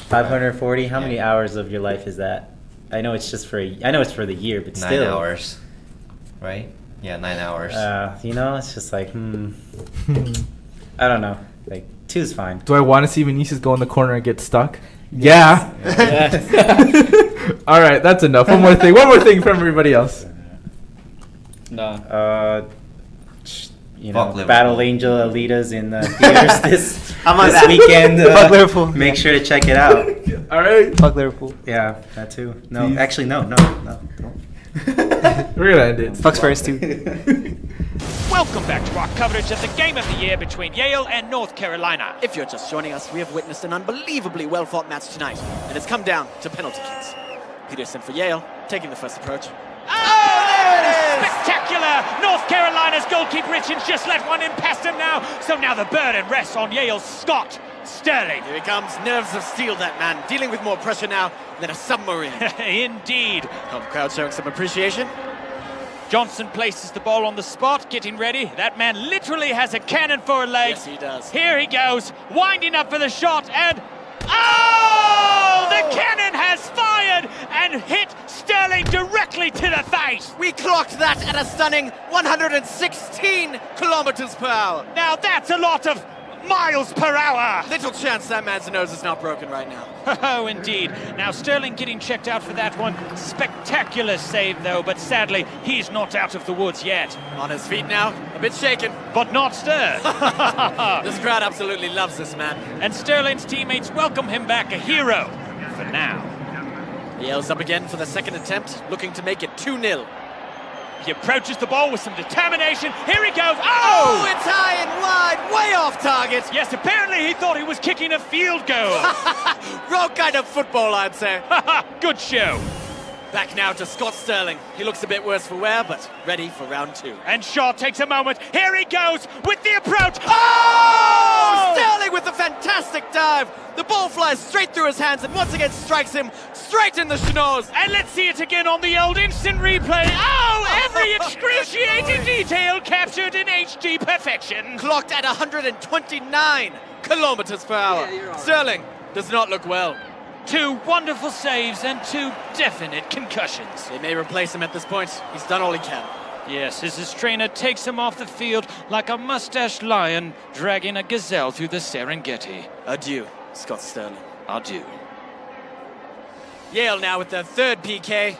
S7: 540. How many hours of your life is that? I know it's just I know it's for the year, but
S5: 9
S7: still.
S5: hours. Right? Yeah, 9 hours.
S7: You know, it's just like I don't know. Like 2's fine.
S4: Do I want to see Vinicius go in the corner and get stuck? Yeah. All right, that's enough. One more thing from everybody else.
S6: No.
S7: You
S5: Fuck
S7: know,
S5: Liverpool.
S7: Battle Angel Alitas in theaters this
S3: I'm on
S7: this
S3: that.
S7: weekend.
S3: Fuck Liverpool.
S7: Make sure to check it out.
S4: All right.
S3: Fuck Liverpool.
S7: Yeah, that too. No,
S4: Please.
S7: actually, no.
S4: We're gonna end it.
S3: Fuck Spurs too.
S1: Welcome back to our coverage of the game of the year between Yale and North Carolina.
S8: If you're just joining us, we have witnessed an unbelievably well-fought match tonight, and it's come down to penalty kicks. Peterson for Yale, taking the first approach.
S1: Oh, there it is! Spectacular! North Carolina's goalkeeper Richards just let one in past him now. So now the burden rests on Yale's Scott Sterling.
S8: Here he comes, nerves of steel, that man, dealing with more pressure now than a submarine.
S1: Indeed.
S8: Home crowd showing some appreciation.
S1: Johnson places the ball on the spot, getting ready. That man literally has a cannon for a leg.
S8: Yes, he does.
S1: Here he goes, winding up for the shot, and oh! The cannon has fired and hit Sterling directly to the face.
S8: We clocked that at a stunning 116 kilometers per hour.
S1: Now that's a lot of miles per hour.
S8: Little chance that man's nose is not broken right now.
S1: Oh, indeed. Now Sterling getting checked out for that one. Spectacular save, though, but sadly, he's not out of the woods yet.
S8: On his feet now, a bit shaken.
S1: But not stirred.
S8: This crowd absolutely loves this man.
S1: And Sterling's teammates welcome him back a hero for now.
S8: Yale's up again for the second attempt, looking to make it 2-0.
S1: He approaches the ball with some determination. Here he goes.
S8: Oh,
S1: Oh!
S8: it's high and wide, way off target.
S1: Yes, apparently he thought he was kicking a field goal.
S8: Wrong kind of football, I'd say.
S1: Good show.
S8: Back now to Scott Sterling. He looks a bit worse for wear, but ready for round 2.
S1: And Shaw takes a moment. Here he goes with the approach.
S8: Oh! Sterling with a fantastic dive. The ball flies straight through his hands and once again strikes him straight in the schnoz.
S1: And let's see it again on the old instant replay. Oh, every excruciating detail captured in HD perfection.
S8: Clocked at 129 kilometers per hour. Sterling does not look well.
S1: 2 wonderful saves and 2 definite concussions.
S8: They may replace him at this point. He's done all he can.
S1: Yes, as his trainer takes him off the field like a mustached lion dragging a gazelle through the Serengeti.
S8: Adieu, Scott Sterling.
S1: Adieu.
S8: Yale now with their third PK.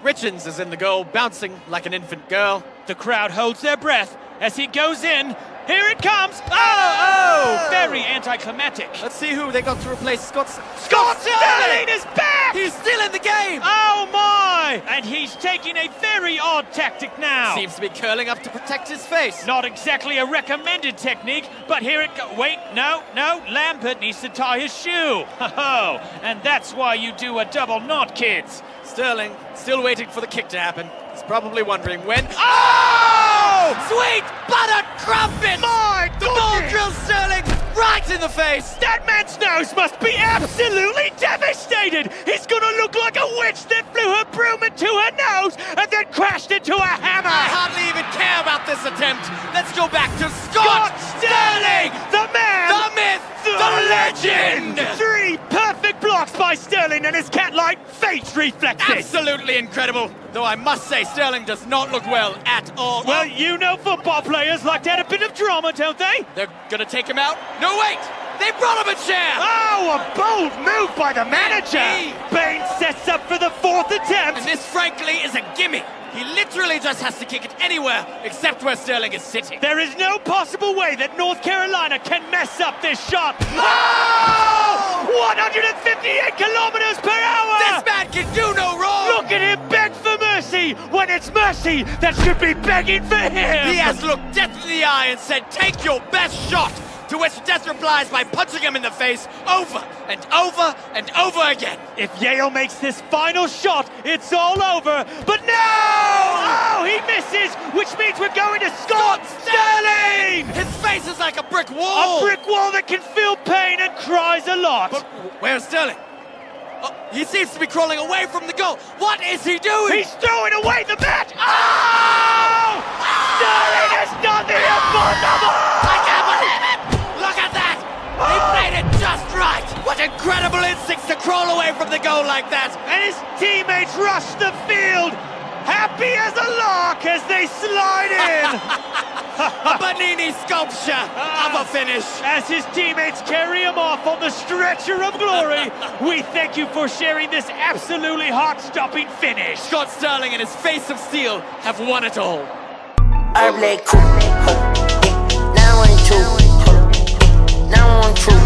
S8: Richards is in the goal, bouncing like an infant girl.
S1: The crowd holds their breath as he goes in. Here it comes! Oh! Very anticlimactic.
S8: Let's see who they got to replace Scott
S1: Sterling is back!
S8: He's still in the game!
S1: Oh my! And he's taking a very odd tactic now.
S8: Seems to be curling up to protect his face.
S1: Not exactly a recommended technique, but here it goes. Wait, no, Lambert needs to tie his shoe. Ho-ho! And that's why you do a double knot, kids.
S8: Sterling still waiting for the kick to happen. He's probably wondering when. Oh! Sweet butter crumpet!
S1: My
S8: The ball drills Sterling right in the face.
S1: That man's nose must be absolutely devastated. He's gonna look like a witch that flew her broom into her nose and then crashed into a hammer.
S8: I hardly even care about this attempt. Let's go back to Scott
S1: Sterling, the man,
S8: the myth, the legend.
S1: 3 perfect blocks by Sterling, and his cat-like face reflexes.
S8: Absolutely incredible. Though I must say, Sterling does not look well at all.
S1: Well, you know football players like to add a bit of drama, don't they?
S8: They're gonna take him out. No, wait! They brought him a chair!
S1: Oh, a bold move by the manager! Bain sets up for the 4th attempt!
S8: And this, frankly, is a gimme. He literally just has to kick it anywhere except where Sterling is sitting.
S1: There is no possible way that North Carolina can mess up this shot. Oh! 158 kilometers per hour!
S8: This man can do no wrong!
S1: Look at him beg for mercy when it's mercy that should be begging for him!
S8: He has looked death in the eye and said, take your best shot! To which Death replies by punching him in the face over and over and over again.
S1: If Yale makes this final shot, it's all over. But no! Oh, he misses, which means we're going to Scott Sterling!
S8: His face is like a brick wall.
S1: A brick wall that can feel pain and cries a lot.
S8: But where's Sterling? Oh, he seems to be crawling away from the goal. What is he doing?
S1: He's throwing away the bat. Oh! Sterling has done the impossible!
S8: I can't believe it! Look at that! He played it just right! What incredible instincts to crawl away from the goal like that!
S1: And his teammates rush the field, happy as a lark as they slide in!
S8: A Bernini sculpture of a finish!
S1: As his teammates carry him off on the stretcher of glory, we thank you for sharing this absolutely heart-stopping finish!
S8: Scott Sterling and his face of steel have won it all.
S9: I play cool, now I'm true, now I'm true.